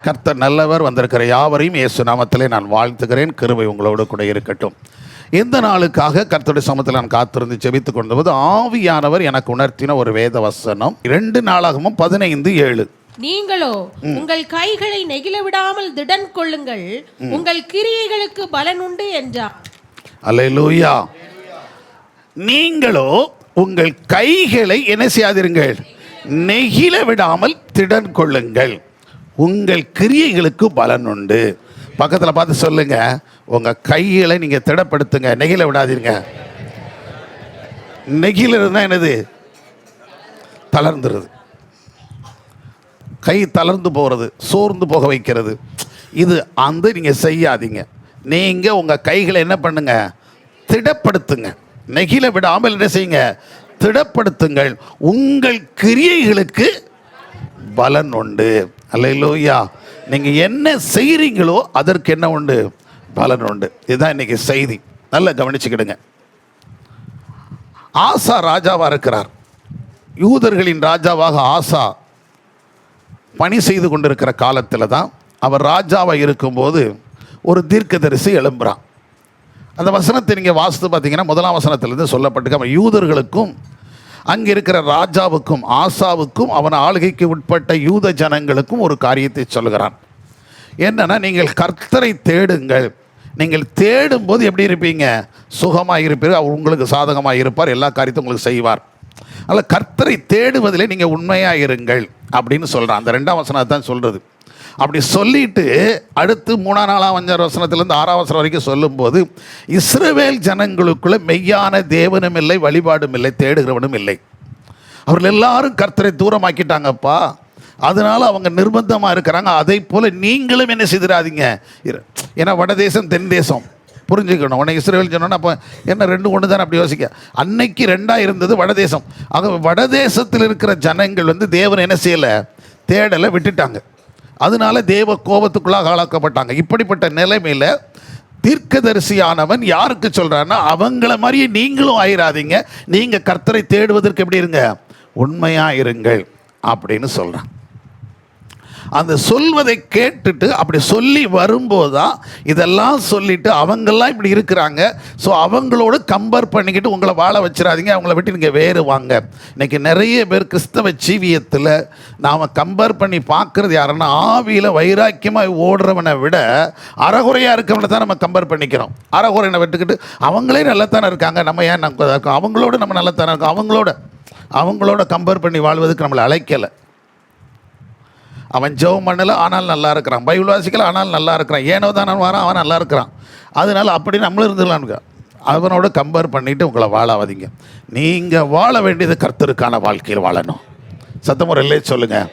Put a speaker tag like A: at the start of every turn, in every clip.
A: கர்த்தர் நல்லவர். வந்திருக்கிற யாவரையும் இயேசு நாமத்திலே நான் வாழ்த்துகிறேன். கிருபை உங்களோடு கூட இருக்கட்டும். இந்த நாளுக்காக கர்த்தருடைய சமூகத்தில் நான் காத்திருந்து ஜெபித்துக் கொண்டபோது ஆவியானவர் எனக்கு உணர்த்தின ஒரு வேத வசனம் 2 நாளாகமும் 15:7.
B: நீங்களோ உங்கள் கைகளை நெகிழ விடாமல் திடன் கொள்ளுங்கள், உங்கள் கிரியைகளுக்கு பலன் உண்டு என்றார்.
A: அல்லேலூயா. நீங்களோ உங்கள் கைகளை என்ன செய்யாதிருங்கள், நெகிழ விடாமல் திடன் கொள்ளுங்கள், உங்கள் கிரியைகளுக்கு பலன் உண்டு. பக்கத்தில் பார்த்து சொல்லுங்க, உங்க கைகளை நீங்க திடப்படுத்துங்க, நெகிழ விடாதீங்க. நெகிழறதுனா என்னது? தளர்ந்துருது, கை தளர்ந்து போகிறது, சோர்ந்து போக வைக்கிறது. இது அந்த நீங்க செய்யாதீங்க. நீங்க உங்க கைகளை என்ன பண்ணுங்க, திடப்படுத்துங்க. நெகிழ விடாமல் என்ன செய்யுங்க, திடப்படுத்துங்கள், உங்கள் கிரியைகளுக்கு பலன் உண்டு. அல்லேலூயா. நீங்க என்ன செய்றீங்களோ அதற்கு என்ன உண்டு, பலன் உண்டு. இதுதான் இன்னைக்கு செய்தி. நல்லா கவனிச்சுக்கிடுங்க. ஆசா ராஜாவா இருக்கிறார். யூதர்களின் ராஜாவாக ஆசா பணி செய்து கொண்டிருக்கிற காலத்தில் தான் அவர் ராஜாவாக இருக்கும்போது ஒரு தீர்க்கதரிசி எழும்புறான். அந்த வசனத்தை நீங்கள் வாசித்து பார்த்தீங்கன்னா 1ஆம் வசனத்திலிருந்து சொல்லப்பட்டிருக்க, அவன் யூதர்களுக்கும் அங்கே இருக்கிற ராஜாவுக்கும் ஆசாவுக்கும் அவன் ஆளுகைக்கு உட்பட்ட யூத ஜனங்களுக்கும் ஒரு காரியத்தை சொல்கிறான். என்னன்னா, நீங்கள் கர்த்தரை தேடுங்கள். நீங்கள் தேடும்போது எப்படி இருப்பீங்க, சுகமாக இருப்பீர்கள், அவர் உங்களுக்கு சாதகமாக இருப்பார், எல்லா காரியத்தையும் உங்களுக்கு செய்வார். அதில் கர்த்தரை தேடுவதிலே நீங்கள் உண்மையாக இருங்கள் அப்படின்னு சொல்கிறான். அந்த 2ஆம் வசனத்தை தான் சொல்கிறது. அப்படி சொல்லிட்டு அடுத்து 3ஆம் 4ஆம் 5ஆம் வசனத்திலேருந்து 6ஆம் வசனம் வரைக்கும் சொல்லும்போது, இஸ்ரவேல் ஜனங்களுக்குள்ள மெய்யான தேவனும் இல்லை, வழிபாடும் இல்லை, தேடுகிறவனும் இல்லை. அவர்கள் எல்லாரும் கர்த்தரை தூரமாக்கிட்டாங்கப்பா, அதனால அவங்க நிர்பந்தமாக இருக்கிறாங்க. அதை போல் நீங்களும் என்ன செய்திடாதீங்க. ஏன்னா வடதேசம் தென் தேசம் புரிஞ்சுக்கணும். உடனே இஸ்ரவேல் சொன்னோன்னா அப்போ என்ன 2 ஒன்று தானே அப்படி யோசிக்க. அன்னைக்கு 2ஆக இருந்தது வடதேசம். ஆக வடதேசத்தில் இருக்கிற ஜனங்கள் தேவனை என்ன செய்யலை, தேடலை, விட்டுட்டாங்க. அதனால தேவ கோபத்துக்குள்ளாக ஆளாக்கப்பட்டாங்க. இப்படிப்பட்ட நிலைமையில் தீர்க்கதரிசியானவன் யாருக்கு சொல்கிறான்னா, அவங்கள மாதிரியே நீங்களும் ஆயிராதீங்க, நீங்கள் கர்த்தரை தேடுவதற்கு எப்படி இருங்க, உண்மையாக இருங்கள் அப்படின்னு சொல்கிறான். அந்த சொல்வதை கேட்டுட்டு அப்படி சொல்லி வரும்போது தான் இதெல்லாம் சொல்லிட்டு அவங்கெல்லாம் இப்படி இருக்கிறாங்க, ஸோ அவங்களோட கம்பேர் பண்ணிக்கிட்டு உங்களை வாழ வச்சிடாதீங்க, அவங்கள விட்டு நீங்கள் வேறு வாங்க. இன்றைக்கி நிறைய பேர் கிறிஸ்தவ ஜீவியத்தில் நாம் கம்பேர் பண்ணி பார்க்குறது யாருன்னா, ஆவியில் வைராக்கியமாக ஓடுறவனை விட அறகுறையாக இருக்கவனை தான் நம்ம கம்பேர் பண்ணிக்கிறோம். அறகுறையை விட்டுக்கிட்டு அவங்களே நல்லத்தானே இருக்காங்க, நம்ம ஏன் நம்ம இருக்கோம், அவங்களோட நம்ம நல்லத்தானே இருக்கோம், அவங்களோட கம்பேர் பண்ணி வாழ்வதற்கு நம்மளை அழைக்கலை. அவன் ஜெபம் பண்ணல ஆனால் நல்லா இருக்கிறான், பைபிள் வாசிக்கல ஆனால் நல்லா இருக்கிறான், ஏனோ தானே வரான் அவன் நல்லா இருக்கிறான், அதனால் அப்படி நம்மளும் இருந்துடலான்னு அவனோட கம்பேர் பண்ணிவிட்டு உங்களை வாழாதீங்க. நீங்கள் வாழ வேண்டியது கர்த்தருக்கான வாழ்க்கையில் வாழணும். சத்தமுறையிலே சொல்லுங்கள்.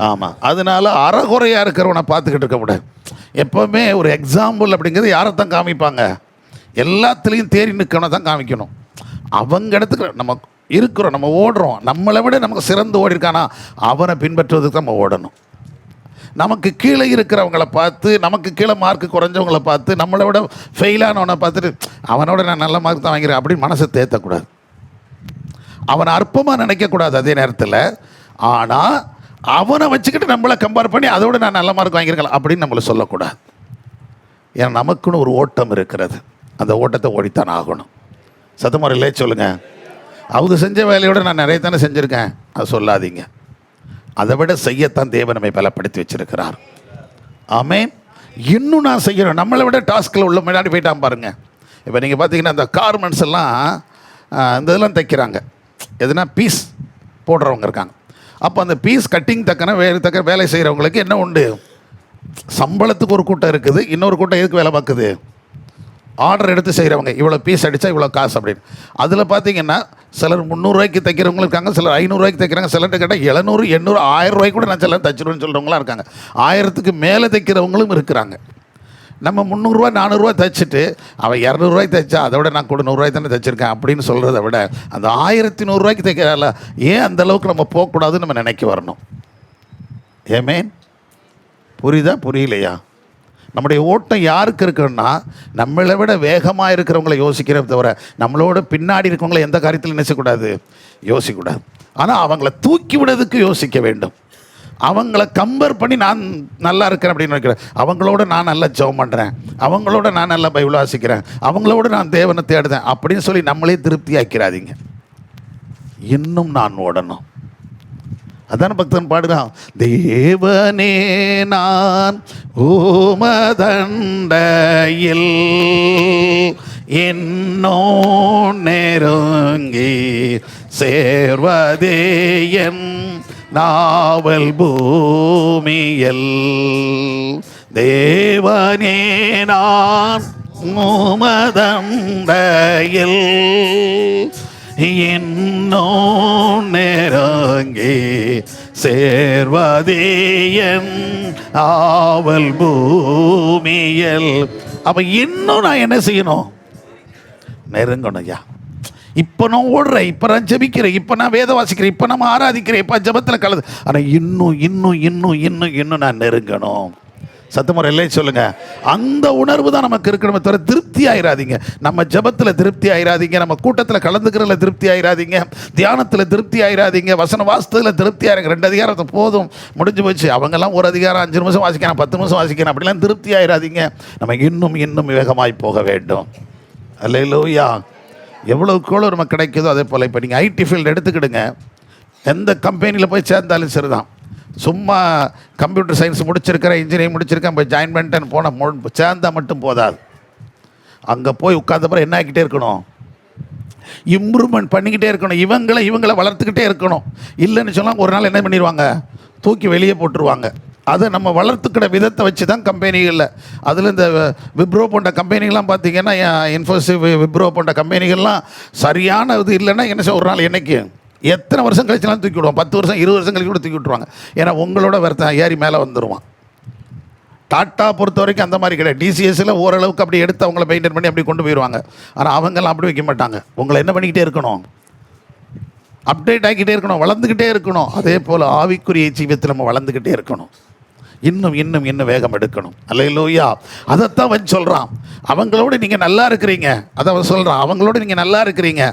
A: ஆமாம். அதனால் அறகுறையாக இருக்கிறவனை பார்த்துக்கிட்டு இருக்க முடியாது. எப்போவுமே ஒரு எக்ஸாம்பிள் அப்படிங்கிறது யாரைத்தான் காமிப்பாங்க, எல்லாத்துலேயும் தேறி நிற்கவனை தான் காமிக்கணும். அவங்க இடத்துக்கு நம்ம இருக்கிறோம், நம்ம ஓடுறோம், நம்மளை விட நமக்கு சிறந்து ஓடி இருக்கானா அவனை பின்பற்றுவதுக்கு நம்ம ஓடணும். நமக்கு கீழே இருக்கிறவங்கள பார்த்து, நமக்கு கீழே மார்க்கு குறைஞ்சவங்கள பார்த்து, நம்மளை விட ஃபெயிலானவனை பார்த்துட்டு அவனோட நான் நல்ல மார்க் தான் வாங்கிறேன் அப்படின்னு மனசை தேற்றக்கூடாது, அவனை அற்பமாக நினைக்கக்கூடாது. அதே நேரத்தில் ஆனால் அவனை வச்சுக்கிட்டு நம்மளை கம்பேர் பண்ணி அதோட நான் நல்ல மார்க் வாங்கியிருக்கலாம் அப்படின்னு நம்மளை சொல்லக்கூடாது. ஏன்னா நமக்குன்னு ஒரு ஓட்டம் இருக்கிறது, அந்த ஓட்டத்தை ஓடித்தான் ஆகணும். சத்தமுறையிலே சொல்லுங்கள். அவங்க செஞ்ச வேலையோட நான் நிறைய தானே செஞ்சுருக்கேன் அது சொல்லாதீங்க. அதை விட செய்யத்தான் தேவன் நம்மை பலப்படுத்தி வச்சிருக்கிறார். ஆமென். இன்னும் நான் செய்யணும், நம்மளை விட டாஸ்கில் உள்ள முன்னாடி போயிட்டான் பாருங்க. இப்போ நீங்கள் பார்த்தீங்கன்னா இந்த கார்மெண்ட்ஸ் எல்லாம் இந்த இதெல்லாம் தைக்கிறாங்க, எதுனா பீஸ் போடுறவங்க இருக்காங்க. அப்போ அந்த பீஸ் கட்டிங் தக்கன வேலை செய்கிறவங்களுக்கு என்ன உண்டு, சம்பளத்துக்கு ஒரு கூட்டம் இருக்குது, இன்னொரு கூட்டம் எதுக்கு வேலை பார்க்குது, ஆர்டர் எடுத்து செய்கிறவங்க. இவ்வளோ பீஸ் அடித்தா இவ்வளோ காசு அப்படின்னு. அதில் பார்த்தீங்கன்னா சிலர் 300 ரூபாய்க்கு தைக்கிறவங்களும் இருக்காங்க, சிலர் 500 ரூபாய்க்கு தைக்கிறாங்க, சிலர்கிட்ட கேட்டால் 700, 800, 1000 ரூபாய்க்கு கூட நான் சிலர் தைச்சிருவேன்னு சொல்கிறவங்களாம் இருக்காங்க. 1000க்கு மேலே தைக்கிறவங்களும் இருக்கிறாங்க. நம்ம 300 ரூபா 400 ரூபா தைச்சிட்டு அவன் 200 ரூபாய்க்கு தைச்சா அதை விட நான் கூட 100 ரூபாய்க்கு தானே தைச்சிருக்கேன் அப்படின்னு சொல்கிறத விட அந்த 1100 ரூபாய்க்கு தைக்கிறால ஏன் அந்த அளவுக்கு நம்ம போகக்கூடாதுன்னு நம்ம நினைக்க வரணும். ஏமேன். புரியுதா புரியலையா? நம்முடைய ஓட்டம் யாருக்கு இருக்குன்னா, நம்மளை விட வேகமாக இருக்கிறவங்கள யோசிக்கிறத தவிர நம்மளோட பின்னாடி இருக்கவங்கள எந்த காரியத்தில் நினைச்சக்கூடாது, யோசிக்கக்கூடாது. ஆனால் அவங்கள தூக்கி விடுறதுக்கு யோசிக்க வேண்டும். அவங்கள கம்பேர் பண்ணி நான் நல்லா இருக்கிறேன் அப்படின்னு நினைக்கிறேன். அவங்களோட நான் நல்லா ஜெபம் பண்ணுறேன், அவங்களோட நான் நல்லா பைபிள் வாசிக்கிறேன், அவங்களோட நான் தேவனை தேடுதேன் அப்படின்னு சொல்லி நம்மளே திருப்தி ஆக்கிறாதீங்க. இன்னும் நான் ஓடணும். அதான் பக்தன் பாடுறான், தேவனே நான் உமதண்டையில் என்னோ நெருங்கி சேர்வதே என் நாவல் பூமியில். தேவனே நான் உமதண்டையில் என்னோ நெருங்கி சேர்வதே என் ஆவல் பூமியில். அப்ப இன்னும் நான் என்ன செய்யணும்? நெருங்கணும். ஐயா, இப்போ நான் ஓடுறேன், இப்போ நான் ஜெபிக்கிறேன், இப்போ நான் வேத வாசிக்கிறேன், இப்போ நம்ம ஆராதிக்கிறேன், இப்போ ஜெபத்தில் கலந்து, ஆனால் இன்னும் இன்னும் இன்னும் இன்னும் இன்னும் நான் நெருங்கணும். சத்தமுறை இல்லை சொல்லுங்க. அந்த உணர்வு தான் நமக்கு இருக்கணுமே தவிர திருப்தி ஆயிராதீங்க. நம்ம ஜெபத்தில் திருப்தி ஆயிராதீங்க, நம்ம கூட்டத்தில் கலந்துக்கிறதுல திருப்தி ஆயிராதீங்க, தியானத்தில் திருப்தி ஆயிராதீங்க, வசன வாசத்தில் திருப்தி ஆயிராங்க. 2 அதிகாரத்தை போதும், முடிஞ்சு போச்சு. அவங்கெல்லாம் 1 அதிகாரம் 5 நிமிஷம் வாசிக்கிறேன், 10 நிமிஷம் வாசிக்கிறேன், அப்படிலாம் திருப்தி ஆயிராதீங்க. நம்ம இன்னும் இன்னும் வேகமாய் போக வேண்டும். அல்லேலூயா. எவ்வளோக்குள்ள நம்ம கிடைக்குதோ அதே போல். இப்போ நீங்கள் ஐடி ஃபீல்டு எடுத்துக்கிடுங்க, எந்த கம்பெனியில் போய் சேர்ந்தாலும் சரிதான். சும்மா கம்ப்யூட்டர் சயின்ஸ் முடிச்சிருக்கிறேன், இன்ஜினியரிங் முடிச்சிருக்கேன், போய் ஜாயின் பண்ணிட்டேன்னு போனால் சேர்ந்தால் மட்டும் போதாது. அங்கே போய் உட்கார்ந்தப்பறம் என்ன ஆக்கிட்டே இருக்கணும்? இம்ப்ரூவ்மெண்ட் பண்ணிக்கிட்டே இருக்கணும். இவங்களை வளர்த்துக்கிட்டே இருக்கணும். இல்லைன்னு சொன்னால் ஒரு நாள் என்ன பண்ணிடுவாங்க? தூக்கி வெளியே போட்டுருவாங்க. அதை நம்ம வளர்த்துக்கிற விதத்தை வச்சு தான் கம்பெனிகளில், அதில் இந்த விப்ரோ போன்ற கம்பெனிகள்லாம் பார்த்தீங்கன்னா, இன்ஃபோசிஸ், விப்ரோ போன்ற கம்பெனிகள்லாம் சரியான இது இல்லைன்னா என்ன செய்ய, ஒரு நாள் என்னைக்கு எத்தனை வருஷம் கழிச்சுலாம் தூக்கி விடுவோம். 10 வருஷம் 20 வருஷம் கழிச்சு கூட தூக்கி விட்டுருவாங்க. ஏன்னா உங்களோட வருத்தம் ஏறி மேலே வந்துடுவான். டாட்டா பொறுத்த வரைக்கும் அந்த மாதிரி கிடையாது. டிசிஎஸ்சில் ஓரளவுக்கு அப்படி எடுத்து அவங்கள மெயின்டைன் பண்ணி அப்படி கொண்டு போயிடுவாங்க. ஆனால் அவங்கெல்லாம் அப்படி வைக்க மாட்டாங்க. உங்களை என்ன பண்ணிக்கிட்டே இருக்கணும்? அப்டேட் ஆகிக்கிட்டே இருக்கணும், வளர்ந்துக்கிட்டே இருக்கணும். அதே போல் ஆவிக்குரிய ஜீவியத்தில் நம்ம வளர்ந்துக்கிட்டே இருக்கணும். இன்னும் இன்னும் இன்னும் வேகம் எடுக்கணும். அல்லேலூயா. அதைத்தான் அவன் சொல்கிறான். அவங்களோட நீங்கள் நல்லா இருக்கிறீங்க, அதை அவன் சொல்கிறான். அவங்களோட நீங்கள் நல்லா இருக்கிறீங்க.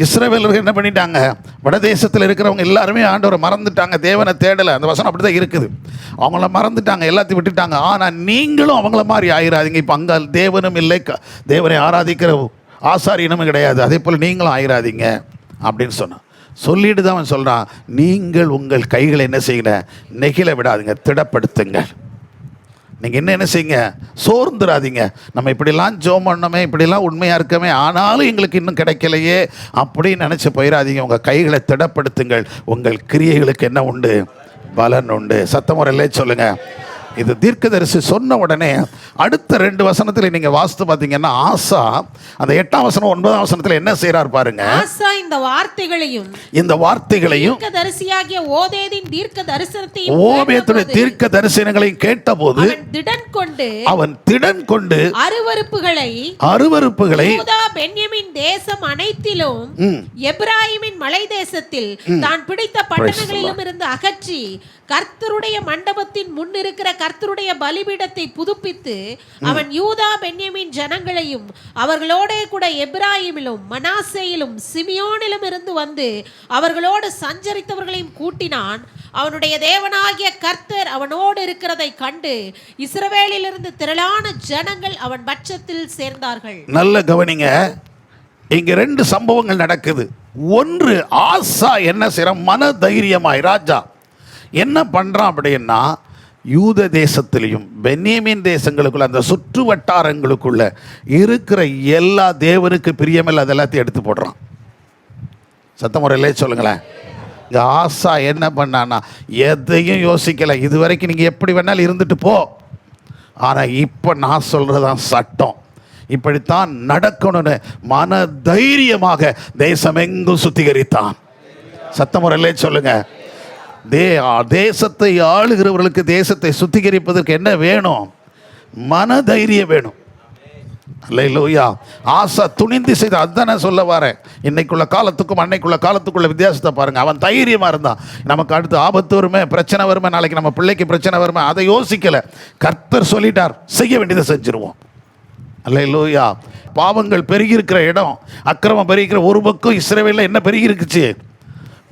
A: இஸ்ரவேலர்கள் என்ன பண்ணிட்டாங்க? வடதேசத்தில் இருக்கிறவங்க எல்லாருமே ஆண்டவரை மறந்துட்டாங்க, தேவனை தேடலை. அந்த வசனம் அப்படி தான் இருக்குது. அவங்கள மறந்துட்டாங்க, எல்லாத்தையும் விட்டுட்டாங்க. ஆனால் நீங்களும் அவங்கள மாதிரி ஆயிராதீங்க. இப்போ அங்கே தேவனும் இல்லை, தேவனை ஆராதிக்கிற ஆசாரியனும் கிடையாது. அதே போல் நீங்களும் ஆயிராதீங்க அப்படின்னு சொன்னான். சொல்லிட்டு தான் அவன் சொல்கிறான், நீங்கள் உங்கள் கைகளை என்ன செய்யுங்க? நெகிழ விடாதீங்க, திடப்படுத்துங்க. நீங்கள் என்ன செய்யுங்க? சோர்ந்துடாதீங்க. நம்ம இப்படிலாம் ஜெபம் பண்ணோமே, இப்படிலாம் உண்மையாக இருக்கமே, ஆனாலும் எங்களுக்கு இன்னும் கிடைக்கலையே அப்படின்னு நினச்சி போயிடாதீங்க. உங்கள் கைகளை திடப்படுத்துங்கள். உங்கள் கிரியைகளுக்கு என்ன உண்டு? பலன் உண்டு. சத்தமுறையிலே சொல்லுங்கள். இது தீர்க்கதரிசி சொன்ன உடனே அடுத்த 2 வசனத்தில் நீங்கள் வாசித்து பார்த்தீங்கன்னா, ஆசா அந்த 8ஆம் வசனம் 9ஆம் வசனத்தில் என்ன செய்கிறார் பாருங்க.
B: ஆசா இந்த வார்த்தைகளையும் தீர்க்கதரிசியாகிய ஓதேதின் தீர்க்க தரிசனத்தையும் ஓபேதுடைய தீர்க்க தரிசனங்களையும் கேட்டபோது அவன் திடன் கொண்டு அருவருப்புகளை யூதா பென்யமீன் தேசம் அனைத்திலும் எப்பிராயீமின் மலை தேசத்தில் தான் பிடித்த பட்டணங்களிலும் இருந்து அகற்றி கர்த்தருடைய மண்டபத்தின் முன் இருக்கிற கர்த்தருடைய பலிபீடத்தை புதுப்பித்து அவன் யூதா பென்யமீன் ஜனங்களையும் அவர்களோட கூட எப்பிராயீமிலும் மனாசேயிலும் சிமியோனிலும் இருந்து வந்து அவர்களோடு சஞ்சரித்தவர்களையும் கூட்டினான். அவனுடைய தேவனாகிய கர்த்தர் அவனோடு இருக்கிறதை கண்டு இஸ்ரவேலிலிருந்து திரளான ஜனங்கள் அவன் பட்சத்தில் சேர்ந்தார்கள். நல்ல கவனிங்க, இங்க 2 சம்பவங்கள் நடக்குது. ஒன்று, ஆசா என்ன செய்யற? மன தைரியமாய் ராஜா என்ன பண்றான் அப்படின்னா, யூத தேசத்திலையும் பென்யமீன் தேசங்களுக்குள்ள அந்த சுற்று வட்டாரங்களுக்குள்ள இருக்கிற எல்லா தேவனுக்கு பிரியமில்லை அதெல்லாத்தையும் எடுத்து போடுறான். சத்தமுறையிலே சொல்லுங்களேன். இங்கே ஆசா என்ன பண்ணான்னா, எதையும் யோசிக்கலை. இது வரைக்கும் நீங்கள் எப்படி வேணாலும் இருந்துட்டு போ, ஆனால் இப்போ நான் சொல்கிறதான் சட்டம், இப்படித்தான் நடக்கணும்னு மன தைரியமாக தேசமெங்கும் சுத்திகரித்தான். சத்தமுறையிலே சொல்லுங்க. தேசத்தை ஆளுகிறவர்களுக்கு தேசத்தை சுத்திகரிப்பதற்கு என்ன வேணும்? மன தைரியம் வேணும். அல்லேலூயா. ஆசா துணிந்து செய்த, அதுதான் நான் சொல்ல வரேன். இன்னைக்குள்ள காலத்துக்கும் அன்னைக்குள்ள காலத்துக்குள்ள வித்தியாசத்தை பாருங்க. அவன் தைரியமா இருந்தான். நமக்கு அடுத்து ஆபத்து வருமே, பிரச்சனை வருமே, நாளைக்கு நம்ம பிள்ளைக்கு பிரச்சனை வருமே, அதை யோசிக்கல. கர்த்தர் சொல்லிட்டார், செய்ய வேண்டியதை செஞ்சிருவோம். அல்லேலூயா. பாவங்கள் பெருகி இருக்கிற இடம், அக்கிரமம் பெருகிற ஒரு பக்கம் இஸ்ரவேலில் என்ன பெருகி இருக்குச்சு?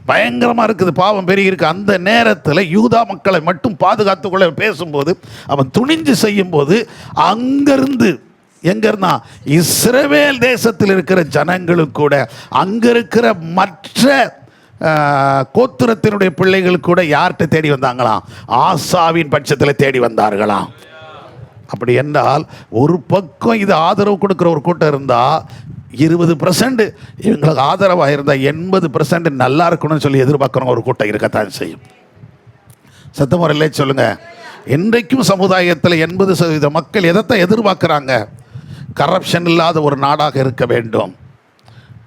A: பயங்கரமாக இருக்குது, பாவம் பெருகி இருக்கு. அந்த நேரத்தில் யூதா மக்களை மட்டும் பாதுகாத்துக்கொள்ள பேசும்போது, அவன் துணிஞ்சு செய்யும்போது, அங்கிருந்து எங்க இருந்தா இஸ்ரவேல் தேசத்தில் இருக்கிற ஜனங்களும் கூட, அங்க இருக்கிற மற்ற கோத்திரத்தினுடைய பிள்ளைகள் கூட யார்கிட்ட தேடி வந்தாங்களாம்? ஆசாவின் பட்சத்தில் தேடி வந்தார்களாம். அப்படி என்றால் ஒரு பக்கம் இது ஆதரவு கொடுக்குற ஒரு கூட்டம் இருந்தால் 20% இவங்களுக்கு ஆதரவாக இருந்தால் 80% நல்லா இருக்கணும்னு சொல்லி எதிர்பார்க்குறவங்க ஒரு கூட்டம் இருக்கத்தான் செய்யும். சத்தமுறையிலே சொல்லுங்க. இன்றைக்கும் சமுதாயத்தில் 80% மக்கள் எதைத்தான் எதிர்பார்க்குறாங்க? கரப்ஷன் இல்லாத ஒரு நாடாக இருக்க வேண்டும்,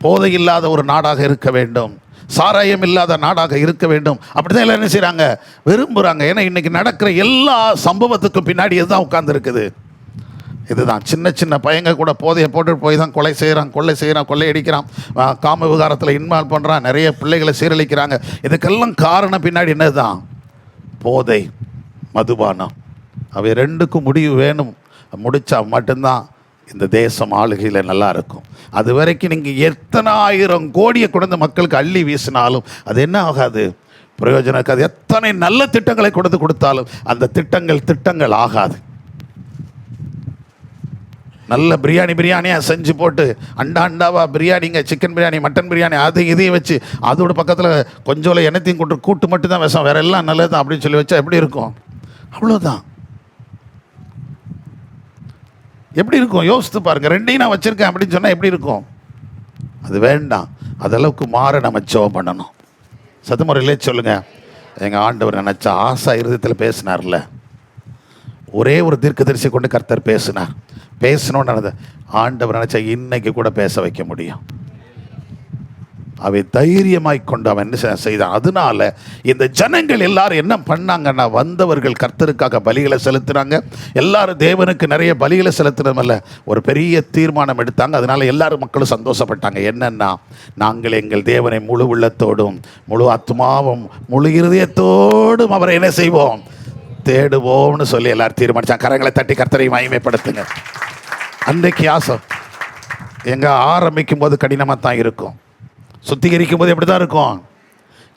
A: போதை இல்லாத ஒரு நாடாக இருக்க வேண்டும், சாராயம் இல்லாத நாடாக இருக்க வேண்டும். அப்படிதான் எல்லாம் என்ன செய்கிறாங்க? விரும்புகிறாங்க. ஏன்னா இன்றைக்கி நடக்கிற எல்லா சம்பவத்துக்கும் பின்னாடி இதுதான் உட்கார்ந்துருக்குது. இதுதான் சின்ன சின்ன பையங்க கூட போதையை போட்டுட்டு போய் தான் கொலை செய்கிறான், கொள்ளையடிக்கிறான், காம விகாரத்தில் இன்வால்வ் பண்ணுறான், நிறைய பிள்ளைகளை சீரழிக்கிறாங்க. இதுக்கெல்லாம் காரணம் பின்னாடி என்னதுதான்? போதை, மதுபானம். அவை ரெண்டுக்கும் முடிவு வேணும். முடித்தா மட்டும்தான் இந்த தேசம் ஆளுகையில் நல்லா இருக்கும். அது வரைக்கும் நீங்கள் எத்தனை 1000 கோடியை கொடுத்த மக்களுக்கு அள்ளி வீசினாலும் அது என்ன ஆகாது? பிரயோஜனம் இருக்காது. எத்தனை நல்ல திட்டங்களை கொடுத்தாலும் அந்த திட்டங்கள் ஆகாது. நல்ல பிரியாணியாக செஞ்சு போட்டு அண்டாவா பிரியாணிங்க, சிக்கன் பிரியாணி, மட்டன் பிரியாணி, அது இதையும் வச்சு அதோட பக்கத்தில் கொஞ்சம் எண்ணத்தையும் கூட்டு மட்டும்தான் விஷம், வேற எல்லாம் நல்லது தான் அப்படின்னு சொல்லி வச்சா எப்படி இருக்கும்? அவ்வளோதான். எப்படி இருக்கும்? யோசித்து பாருங்கள். 2ஐயும் நான் வச்சுருக்கேன் அப்படின்னு சொன்னால் எப்படி இருக்கும்? அது வேண்டாம். அதளவுக்கு மாற நம்ம ஜெபம் பண்ணணும். சத்தமுறையிலே சொல்லுங்கள். எங்கள் ஆண்டவர் நினச்சா ஆசா இருதயத்தில் பேசினார்ல, ஒரே ஒரு தீர்க்கதரிசி கொண்டு கர்த்தர் பேசணும்னு ஆண்டவர் நினச்சா இன்னைக்கு கூட பேச வைக்க முடியும். அவை தைரியமாய் கொண்டு அவன் என்ன செய்தான்? அதனால இந்த ஜனங்கள் எல்லாரும் என்ன பண்ணாங்கன்னா, வந்தவர்கள் கர்த்தருக்காக பலிகளை செலுத்தினாங்க. எல்லாரும் தேவனுக்கு நிறைய பலிகளை செலுத்தினமல்ல, ஒரு பெரிய தீர்மானம் எடுத்தாங்க. அதனால எல்லாரும் மக்களும் சந்தோஷப்பட்டாங்க. என்னன்னா, நாங்கள் எங்கள் தேவனை முழு உள்ளத்தோடும், முழு ஆத்மாவும், முழு இருதயத்தோடும் அவரை என்ன செய்வோம்? தேடுவோம்னு சொல்லி எல்லாரும் தீர்மானிச்சாங்க. கரங்களை தட்டி கர்த்தரை மகிமைப்படுத்துங்க. அன்றைக்கு ஆசை ஆரம்பிக்கும் போது கடினமாக தான் இருக்கும். சுத்திகரிக்கும் போது எப்படி தான் இருக்கும்?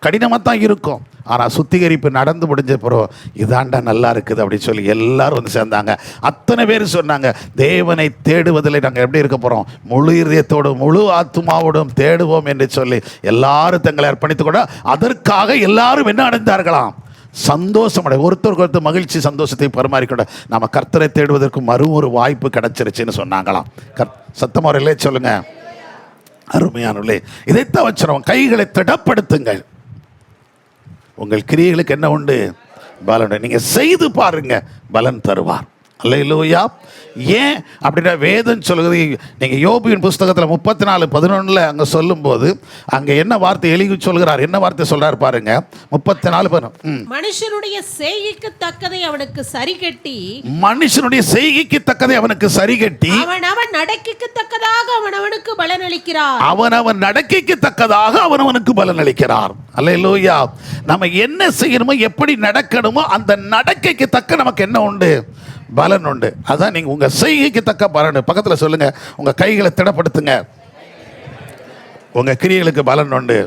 A: கடினமாக தான் இருக்கும். ஆனால் சுத்திகரிப்பு நடந்து முடிஞ்ச பிறகு இதாண்டா நல்லா இருக்குது அப்படின்னு சொல்லி எல்லாரும் வந்து சேர்ந்தாங்க. அத்தனை பேர் சொன்னாங்க, தேவனை தேடுவதில் நாங்கள் எப்படி இருக்க போகிறோம்? முழு இதயத்தோடும் முழு ஆத்மாவோடும் தேடுவோம் என்று சொல்லி எல்லாரும் தங்களை அர்ப்பணித்து கூட அதற்காக எல்லாரும் என்ன அடைந்தார்களாம்? சந்தோஷம் அடை, ஒருத்தருக்கு ஒருத்தர் மகிழ்ச்சி சந்தோஷத்தை பரிமாறிக்கொண்ட நம்ம கர்த்தரை தேடுவதற்கு ஒரு வாய்ப்பு கிடைச்சிருச்சுன்னு சொன்னாங்களாம். சத்தமுறையிலே சொல்லுங்க. அருமையானவர்களே, இதைத்தான் வச்சுருவோம். கைகளை திடப்படுத்துங்கள். உங்கள் கிரியைகளுக்கு என்ன உண்டு? பலன். நீங்கள் செய்து பாருங்க, பலன் தருவார். அல்லேலூயா. ஏன் அப்படின்னா வேதம் சொல்லுது. நீங்கள் யோபுவின் புஸ்தகத்தில் 34:11 அங்கே சொல்லும்போது அங்கே என்ன வார்த்தை எழுதி சொல்கிறார்? என்ன வார்த்தை சொல்றார் பாருங்க. 34:11.
B: மனுஷனுடைய செய்கைக்கு தக்கதை அவனுக்கு சரிகட்டி,
A: மனுஷனுடைய செய்கைக்கு தக்கதை அவனுக்கு சரிகட்டி,
B: அவன் நடக்கைக்கு தக்கதாக அவனுக்கு பலன் அளிக்கிறார்.
A: அவன் நடக்கைக்கு தக்கதாக அவனுக்கு பலன் அளிக்கிறார். அல்லேலூயா. நம்ம என்ன செய்யணுமோ, எப்படி நடக்கணுமோ, அந்த நடக்கைக்கு தக்க நமக்கு என்ன உண்டு? பலன் உண்டு. அதான் நீங்க உங்க செய்கைக்கு தக்க பலன். பக்கத்துல சொல்லுங்க, உங்க கைகளை திடப்படுத்துங்க. உங்க கிரியைகளுக்கு பலன் உண்டு.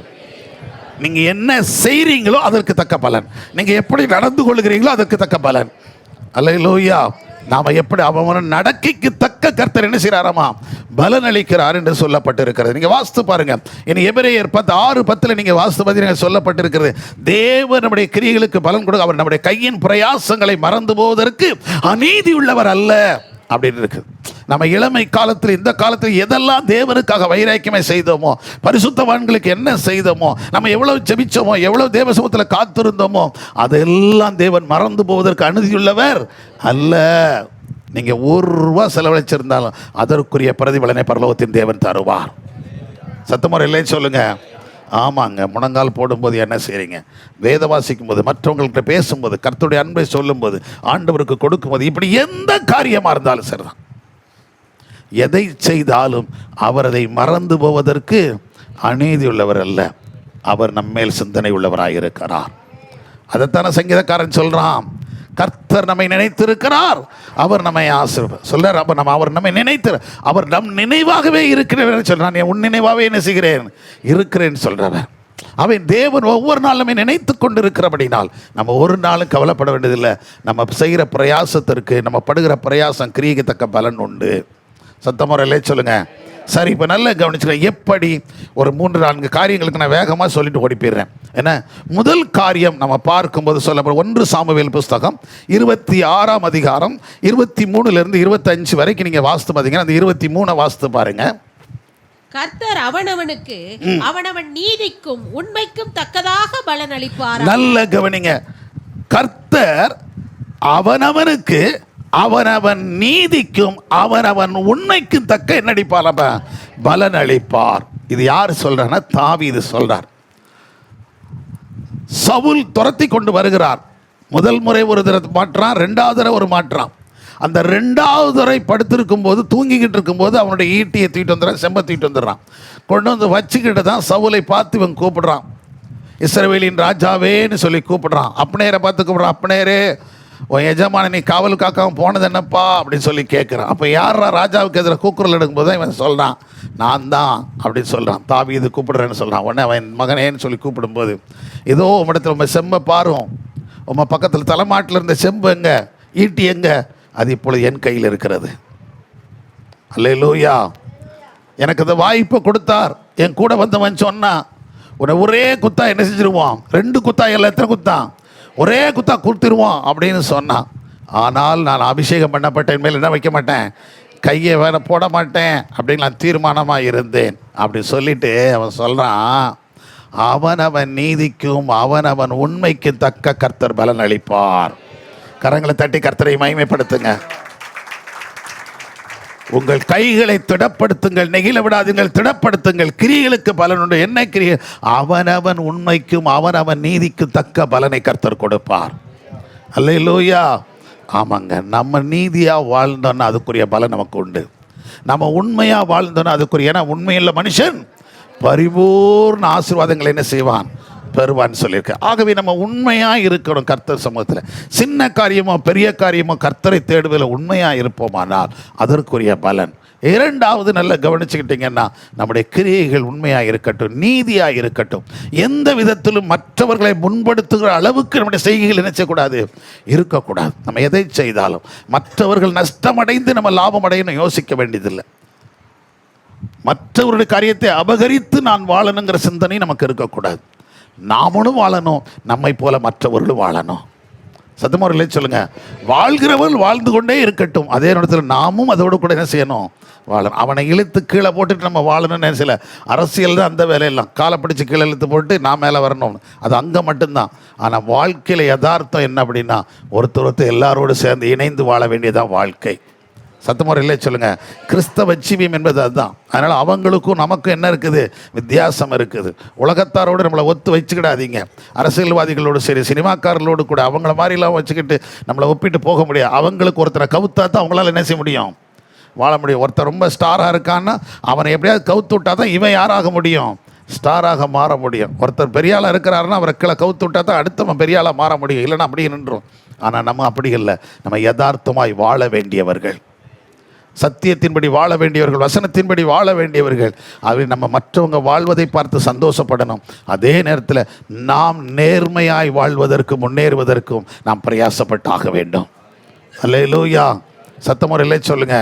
A: நீங்க என்ன செய்றீங்களோ அதற்கு தக்க பலன். நீங்க எப்படி நடந்து கொள்கிறீங்களோ அதற்கு தக்க பலன். அல்லேலூயா. நாம எப்படி அவன் நடக்கைக்கு தக்க கர்த்தர் என்ன செய்யறாராமா? பலன் அளிக்கிறார் என்று சொல்லப்பட்டிருக்கிறது. நீங்க வாசித்து பாருங்க. இனி எபிரேயர் 6:10 நீங்க வாசித்து பார்த்தீங்கன்னா சொல்லப்பட்டிருக்கிறது, தேவன் நம்முடைய கிரியைகளுக்கு பலன் கொடுக்க அவர் நம்முடைய கையின் பிரயாசங்களை மறந்து போவதற்கு அநீதி உள்ளவர் அல்ல அப்படின்னு இருக்கு. நம்ம இளமை காலத்தில், இந்த காலத்தில் எதெல்லாம் தேவனுக்காக வைராக்கியமாய் செய்தோமோ, பரிசுத்தவான்களுக்கு என்ன செய்தோமோ, நம்ம எவ்வளவு ஜெபிச்சோமோ, எவ்வளவு தேவ சமூகத்தில் காத்திருந்தோமோ, அதெல்லாம் தேவன் மறந்து போவதற்கு அனுமதியுள்ளவர் அல்ல. நீங்கள் ₹1 செலவழிச்சிருந்தாலும் அதற்குரிய பிரதிபலனை பரலோகத்தின் தேவன் தருவார். சத்தமுறை இல்லைன்னு சொல்லுங்க. ஆமாங்க. முழங்கால் போடும்போது என்ன செய்கிறீங்க? வேத வாசிக்கும் போது, மற்றவங்கள்கிட்ட பேசும்போது, கர்த்தருடைய அன்பை சொல்லும்போது, ஆண்டவருக்கு கொடுக்கும்போது, இப்படி எந்த காரியமாக இருந்தாலும் சரிதான். எதை செய்தாலும் அவர் அதை மறந்து போவதற்கு அநீதி உள்ளவர் அல்ல. அவர் நம்மேல் சிந்தனை உள்ளவராக இருக்கிறார். அதைத்தான சங்கீதக்காரன் சொல்றான், கர்த்தர் நம்மை நினைத்திருக்கிறார், அவர் நம்மை ஆசீர்வதிப்பார் சொல்றார். அப்ப அவர் நம்மை அவர் நம் நினைவாகவே இருக்கிறவர் சொல்றான். உன் நினைவாகவே என்ன செய்கிறேன்? இருக்கிறேன் சொல்றவர். அவன் தேவன் ஒவ்வொரு நாளுமே நினைத்து கொண்டு இருக்கிறபடினால் நம்ம ஒரு நாளும் கவலைப்பட வேண்டியதில்லை. நம்ம செய்கிற பிரயாசத்திற்கு, நம்ம படுகிற பிரயாசம் கிரியத்தக்க பலன் உண்டு. சத்தமுறையிலே சொல்லுங்க. சரி, இப்போ நல்லா கவனிச்சுக்கிறேன். எப்படி ஒரு 3-4 காரியங்களுக்கு நான் வேகமாக சொல்லிட்டு ஓடி போயிடுறேன். என்ன முதல் காரியம் நம்ம பார்க்கும்போது சொல்லப்படும் 1 சாமுவேல் புஸ்தகம் 26ஆம் அதிகாரம் 23லிருந்து 25 வரைக்கும் நீங்கள் வாஸ்து பார்த்தீங்கன்னா அந்த 23 வாஸ்து பாருங்க.
B: கர்த்தர் அவனவனுக்கு அவனவன் நீதிக்கும் உண்மைக்கும் தக்கதாக பலன் அளிப்பார்.
A: நல்ல கவனிங்க. கர்த்தர் அவனவனுக்கு அவனவன் நீதிக்கும் அவனவன் உண்மைக்கும் தக்க என்ன அளிப்பார்? பலன் அளிப்பார். இது யார் சொல்றான்னா தாவீது சொல்றார். சவுல் துரத்தி கொண்டு வருகிறார். முதல் முறை ஒரு தடவை மாற்றான், 2வது தடவை ஒரு மாற்றான். அந்த 2வது தடவை படுத்திருக்கும் போது, தூங்கிக்கிட்டு இருக்கும்போது அவனுடைய ஈட்டியை தூக்கிட்டு வந்துடுறான், செம்பை தூக்கிட்டு வந்துடுறான். கொண்டு வந்து வச்சுக்கிட்டு தான் சவுலை பார்த்து இவன் கூப்பிடுறான், இஸ்ரவேலின் ராஜாவேன்னு சொல்லி கூப்பிடுறான். அப்னேரை பார்த்து கூப்பிடுறான், அப்னேரே உன் எஜமான நீ காவல் காக்காம போனது என்னப்பா அப்படின்னு சொல்லி கேட்குறான். அப்போ யாரா ராஜாவுக்கு எதிராக கூக்குரல் எடுக்கும்போது தான் இவன் சொல்கிறான், நான் தான் அப்படின்னு சொல்கிறான். தாவீது கூப்பிடுறேன்னு சொல்கிறான். உடனே அவன் மகனேன்னு சொல்லி கூப்பிடும்போது, ஏதோ உம்மிடத்தில் உங்கள் செம்பை பாரும், உங்கள் பக்கத்தில் தலைமாட்டில் இருந்த செம்பு எங்க, ஈட்டி எங்க, அது இப்பொழுது என் கையில் இருக்கிறது. அல்லேலூயா. எனக்கு அந்த வாய்ப்பை கொடுத்தார். என் கூட வந்தவன் சொன்னான், உன்னை ஒரே குத்தா என்ன செஞ்சிருவான், 2 குத்தா இல்லை, எத்தனை குத்தான், ஒரே குத்தா கொடுத்துருவான் அப்படின்னு சொன்னான். ஆனால் நான் அபிஷேகம் பண்ணப்பட்டேன் மேல் என்ன வைக்க மாட்டேன், கையை வேற போட மாட்டேன் அப்படின்னு நான் தீர்மானமாக இருந்தேன் அப்படின்னு சொல்லிட்டு அவன் சொல்கிறான், அவனவன் நீதிக்கும் அவனவன் உண்மைக்கும் தக்க கர்த்தர் பலன் அளிப்பார். கரங்களை தட்டி கர்த்தரை மகிமைப்படுத்துங்க. உங்கள் கைகளை திடப்படுத்துங்கள், நெகிழ விடாதுங்கள், திடப்படுத்துங்கள். கிரியைகளுக்கு பலன் உண்டு. என்ன கிரியை? அவனவன் உண்மைக்கும் அவனவன் நீதிக்கும் தக்க பலனை கர்த்தர் கொடுப்பார். அல்லேலூயா. ஆமாங்க, நம்ம நீதியாக வாழ்ந்தோன்னா அதுக்குரிய பலன் நமக்கு உண்டு. நம்ம உண்மையாக வாழ்ந்தோன்னா அதுக்குரிய, ஏன்னா உண்மையுள்ள மனுஷன் பரிபூர்ண ஆசீர்வாதங்களை என்ன செய்வான், பெறுவான்னு சொல்லியிருக்கு. ஆகவே நம்ம உண்மையாக இருக்கணும் கர்த்தர் சமூகத்தில். சின்ன காரியமோ பெரிய காரியமோ கர்த்தரை தேடுவதில் உண்மையாக இருப்போமானால் அதற்குரிய பலன். 2வது நல்லா கவனிச்சுக்கிட்டிங்கன்னா, நம்முடைய கிரியைகள் உண்மையாக இருக்கட்டும், நீதியாக இருக்கட்டும். எந்த விதத்திலும் மற்றவர்களை முன்படுத்துகிற அளவுக்கு நம்முடைய செய்கைகள் நினைச்சக்கூடாது, இருக்கக்கூடாது. நம்ம எதை செய்தாலும் மற்றவர்கள் நஷ்டமடைந்து நம்ம லாபம் அடையணும் யோசிக்க வேண்டியதில்லை. மற்றவருடைய காரியத்தை அபகரித்து நான் வாழணுங்கிற சிந்தனை நமக்கு இருக்கக்கூடாது. நாமளும் வாழணும், நம்மை போல மற்றவர்களும் வாழணும். சத்தமுறையிலே சொல்லுங்க. வாழ்கிறவள் வாழ்ந்து கொண்டே இருக்கட்டும், அதே நேரத்தில் நாமும் அதோடு கூட என்ன செய்யணும், வாழணும். அவனை இழுத்து கீழே போட்டுட்டு நம்ம வாழணும்னு சில அரசியல் தான் அந்த வேலையெல்லாம். காலை பிடிச்சி கீழே இழுத்து போட்டு நான் மேலே வரணும், அது அங்கே மட்டும்தான். ஆனால் வாழ்க்கையில் யதார்த்தம் என்ன அப்படின்னா, ஒருத்தர் எல்லாரோடு சேர்ந்து இணைந்து வாழ வேண்டியதான் வாழ்க்கை. சத்தமுறையிலே சொல்லுங்க. கிறிஸ்தவ ஜீவியம் என்பது அதுதான். அதனால் அவங்களுக்கும் நமக்கும் என்ன இருக்குது, வித்தியாசம் இருக்குது. உலகத்தாரோடு நம்மளை ஒத்து வச்சுக்கிடாதீங்க. அரசியல்வாதிகளோடு சரி, சினிமாக்காரர்களோடு கூட அவங்கள மாதிரிலாம் வச்சுக்கிட்டு நம்மளை ஒப்பிட்டு போக முடியாது. அவங்களுக்கு ஒருத்தரை கவுத்தா தான் அவங்களால என்ன செய்ய முடியும், வாழ முடியும். ஒருத்தர் ரொம்ப ஸ்டாராக இருக்கான்னா அவனை எப்படியாவது கவுத்து விட்டா தான் இவன் யாராக முடியும், ஸ்டாராக மாற முடியும். ஒருத்தர் பெரிய ஆளாக இருக்கிறாருன்னா அவரை கீழே கவுத்து விட்டா தான் அடுத்தவன் பெரிய ஆளாக மாற முடியும், இல்லைன்னா அப்படியே நின்றோம். ஆனால் நம்ம அப்படி இல்லை. நம்ம யதார்த்தமாய் வாழ வேண்டியவர்கள், சத்தியத்தின்படி வாழ வேண்டியவர்கள், வசனத்தின்படி வாழ வேண்டியவர்கள். அவை நம்ம மற்றவங்க வாழ்வதை பார்த்து சந்தோஷப்படணும். அதே நேரத்தில் நாம் நேர்மையாய் வாழ்வதற்கும் முன்னேறுவதற்கும் நாம் பிரயாசப்பட்டாக வேண்டும். அல்லேலூயா. சத்தமுறையிலே சொல்லுங்க.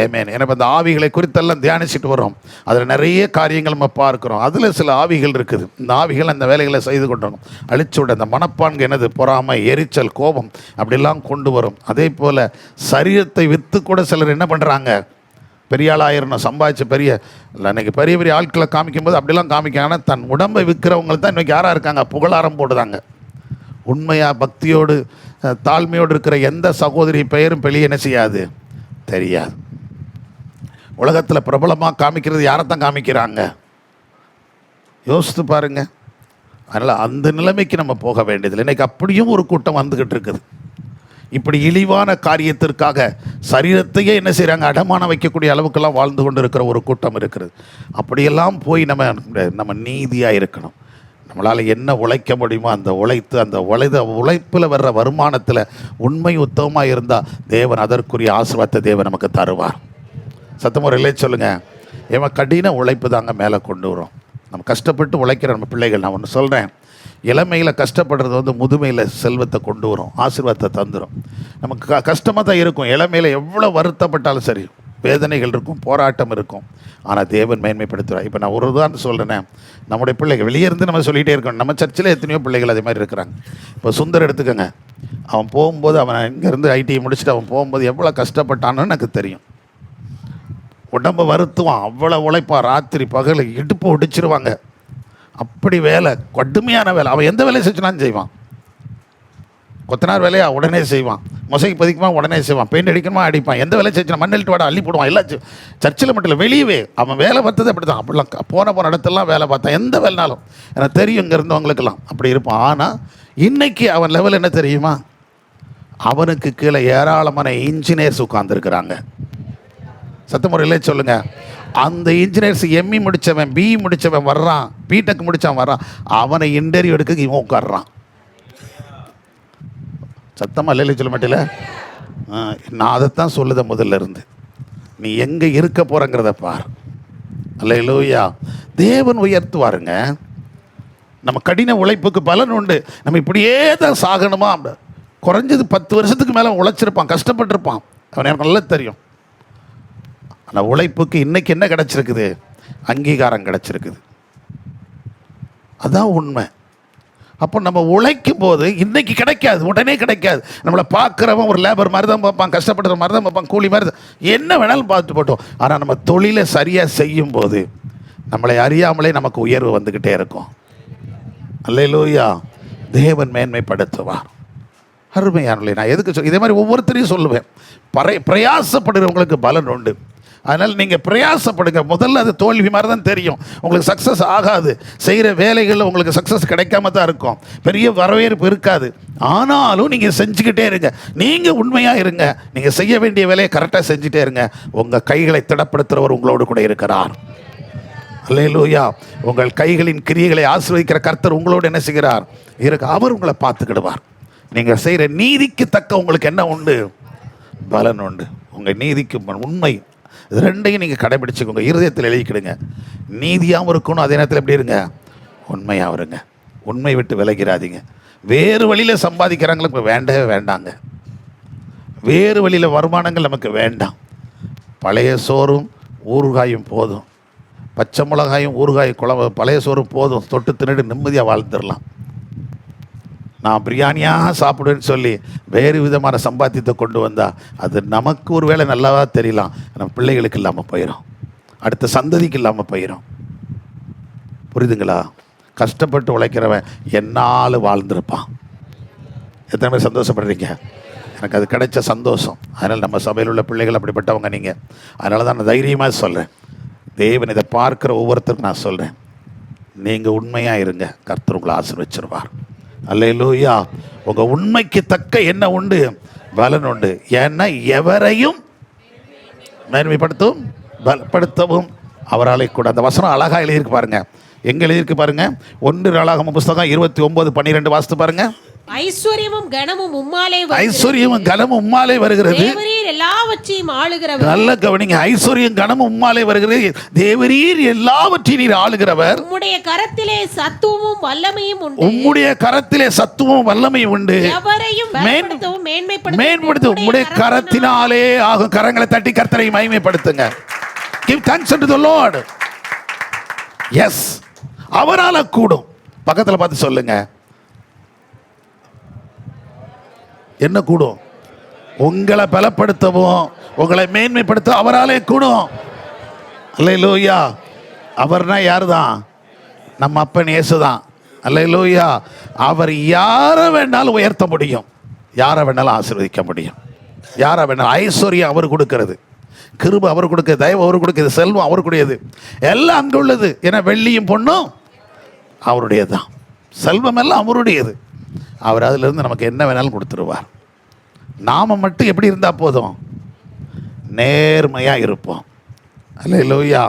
A: ஏமேன். எனக்கு அந்த ஆவிகளை குறித்தெல்லாம் தியானிச்சுட்டு வரோம். அதில் நிறைய காரியங்கள் நம்ம பார்க்குறோம். அதில் சில ஆவிகள் இருக்குது. இந்த ஆவிகள் அந்த வேலைகளை செய்து கொண்டணும். அழிச்சு விட அந்த மனப்பான்கு என்னது, பொறாமை, எரிச்சல், கோபம் அப்படிலாம் கொண்டு வரும். அதே போல் சரீரத்தை விற்று கூட சிலர் என்ன பண்ணுறாங்க, பெரிய ஆளாயிரணும், சம்பாதிச்சு பெரிய இல்லை. இன்றைக்கி பெரிய பெரிய ஆட்களை காமிக்கும்போது அப்படிலாம் காமிக்காங்க. ஆனால் தன் உடம்பை விற்கிறவங்க தான் இன்றைக்கி யாராக இருக்காங்க, புகழாரம் போடுதாங்க. உண்மையாக பக்தியோடு தாழ்மையோடு இருக்கிற எந்த சகோதரி பெயரும் வெளியே என்ன செய்யாது, தெரியாது. உலகத்தில் பிரபலமாக காமிக்கிறது யாரைத்தான் காமிக்கிறாங்க, யோசித்து பாருங்க. அதனால் அந்த நிலைமைக்கு நம்ம போக வேண்டியதில்லை. இன்றைக்கி அப்படியும் ஒரு கூட்டம் வந்துக்கிட்டு இருக்குது. இப்படி இழிவான காரியத்திற்காக சரீரத்தையே என்ன செய்கிறாங்க, அடமான வைக்கக்கூடிய அளவுக்கெல்லாம் வாழ்ந்து கொண்டு இருக்கிற ஒரு கூட்டம் இருக்கிறது. அப்படியெல்லாம் போய் நம்ம நீதியாக இருக்கணும். நம்மளால் என்ன உழைக்க முடியுமோ அந்த உழைத்து, அந்த உழைப்பில் வர்ற வருமானத்தில் உண்மை உத்தமமாக இருந்தால் தேவன் அதற்குரிய ஆசீர்வாதத்தை தேவன் நமக்கு தருவார். சத்தமுறையிலே சொல்லுங்கள். ஏன் கடின உழைப்பு தாங்க மேலே கொண்டு வரும். நம்ம கஷ்டப்பட்டு உழைக்கிற நம்ம பிள்ளைகள், நான் ஒன்று சொல்கிறேன், இளமையில் கஷ்டப்படுறது வந்து முதுமையில் செல்வத்தை கொண்டு வரும், ஆசீர்வாதத்தை தந்துடும். நமக்கு கஷ்டமாக தான் இருக்கும், இளமையில் எவ்வளோ வருத்தப்பட்டாலும் சரி, வேதனைகள் இருக்கும், போராட்டம் இருக்கும், ஆனால் தேவன் மேன்மைப்படுத்துவார். இப்போ நான் ஒரு உதாரணம் சொல்கிறேன்னே, நம்முடைய பிள்ளைகள் வெளியே இருந்து நம்ம சொல்லிகிட்டே இருக்கோம், நம்ம சர்ச்சில் எத்தனையோ பிள்ளைகள் அதே மாதிரி இருக்கிறாங்க. இப்போ சுந்தர் எடுத்துக்கோங்க, அவன் போகும்போது, அவன் இங்கேருந்து ஐடிஐ முடிச்சுட்டு அவன் போகும்போது எவ்வளோ கஷ்டப்பட்டான்னு எனக்கு தெரியும். உடம்பை வருத்துவான், அவ்வளோ உழைப்பான், ராத்திரி பகல் இடுப்பு ஒடிச்சிருவாங்க, அப்படி வேலை, கடுமையான வேலை. அவன் எந்த வேலையை செஞ்சுனாலும் செய்வான். கொத்தனார் வேலையா உடனே செய்வான், மொசைக்கு பதிக்குமா உடனே செய்வான், பெயிண்ட் அடிக்கணுமா அடிப்பான், எந்த வேலையை செஞ்சுனா மண்ணெழுட்டு வாட அள்ளி போடுவான். எல்லாம் சர்ச்சில் மட்டும் இல்லை, வெளியவே அவன் வேலை பார்த்தது அப்படி தான். அப்படிலாம் போன இடத்துலாம் வேலை பார்த்தான், எந்த வேலைனாலும். எனக்கு தெரியும் இங்கே இருந்தவங்களுக்கெல்லாம் அப்படி இருப்பான். ஆனால் இன்னைக்கு அவன் லெவல் என்ன தெரியுமா? அவனுக்கு கீழே ஏராளமான இன்ஜினியர்ஸ் உட்கார்ந்துருக்கிறாங்க. சத்தமுறையிலே சொல்லுங்கள். அந்த இன்ஜினியர்ஸ் எம்இ முடித்தவன், பிஇ முடித்தவன் வர்றான், பிடெக் முடித்தவன் வர்றான், அவனை இன்டர்வியூ எடுக்க இவன் உட்காடுறான். சத்தமாக இல்லையே சொல்ல மாட்டேல. நான் அதைத்தான் சொல்லுதேன் முதல்ல இருந்து. நீ எங்கே இருக்க போகிறங்கிறத பார். அல்லேலூயா. தேவன் உயர்த்துவாருங்க. நம்ம கடின உழைப்புக்கு பலன் உண்டு. நம்ம இப்படியே தான் சாகணுமா? குறைஞ்சது 10 வருஷத்துக்கு மேலே உழைச்சிருப்பான், கஷ்டப்பட்டிருப்பான், அவன் எனக்கு நல்லா தெரியும். ஆனால் உழைப்புக்கு இன்றைக்கி என்ன கிடச்சிருக்குது? அங்கீகாரம் கிடச்சிருக்குது. அதான் உண்மை. அப்போ நம்ம உழைக்கும் போது இன்றைக்கி கிடைக்காது, உடனே கிடைக்காது. நம்மளை பார்க்குறவன் ஒரு லேபர் மாதிரி தான் பார்ப்பான், கஷ்டப்படுற மாதிரி தான் பார்ப்பான், கூலி மாதிரி தான், என்ன வேணாலும் பார்த்து போட்டோம். ஆனால் நம்ம தொழிலை சரியாக செய்யும் போது நம்மளை அறியாமலே நமக்கு உயர்வு வந்துக்கிட்டே இருக்கும். அல்லேலூயா. தேவன் மேன்மைப்படுத்துவார். அருமையானே, நான் எதுக்கு இதே மாதிரி ஒவ்வொருத்தரையும் சொல்லுவேன். பிரயாசப்படுறவங்களுக்கு பலன் உண்டு. அதனால் நீங்கள் பிரயாசப்படுங்க. முதல்ல அது தோல்வி மாதிரி தான் தெரியும், உங்களுக்கு சக்ஸஸ் ஆகாது. செய்கிற வேலைகளில் உங்களுக்கு சக்ஸஸ் கிடைக்காம தான் இருக்கும், பெரிய வரவேற்பு இருக்காது. ஆனாலும் நீங்கள் செஞ்சுக்கிட்டே இருங்க, நீங்கள் உண்மையாக இருங்க, நீங்கள் செய்ய வேண்டிய வேலையை கரெக்டாக செஞ்சுட்டே இருங்க. உங்கள் கைகளை திடப்படுத்துகிறவர் உங்களோடு கூட இருக்கிறார். அல்லேலூயா. உங்கள் கைகளின் கிரியைகளை ஆசீர்வதிக்கிற கர்த்தர் உங்களோடு என்ன செய்கிறார்? அவர் உங்களை பார்த்துக்கிடுவார். நீங்கள் செய்கிற நீதிக்கு தக்க உங்களுக்கு என்ன உண்டு? பலன் உண்டு. உங்கள் நீதிக்கு உண்மை, இது ரெண்டையும் நீங்கள் கடைபிடிச்சிக்கோங்க, இருதயத்தில் எழுதிக்கிடுங்க. நீதியாகவும் இருக்கணும், அதே நேரத்தில் எப்படி இருங்க? உண்மையாக இருங்க. உண்மை விட்டு விலகிறாதீங்க. வேறு வழியில் சம்பாதிக்கிறாங்களுக்கு வேண்டவே வேண்டாங்க. வேறு வழியில் வருமானங்கள் நமக்கு வேண்டாம். பழைய சோறும் ஊறுகாயும் போதும், பச்சை மிளகாயும் ஊறுகாயும் குழம்பு, பழைய சோறும் போதும், தொட்டு தின்னுட்டு நிம்மதியாக வாழ்ந்துடலாம். நான் பிரியாணியாக சாப்பிடுவேன்னு சொல்லி வேறு விதமான சம்பாத்தியத்தை கொண்டு வந்தால் அது நமக்கு ஒரு வேளை நல்லாவா தெரியலாம், நம்ம பிள்ளைகளுக்கு இல்லாமல் போயிடும், அடுத்த சந்ததிக்கு இல்லாமல் போயிடும். புரியுதுங்களா? கஷ்டப்பட்டு உழைக்கிறவன் என்னால் வாழ்ந்திருப்பான். எத்தனை பேர் சந்தோஷப்படுறீங்க? எனக்கு அது கிடைச்ச சந்தோஷம். அதனால் நம்ம சபையில் உள்ள பிள்ளைகள் அப்படிப்பட்டவங்க நீங்கள். அதனால தான் நான் தைரியமாக சொல்கிறேன். தேவன் இதை பார்க்குற ஒவ்வொருத்தருக்கும் நான் சொல்கிறேன், நீங்கள் உண்மையாக இருங்க, கர்த்தர் உங்களை ஆசீர்வதிச்சிருவார். அல்லேலூயா. உங்கள் உண்மைக்கு தக்க என்ன உண்டு? பலன் உண்டு. ஏன்னா எவரையும் மேன்மைப்படுத்தவும் பலப்படுத்தவும் அவராலே கூட. அந்த வசனம் அழகாக எழுதியிருக்கு பாருங்க. எங்கே எழுதியிருக்கு பாருங்க? 1 நாளாகமம் புஸ்தகம் 29:12 வாசித்து பாருங்க.
B: ஐஸ்வர்யமும் கனமும் உம்மாலே
A: ஐஸ்வர்யமும் கனமும் உம்மாலே வருகிறது,
B: தேவரீர் எல்லாவற்றையும் ஆளுகிறவர்.
A: நல்ல கவனிங்க. ஐஸ்வர்யம் கனமும் உம்மாலே வருகிறது, தேவரீர் எல்லாவற்றையும் நீர் ஆளுகிறவர்.
B: உம்முடைய கரத்திலே சத்துவமும் வல்லமையும் உண்டு.
A: உம்முடைய கரத்திலே சத்துவமும் வல்லமையும் உண்டு.
B: எவரையும் பலப்படுத்தவும்
A: மேன்மைப்படுத்தவும் உம்முடைய கரத்தினாலே ஆகும். கரங்களை தட்டி கர்த்தரை மகிமைப்படுத்துங்க. Give thanks unto the Lord. Yes, அவரால கூடும். பக்கத்தில் பார்த்து சொல்லுங்க, என்ன கூடும்? உங்களை பலப்படுத்தவும் உங்களை மேன்மைப்படுத்த அவராலே கூடும். அல்லேலூயா. அவர்னா யாரு தான்? நம்ம அப்பன் இயேசு தான். அல்லேலூயா. அவர் யாரை வேணாலும் உயர்த்த முடியும், யாரை வேணாலும் ஆசீர்வதிக்க முடியும், யாரை வேணாலும். ஐஸ்வர்யம் அவர் கொடுக்கிறது, கிருபை அவர் கொடுக்க, தயவு அவர் கொடுக்கிறது, செல்வம் அவருக்குடையது, எல்லாம் அங்கே உள்ளது. ஏன்னா வெள்ளியும் பொண்ணும் அவருடையது தான், செல்வம் எல்லாம் அவருடையது. அவர் அதிலிருந்து நமக்கு என்ன வேணாலும் கொடுத்துருவார். நாம் மட்டும் எப்படி இருந்தால் போதும்? நேர்மையாக இருப்போம். அல்லேலூயா.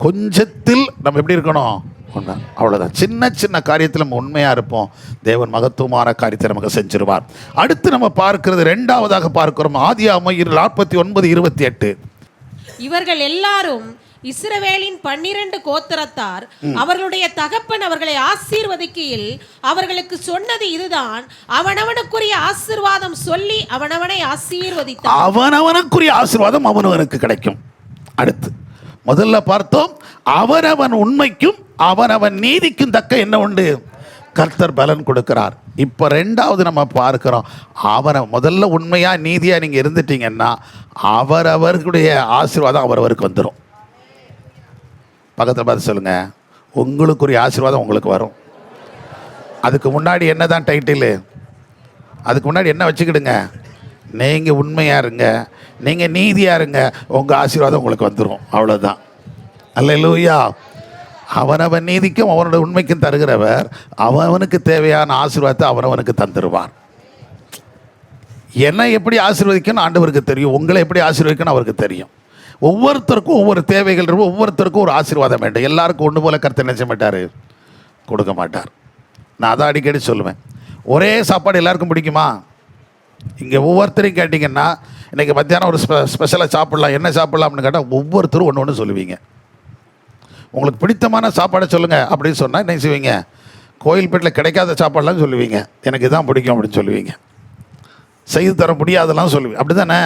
A: கொஞ்சத்தில் நம்ம எப்படி இருக்கணும்? ஒன்று, அவ்வளோதான். சின்ன சின்ன காரியத்தில் நம்ம உண்மையாக இருப்போம், தேவன் மகத்துவமான காரியத்தை நமக்கு செஞ்சிருவார். அடுத்து நம்ம பார்க்கிறது, 2வதாக பார்க்கிறோம், ஆதியாகமம் 49:28.
B: இவர்கள் எல்லாரும் இஸ்ரவேலின் 12 கோத்திரத்தார் அவர்களுடைய தகப்பன் அவர்களை ஆசீர்வதிக்கையில் அவர்களுக்கு சொன்னது இதுதான், அவனவனுக்குரிய ஆசீர்வாதம் சொல்லி அவனவனை ஆசீர்வதித்தான்.
A: அவனவனுக்குரிய ஆசீர்வாதம் அவனவனுக்கு கிடைக்கும். அடுத்து முதல்ல பார்த்தோம், அவனவன் உண்மைக்கும் அவனவன் நீதிக்கும் தக்க என்ன உண்டு, கர்த்தர் பலன் கொடுக்கிறார். இப்போ ரெண்டாவது நம்ம பார்க்கிறோம், அவரை முதல்ல உண்மையா நீதியா நீங்க இருந்துட்டீங்கன்னா அவரவர்களுடைய ஆசீர்வாதம் அவரவருக்கு வந்துடும். பக்கத்தில் பார்த்து சொல்லுங்க, உங்களுக்குரிய ஆசீர்வாதம் உங்களுக்கு வரும். அதுக்கு முன்னாடி என்ன தான் டைட்டிலு, அதுக்கு முன்னாடி என்ன வச்சுக்கிடுங்க, நீங்கள் உண்மையாக இருங்க, நீங்கள் நீதியாக இருங்க, உங்கள் ஆசீர்வாதம் உங்களுக்கு வந்துடும். அவ்வளோதான். அல்லேலூயா. அவனவன் நீதிக்கும் அவனோட உண்மைக்கும் தருகிறவர் அவனுக்கு தேவையான ஆசீர்வாதத்தை அவனவனுக்கு தந்துடுவார். என்னை எப்படி ஆசீர்வதிக்கணும் ஆண்டவருக்கு தெரியும், உங்களை எப்படி ஆசீர்வதிக்கணும் அவருக்கு தெரியும். ஒவ்வொருத்தருக்கும் ஒவ்வொரு தேவைகள் இருக்கும், ஒவ்வொருத்தருக்கும் ஒரு ஆசீர்வாதம் வேண்டும். எல்லாருக்கும் ஒன்று போல கர்த்தர் நினைச்ச மாட்டார், கொடுக்க மாட்டார். நான் அதை அடிக்கடி சொல்லுவேன். ஒரே சாப்பாடு எல்லாருக்கும் பிடிக்குமா? இங்கே ஒவ்வொருத்தரையும் கேட்டிங்கன்னா இன்றைக்கி மத்தியானம் ஒரு ஸ்பெஷலாக சாப்பிட்லாம், என்ன சாப்பிட்லாம் அப்படின்னு கேட்டால் ஒவ்வொருத்தரும் ஒன்று ஒன்று சொல்லுவீங்க. உங்களுக்கு பிடித்தமான சாப்பாடை சொல்லுங்கள் அப்படின்னு சொன்னால் என்ன செய்வீங்க, கோயில்பேட்டில் கிடைக்காத சாப்பாடெலாம் சொல்லுவீங்க, எனக்கு இதான் பிடிக்கும் அப்படின்னு சொல்லுவீங்க. செய்து தர முடியாதெல்லாம் சொல்லுவீங்க. அப்படி தானே?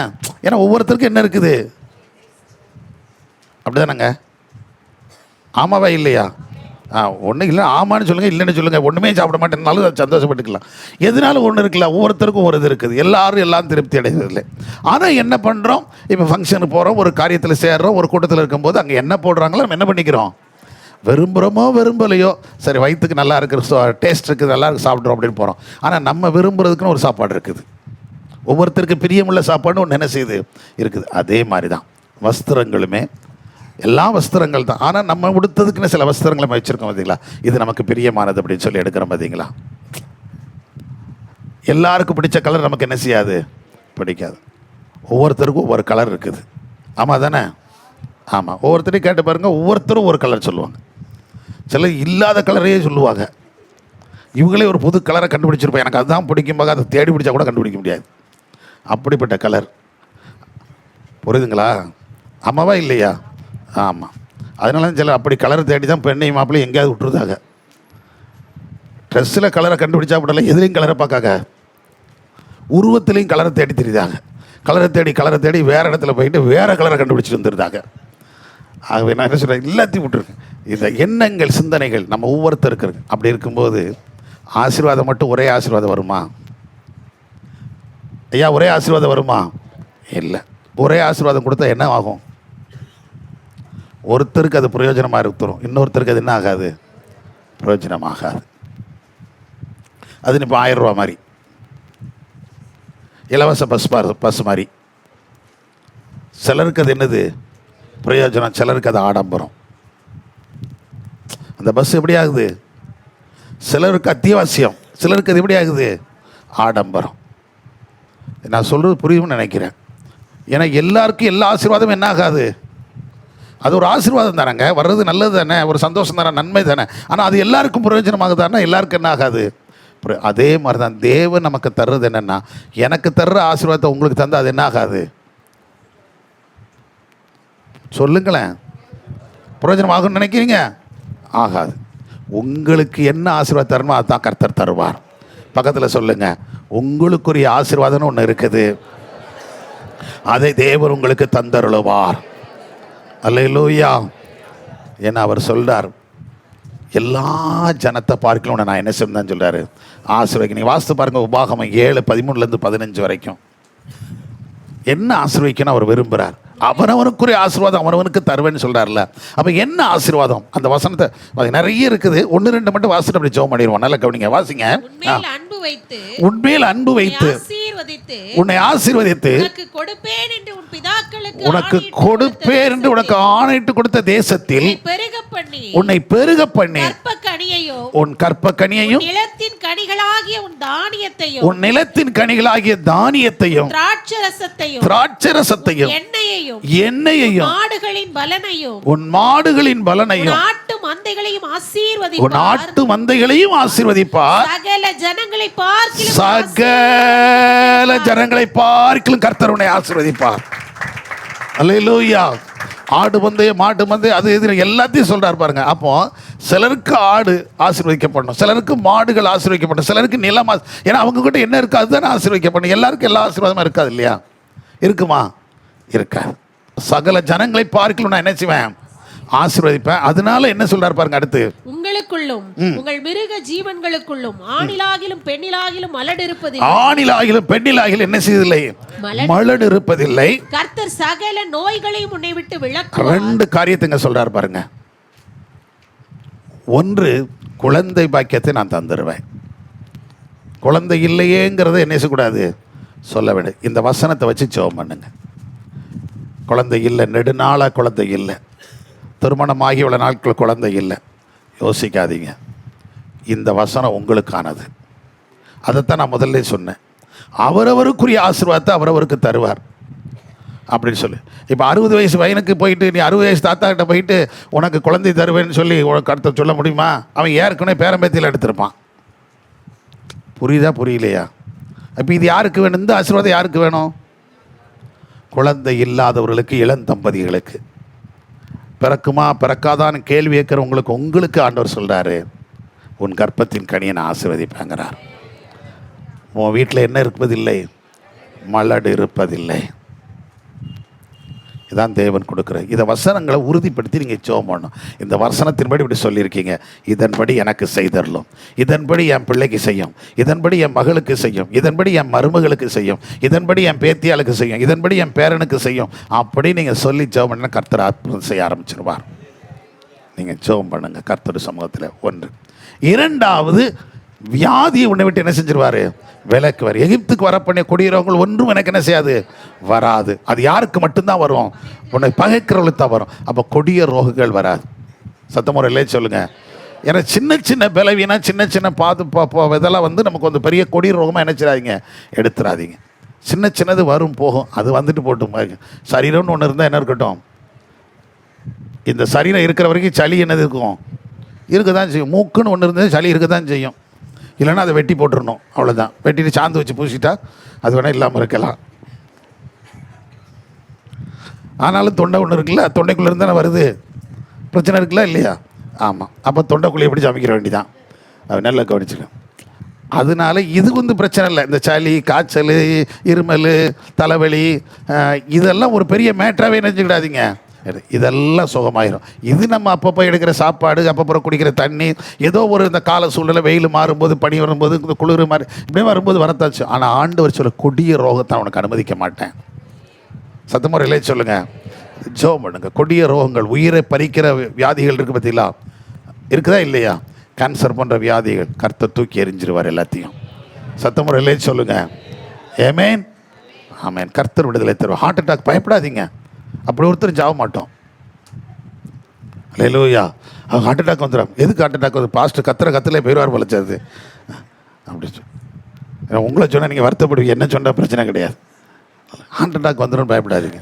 A: ஏன்னா ஒவ்வொருத்தருக்கும் என்ன இருக்குது, அப்படி தானேங்க? ஆமாவா இல்லையா? ஒன்றும் இல்லை ஆமான்னு சொல்லுங்கள், இல்லைன்னு சொல்லுங்கள். ஒன்றுமே சாப்பிட மாட்டேன்னாலும் அதை சந்தோஷப்பட்டுக்கலாம். எதனாலும் ஒன்று இருக்குல்ல, ஒவ்வொருத்தருக்கும் ஒரு இது இருக்குது. எல்லாரும் எல்லாம் திருப்தி அடைவதில்லை. ஆனால் என்ன பண்ணுறோம், இப்போ ஃபங்க்ஷனுக்கு போகிறோம், ஒரு காரியத்தில் சேர்றோம், ஒரு கூட்டத்தில் இருக்கும்போது அங்கே என்ன போடுறாங்களோ நம்ம என்ன பண்ணிக்கிறோம், விரும்புகிறோமோ விரும்பலையோ, சரி வயிற்றுக்கு நல்லா இருக்கிற டேஸ்ட் இருக்குது, நல்லா இருக்கு சாப்பிட்றோம் அப்படின்னு போகிறோம். ஆனால் நம்ம விரும்புகிறதுக்குன்னு ஒரு சாப்பாடு இருக்குது. ஒவ்வொருத்தருக்கு பிரியமுள்ள சாப்பாடுன்னு ஒன்று என்ன செய்யுது இருக்குது. அதே மாதிரி தான் வஸ்திரங்களுமே, எல்லா வஸ்திரங்கள் தான். ஆனால் நம்ம உடுத்ததுக்குன்னு சில வஸ்திரங்களை நம்ம வச்சுருக்கோம் பார்த்தீங்களா, இது நமக்கு பிரியமானது அப்படின்னு சொல்லி எடுக்கிறோம் பார்த்தீங்களா. எல்லாருக்கும் பிடிச்ச கலர் நமக்கு என்ன செய்யாது, பிடிக்காது. ஒவ்வொருத்தருக்கும் ஒவ்வொரு கலர் இருக்குது. ஆமாம் தானே? ஆமாம். ஒவ்வொருத்தரையும் கேட்டு பாருங்கள், ஒவ்வொருத்தரும் ஒரு கலர் சொல்லுவாங்க. சிலர் இல்லாத கலரையே சொல்லுவாங்க. இவங்களே ஒரு புது கலரை கண்டுபிடிச்சிருப்போம், எனக்கு அதுதான் பிடிக்கும்பாங்க, அதை தேடி பிடிச்சா கூட கண்டுபிடிக்க முடியாது, அப்படிப்பட்ட கலர். புரியுதுங்களா? ஆமாவா இல்லையா? ஆமாம். அதனால சில அப்படி கலரை தேடி தான் பெண்ணையும் மாப்பிள்ளையும் எங்கேயாவது விட்டுருந்தாங்க. ட்ரெஸ்ஸில் கலரை கண்டுபிடிச்சா அப்படிலாம் எதுலேயும் கலரை பார்க்காங்க, உருவத்துலேயும் கலரை தேடி தெரியுதாங்க. கலரை தேடி வேறு இடத்துல போயிட்டு வேறு கலரை கண்டுபிடிச்சிட்டு வந்துருந்தாங்க. ஆகவே நான் என்ன சொல்கிறேன், எல்லாத்தையும் விட்டுருக்கேன். இந்த எண்ணங்கள் சிந்தனைகள் நம்ம ஒவ்வொருத்தருக்கு இருக்கு. அப்படி இருக்கும்போது ஆசீர்வாதம் மட்டும் ஒரே ஆசீர்வாதம் வருமா ஐயா? ஒரே ஆசீர்வாதம் வருமா? இல்லை. ஒரே ஆசீர்வாதம் கொடுத்தா என்ன ஆகும், ஒருத்தருக்கு அது பிரயோஜனமாக இருக்கும், இன்னொருத்தருக்கு அது என்ன ஆகாது, பிரயோஜனமாகாது. அது இப்போ 1000 ரூபா மாதிரி, இலவச பஸ் மாதிரி. சிலருக்கு அது என்னது பிரயோஜனம், சிலருக்கு அது ஆடம்பரம். அந்த பஸ் எப்படி ஆகுது, சிலருக்கு அத்தியாவசியம், சிலருக்கு அது எப்படி ஆகுது, ஆடம்பரம். நான் சொல்கிறது புரியும்னு நினைக்கிறேன். ஏன்னா எல்லாருக்கும் எல்லா ஆசீர்வாதமும் என்ன ஆகாது, அது ஒரு ஆசீர்வாதம் தானேங்க, வர்றது நல்லது தானே, ஒரு சந்தோஷம் தானே, நன்மை தானே. ஆனால் அது எல்லாருக்கும் பிரயோஜனமாகுதானா, எல்லாருக்கும் என்ன ஆகாது. அதே மாதிரி தான் தேவன் நமக்கு தர்றது என்னென்னா, எனக்கு தர்ற ஆசீர்வாதத்தை உங்களுக்கு தந்தால் அது என்ன ஆகாது, சொல்லுங்களேன், பிரயோஜனமாகும்னு நினைக்கிறீங்க? ஆகாது. உங்களுக்கு என்ன ஆசீர்வாதம் தரணுமோ அதுதான் கர்த்தர் தருவார். பக்கத்தில் சொல்லுங்கள், உங்களுக்குரிய ஆசீர்வாதம்னு ஒன்று இருக்குது, அதை தேவன் உங்களுக்கு தந்தருளுவார். அல்லேலூயா. ஏன்னா அவர் சொல்றார், எல்லா ஜனத்தை பார்க்கணும் நான் என்ன செய்யணும் சொல்றாரு, ஆசீர்வதிக்க. நீங்கள் வாசித்து பாருங்க, உபாகமம் 7:13-15 வரைக்கும் என்ன ஆசீர்வதிக்கணும் அவர் விரும்புகிறார். அவனவனுக்குரிய ஆசீர்வாதம் அவனவனுக்கு தருவேன்னு சொல்கிறார்ல. அப்போ என்ன ஆசீர்வாதம், அந்த வசனத்தை நிறைய இருக்குது. 1-2 மட்டும் வாசிட்டு அப்படி ஜெபம் பண்ணிடுவோம். நல்லா கவனிங்க, வாசிங்க. உன்மேல் அன்பு வைத்து உன்னை ஆசீர்வதித்து உனக்கு கொடுப்பேன் என்று உனக்கு ஆணையிட்டு கொடுத்த தேசத்தில் உன்னை பெருக பண்ணி உன் கற்பக்கனியையும் உன் நிலத்தின் கனிகளாகிய தானியத்தையும் திராட்சரசத்தையும் எண்ணெயையும் உன் மாடுகளின் பலனையும் உன் ஆட்டு மந்தைகளையும் ஆசீர்வதிப்பார். சகல ஜனங்களை பார்க்கிலும் கர்த்தர் உன்னை ஆசீர்வதிப்பார். அல்லேலூயா. ஆடு பந்தயம், மாட்டு பந்தயம், அது இது எல்லாத்தையும் சொல்கிறார் பாருங்க. அப்போ சிலருக்கு ஆடு ஆசீர்வதிக்கப்படணும், சிலருக்கு மாடுகள் ஆசீர்வதிக்கப்படணும், சிலருக்கு நிலம் ஏன்னா அவங்க கிட்ட என்ன இருக்குது அதுதானே ஆசீர்வதிக்கப்படணும். எல்லாருக்கும் எல்லா ஆசீர்வாதமும் இருக்காது இல்லையா? இருக்குமா? இருக்காது. சகல ஜனங்களை பார்க்கலும் நான் என்ன செய்வேன்? ஆசீர்வதிப்பேன். அதனால என்ன சொல்றாரு பாருங்க அடுத்து,
B: உங்களுக்குள்ளும் உங்கள் மிருக ஜீவன்களுக்குள்ளும் ஆணிலாகிலும் பெண்ணிலாகிலும் மலடு இருப்பதில்லை.
A: ஆணிலாகிலும் பெண்ணிலாகிலும் என்ன செய்வதில்லை? மலடு இருப்பதில்லை.
B: கர்த்தர் சகல நோய்களையும் உன்னை விட்டு விலக்குவார்.
A: ரெண்டு காரியத்தைங்க சொல்றாரு பாருங்க. ஒன்று, குழந்தை பாக்கியத்தை நான் தந்துடுவேன். குழந்தை இல்லையேங்கிறத என்ன செய்யக்கூடாது? சொல்ல வேண்டிய இந்த வசனத்தை வச்சு ஜெபம் பண்ணுங்க. குழந்தை இல்லை, நெடுநாளாக குழந்தை இல்லை, திருமணமாகி உள்ள நாட்கள் குழந்தை இல்லை, யோசிக்காதீங்க. இந்த வசனம் உங்களுக்கானது. அதைத்தான் நான் முதல்ல சொன்னேன். அவரவருக்குரிய ஆசீர்வாதத்தை அவரவருக்கு தருவார் அப்படின்னு சொல்லி. இப்போ 60 வயசு பையனுக்கு போயிட்டு நீ 60 வயசு தாத்தா கிட்ட போயிட்டு உனக்கு குழந்தை தருவேன்னு சொல்லி உனக்கு அடுத்த சொல்ல முடியுமா? அவன் ஏற்கனவே பேரம்பேத்தியில் எடுத்திருப்பான். புரியுதா புரியலையா? அப்போ இது யாருக்கு வேணும்? இந்த ஆசீர்வாதம் யாருக்கு வேணும்? குழந்தை இல்லாதவர்களுக்கு, இளம் தம்பதிகளுக்கு. பிறக்குமா பிறக்காதான்னு கேள்வி கேட்குறவங்களுக்கு உங்களுக்கு ஆண்டவர் சொல்கிறாரு, உன் கர்ப்பத்தின் கனியை நான் ஆசீர்வதிப்பேங்கிறார். உன் வீட்டில் என்ன இருப்பதில்லை? மலடு இருப்பதில்லை. இதான் தேவன் கொடுக்குற. இதை வசனங்களை உறுதிப்படுத்தி நீங்கள் ஜெபம் பண்ணணும். இந்த வசனத்தின்படி இப்படி சொல்லியிருக்கீங்க, இதன்படி எனக்கு செய்தரலும், இதன்படி என் பிள்ளைக்கு செய்யும், இதன்படி என் மகளுக்கு செய்யும், இதன்படி என் மருமகளுக்கு செய்யும், இதன்படி என் பேத்தியாளுக்கு செய்யும், இதன்படி என் பேரனுக்கு செய்யும். அப்படி நீங்கள் சொல்லி ஜெபம் பண்ணால் கர்த்தர் அற்புதம் செய்ய ஆரம்பிச்சிருவார். நீங்கள் ஜெபம் பண்ணுங்கள் கர்த்தர் சமூகத்தில். ஒன்று. இரண்டாவது, வியாதியை உன்னை விட்டு என்ன செஞ்சிருவார்? விலக்குவார். எகிப்துக்கு வரப்பண்ணிய கொடியவர்கள் ஒன்றும் எனக்கு என்ன செய்யாது? வராது. அது யாருக்கு மட்டும்தான் வரும்? உன்னை பகைக்கிறவங்களுக்கு தான் வரும். அப்போ கொடிய ரோகங்கள் வராது. சத்தமுறையிலே சொல்லுங்கள். ஏன்னா சின்ன சின்ன பலவீனா, சின்ன சின்ன இதெல்லாம் வந்து நமக்கு வந்து பெரிய கொடிய ரோகமாக நினைச்சிடாதீங்க, எடுத்துடாதீங்க. சின்ன சின்னது வரும் போகும், அது வந்துட்டு போட்டும். சரீரம்னு ஒன்று இருந்தால் என்ன இருக்கட்டும்? இந்த சரீரம் இருக்கிற வரைக்கும் சளி என்னது இருக்கும்? இருக்க தான் செய்யும். மூக்குன்னு ஒன்று இருந்தது, சளி இருக்க தான் செய்யும். இல்லைன்னா அதை வெட்டி போட்டுடணும், அவ்வளோதான். வெட்டிட்டு சாந்து வச்சு பூசிட்டா அது வேணால் இல்லாமல் இருக்கலாம். ஆனாலும் தொண்டை ஒன்று இருக்குல்ல, தொண்டைக்குள்ளே இருந்தால் வருது, பிரச்சனை இருக்குல்ல இல்லையா? ஆமாம். அப்போ தொண்டைக்குள்ளே எப்படி சமைக்கிற வேண்டிதான். அது நல்லா கவனிச்சிடும். அதனால இது வந்து பிரச்சனை இல்லை. இந்த சளி, காய்ச்சல், இருமல், தலைவலி இதெல்லாம் ஒரு பெரிய மேட்டராகவே நினச்சிக்கிடாதீங்க. இதெல்லாம் சுகமாயிரும். இது நம்ம அப்பப்போ எடுக்கிற சாப்பாடு, அப்பப்போ குடிக்கிற தண்ணி, ஏதோ ஒரு இந்த கால சூழ்நிலை, வெயில் மாறும்போது, பனி வரும்போது, இந்த குளிர் மாறி இப்படியே வரும்போது வரத்தாச்சு. ஆனால் ஆண்டவர் சொல்ல கொடிய ரோகத்தை அவனுக்கு அனுமதிக்க மாட்டேன். சத்தமுறையிலே சொல்லுங்கள், ஜெபம் பண்ணுங்க. கொடிய ரோகங்கள், உயிரை பறிக்கிற வியாதிகள் இருக்குது பார்த்தீங்களா? இருக்குதா இல்லையா? கேன்சர் போன்ற வியாதிகள் கர்த்தர் தூக்கி எறிஞ்சிருவார் எல்லாத்தையும். சத்தமுறையிலே சொல்லுங்கள். ஆமென், ஆமென். கர்த்தர் விடுதலை தருவார். ஹார்ட் அட்டாக் பயப்படாதீங்க, அப்படி ஒருத்தர் சாக மாட்டோம். அல்லேலூயா. அவங்க ஹார்ட் அட்டாக் வந்துடும். எதுக்கு ஹார்ட் அட்டாக் வந்து? பாஸ்ட்டு கத்திலே போயிடுவார் பழச்சாது அப்படி சொல்லி உங்களை சொன்னால் நீங்கள் வருத்தப்படுவீங்க. என்ன சொன்னால் பிரச்சனை கிடையாது. ஹார்ட் அட்டாக் வந்துடும், பயப்படாதீங்க.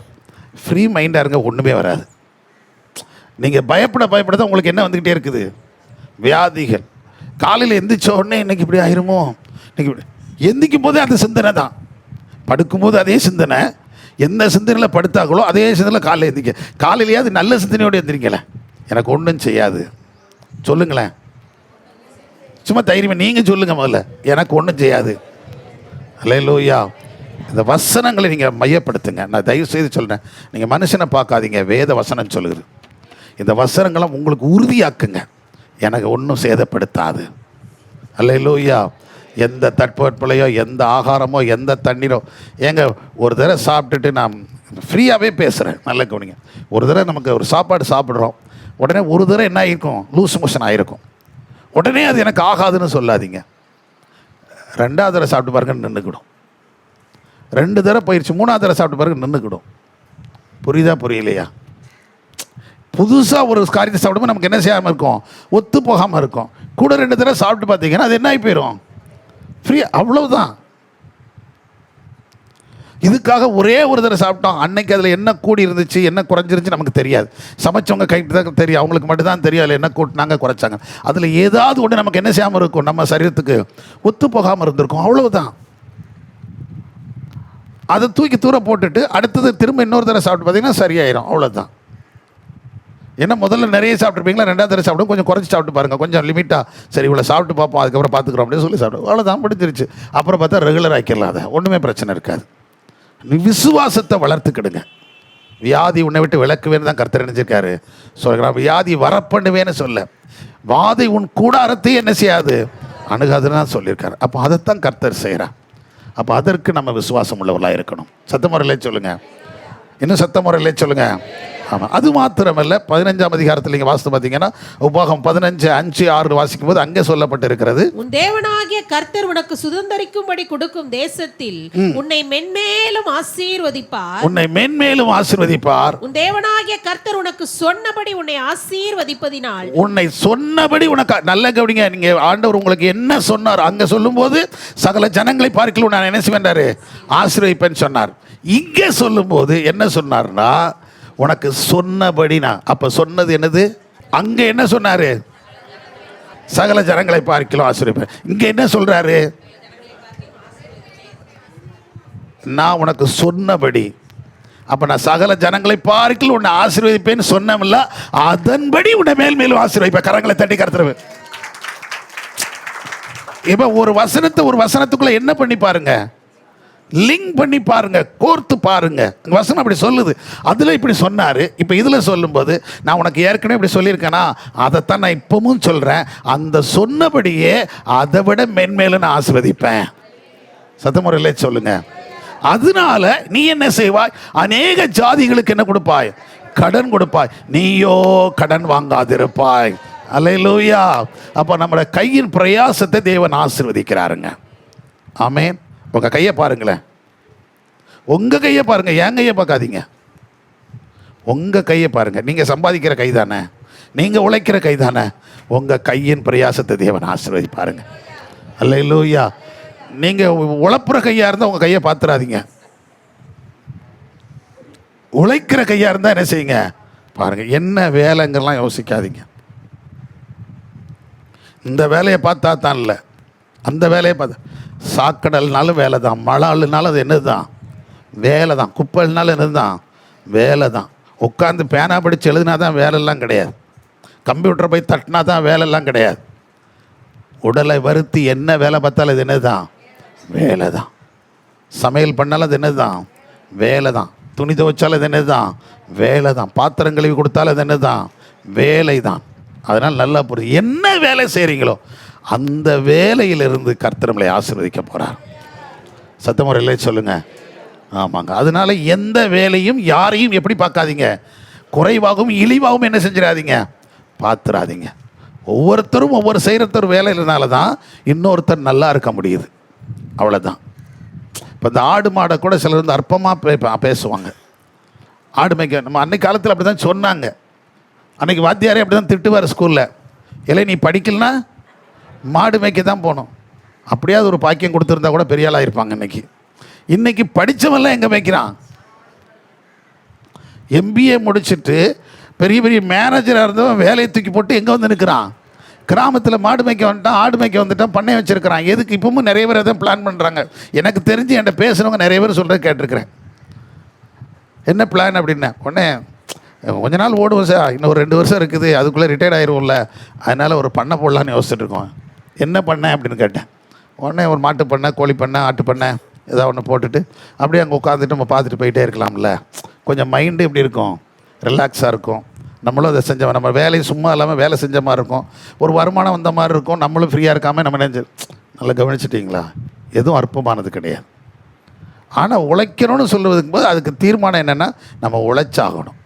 A: ஃப்ரீ மைண்டாக இருங்க, ஒன்றுமே வராது. நீங்கள் பயப்பட தான் உங்களுக்கு என்ன வந்துக்கிட்டே இருக்குது? வியாதிகள். காலையில் எந்திரிச்ச உடனே இன்றைக்கி இப்படி ஆயிருமோ, இன்றைக்கி இப்படி எந்திக்கும் போதே அந்த சிந்தனை தான், படுக்கும்போது அதே சிந்தனை. எந்த சிந்தனையில் படுத்தாங்களோ அதே சிந்தனையில் காலையில் எந்திரிக்க. காலையிலேயாவது நல்ல சிந்தனையோடு எந்திரிக்கலை, எனக்கு ஒன்றும் செய்யாது. சொல்லுங்களேன், சும்மா தைரியமாக நீங்கள் சொல்லுங்கள் முதல்ல, எனக்கு ஒன்றும் செய்யாது. அல்லேலூயா. இந்த வசனங்களை நீங்கள் மையப்படுத்துங்க. நான் தயவு செய்து சொல்கிறேன், நீங்கள் மனுஷனை பார்க்காதீங்க, வேத வசனம் சொல்லுது. இந்த வசனங்களை உங்களுக்கு உறுதியாக்குங்க, எனக்கு ஒன்றும் சேதப்படுத்தாது. அல்லேலூயா. எந்த தட்பவெப்பலையோ, எந்த ஆகாரமோ, எந்த தண்ணீரோ. ஏங்க ஒரு தடவை சாப்பிட்டுட்டு நான் ஃப்ரீயாகவே பேசுகிறேன், நல்ல கவனிங்க. ஒரு தடவை நமக்கு ஒரு சாப்பாடு சாப்பிட்றோம், உடனே ஒரு தடவை என்ன ஆகிருக்கும்? லூஸ் மோஷன் ஆகிருக்கும். உடனே அது எனக்கு ஆகாதுன்னு சொல்லாதீங்க. 2வது தடவை சாப்பிட்டு பாருங்க, நின்றுக்கிடும். 2 தடவை போயிடுச்சு, 3வது தடவை சாப்பிட்டு பாருங்க, நின்றுக்கிடும். புரியுதா புரியலையா? புதுசாக ஒரு காரியத்தை சாப்பிடும்போது நமக்கு என்ன செய்யாமல் இருக்கும்? ஒத்து போகாமல் இருக்கும். கூட 2 தடவை சாப்பிட்டு பார்த்தீங்கன்னா அது என்ன ஆகி போயிடும்? ஃப்ரீ, அவ்வளவுதான். இதுக்காக ஒரே ஒரு தடவை சாப்பிட்டோம், அன்னைக்கு அதில் என்ன கூடி இருந்துச்சு, என்ன குறைஞ்சிருந்துச்சு நமக்கு தெரியாது. சமைச்சவங்க கைட்டு தான் தெரியும், அவங்களுக்கு மட்டும்தான் தெரியும் அதில் என்ன கூட்டினாங்க, குறைச்சாங்க. அதில் ஏதாவது ஒன்று நமக்கு என்ன செய்யாமல் இருக்கும்? நம்ம சரீரத்துக்கு ஒத்து போகாமல் இருந்திருக்கும், அவ்வளவுதான். அதை தூக்கி தூர போட்டுட்டு அடுத்தது திரும்ப இன்னொரு தடவை சாப்பிட்டு பார்த்தீங்கன்னா சரியாயிடும், அவ்வளோதான். ஏன்னா முதல்ல நிறைய சாப்பிட்ருப்பீங்களா, ரெண்டாவது தடவை சாப்பிடும் கொஞ்சம் குறைச்சி சாப்பிட்டு பாருங்கள், கொஞ்சம் லிமிட்டாக, சரி இவ்வளோ சாப்பிட்டு பார்ப்போம் அதுக்கப்புறம் பார்த்துக்குறோம் அப்படின்னு சொல்லி சாப்பிடும். அவ்வளோதான், முடிஞ்சிருச்சு. அப்புறம் பார்த்தா ரெகுலர் ஆக்கிடலாம், அதை ஒன்றுமே பிரச்சனை இருக்காது. நீ விசுவாசத்தை வளர்த்துக்கிடுங்க. வியாதி உன்னை விட்டு விளக்குவேன்னு தான் கர்த்தர் நினைச்சிருக்காரு. சொல்கிறான், வியாதி வரப்பண்ணுவேன்னு சொல்ல, வாதை உன் கூடாரத்தை என்ன செய்யாது, அணுகாதுன்னு தான் சொல்லியிருக்காரு. அப்போ அதைத்தான் கர்த்தர் செய்கிறார். அப்போ அதற்கு நம்ம விசுவாசம் உள்ளவர்களாக இருக்கணும். சத்தமுறையிலே சொல்லுங்கள், இன்னும் சத்தமுறையிலே சொல்லுங்கள். ஆமாம், அது மாத்திரமல்ல, 15ஆம் அதிகாரத்தில் நீங்கள் வாசித்து பார்த்தீங்கன்னா உபாகம் 15:5-6 வாசிக்கும் போது அங்கே சொல்லப்பட்டிருக்கிறது,
B: உன் தேவனாகிய கர்த்தர் உனக்கு சுதந்தரிக்கும்படி கொடுக்கும் தேசத்தில் உன்னை மென்மேலும் ஆசீர்வதிப்பார்.
A: உன்னை மென்மேலும் ஆசீர்வதிப்பார்.
B: உன் தேவனாகிய கர்த்தர் உனக்கு சொன்னபடி உன்னை ஆசீர்வதிப்பதினால்,
A: உன்னை சொன்னபடி உனக்கு, நல்ல கவனிங்க, நீங்க ஆண்டவர் உங்களுக்கு என்ன சொன்னார் அங்க சொல்லும்போது சகல ஜனங்களை பார்க்கலாம் நான் என்ன செய்வேன்றாரு, ஆசீர்வதிப்பேன்னு சொன்னார். இங்கே சொல்லும்போது என்ன சொன்னார்னா, உனக்கு சொன்னபடி. நான் அப்ப சொன்னது என்னது, அங்க என்ன சொன்னாரு, சகல ஜனங்களை பார்க்கலாம் ஆசீர்வதிப்பேன். இங்க என்ன சொல்றாரு, நான் உனக்கு சொன்னபடி. அப்ப நான் சகல ஜனங்களை பார்க்கல உன்னை ஆசீர்வதிப்பேன்னு சொன்னமில்ல, அதன்படி உன்னை மேல் மேலும் ஆசீர்வதிப்பேன். கரங்களை தட்டி கர்த்தர். இப்ப ஒரு வசனத்தை ஒரு வசனத்துக்குள்ள என்ன பண்ணி பாருங்க, லிங்க் பண்ணி பாருங்க, கோர்த்து பாருங்க. வசனம் அப்படி சொல்லுது, அதில் இப்படி சொன்னார், இப்போ இதில் சொல்லும்போது நான் உனக்கு ஏற்கனவே இப்படி சொல்லியிருக்கேனா, அதைத்தான் நான் இப்பவும் சொல்கிறேன். அந்த சொன்னபடியே அதை விட மென்மேலும் நான் ஆசீர்வதிப்பேன். சத்தமுறையிலே சொல்லுங்க. அதனால நீ என்ன செய்வாய், அநேக ஜாதிகளுக்கு என்ன கொடுப்பாய், கடன் கொடுப்பாய், நீயோ கடன் வாங்காதிருப்பாய். அல்லேலூயா. அப்போ நம்மளோட கையின் பிரயாசத்தை தேவன் ஆசீர்வதிக்கிறாருங்க. ஆமென். உங்கள் கையை பாருங்களேன், உங்கள் கையை பாருங்கள், என் கையை பார்க்காதீங்க, உங்கள் கையை பாருங்கள். நீங்கள் சம்பாதிக்கிற கை தானே, நீங்கள் உழைக்கிற கை தானே, உங்கள் கையின் பிரயாசத்தை தேவன் ஆசீர்வதிப்பாருங்க. அல்லேலூயா. நீங்கள் உழைப்புற கையாக இருந்தால் உங்கள் கையை பார்த்துறாதீங்க, உழைக்கிற கையாக இருந்தால் என்ன செய்யுங்க பாருங்கள். என்ன வேலைங்கெல்லாம் யோசிக்காதீங்க. இந்த வேலையை பார்த்தா தான் இல்லை, அந்த வேலையை பார்த்தா, சாக்கடல்னாலும் வேலை தான், மழை அள்ளுனாலும் அது என்னது தான், வேலை தான், குப்பைனாலும் என்னது தான், வேலை தான். உட்காந்து பேனா படித்து எழுதினா தான் வேலையெல்லாம் கிடையாது, கம்ப்யூட்டரை போய் தட்டினா தான் வேலையெல்லாம் கிடையாது. உடலை வருத்தி என்ன வேலை பார்த்தாலும் அது என்னது தான், வேலை தான். சமையல் பண்ணாலும் அது என்னது தான், வேலை தான். துணி துவைச்சாலும் அது என்னது தான், வேலை தான். பாத்திரம் கழுவி கொடுத்தாலும் அது என்னது தான், வேலை தான். அதனால் நல்லா புரியுது, என்ன வேலை செய்கிறீங்களோ அந்த வேலையிலிருந்து கர்த்தர் நம்மளை ஆசீர்வதிக்க போகிறார். சத்தமுறையிலே சொல்லுங்க. ஆமாங்க. அதனால எந்த வேலையும் யாரையும் எப்படி பார்க்காதீங்க, குறைவாகவும் இழிவாகவும் என்ன செஞ்சிடாதீங்க, பார்த்துடாதீங்க. ஒவ்வொருத்தரும் ஒவ்வொரு செய்கிறத்தொரு வேலையினால தான் இன்னொருத்தர் நல்லா இருக்க முடியுது. அவ்வளோதான். இப்போ இந்த ஆடு மாடை கூட சிலர் வந்து அற்பமாக பேசுவாங்க. ஆடு மேய்க்க நம்ம அன்னைக்கு காலத்தில் அப்படி தான் சொன்னாங்க. அன்றைக்கி வாத்தியாரே அப்படி தான் திட்டுவார் ஸ்கூலில், இல்லை நீ படிக்கலனா மாடு மேய்க்க தான் போகணும். அப்படியாவது ஒரு பாக்கியம் கொடுத்துருந்தா கூட பெரிய ஆளாக இருப்பாங்க. இன்னைக்கு படித்தவெல்லாம் எங்கே மேய்க்கிறான், MBA முடிச்சுட்டு பெரிய பெரிய மேனேஜராக இருந்தவன் வேலையை தூக்கி போட்டு எங்கே வந்து நிற்கிறான், கிராமத்தில் மாடு மேய்க்க வந்துட்டான், ஆடு மேய்க்க வந்துட்டான், பண்ணை வச்சுருக்கிறான். எதுக்கு இப்பவும் நிறைய பேர் எதாவது பிளான் பண்ணுறாங்க. எனக்கு தெரிஞ்சு என்கிட்ட பேசுகிறவங்க நிறைய பேர் சொல்கிறத கேட்டிருக்கிறேன். என்ன பிளான் அப்படின்னா, உடனே கொஞ்ச நாள் ஓடுவோம் சார், இன்னும் ஒரு 2 வருஷம் இருக்குது, அதுக்குள்ளே ரிட்டையர்ட் ஆயிடுவோம்ல, அதனால் ஒரு பண்ணை போடலான்னு யோசிச்சுட்டு இருக்கோம். என்ன பண்ணேன் அப்படின்னு கேட்டேன். உடனே ஒரு மாட்டு பண்ணை, கோழி பண்ணை, ஆட்டு பண்ணை ஏதாவது ஒன்று போட்டுட்டு அப்படியே அங்கே உட்காந்துட்டு நம்ம பார்த்துட்டு போயிட்டே இருக்கலாம்ல, கொஞ்சம் மைண்டு எப்படி இருக்கும், ரிலாக்ஸாக இருக்கும். நம்மளும் அதை செஞ்ச, நம்ம வேலையும் சும்மா இல்லாமல் வேலை செஞ்ச மாதிரி இருக்கும், ஒரு வருமானம் வந்த மாதிரி இருக்கும், நம்மளும் ஃப்ரீயாக இருக்காமல் நம்ம நினைஞ்சு. நல்லா கவனிச்சிட்டிங்களா, எதுவும் அற்பமானது கிடையாது. ஆனால் உழைக்கணும்னு சொல்லுவதுக்கு போது அதுக்கு தீர்மானம் என்னென்னா நம்ம உழைச்சாகணும்,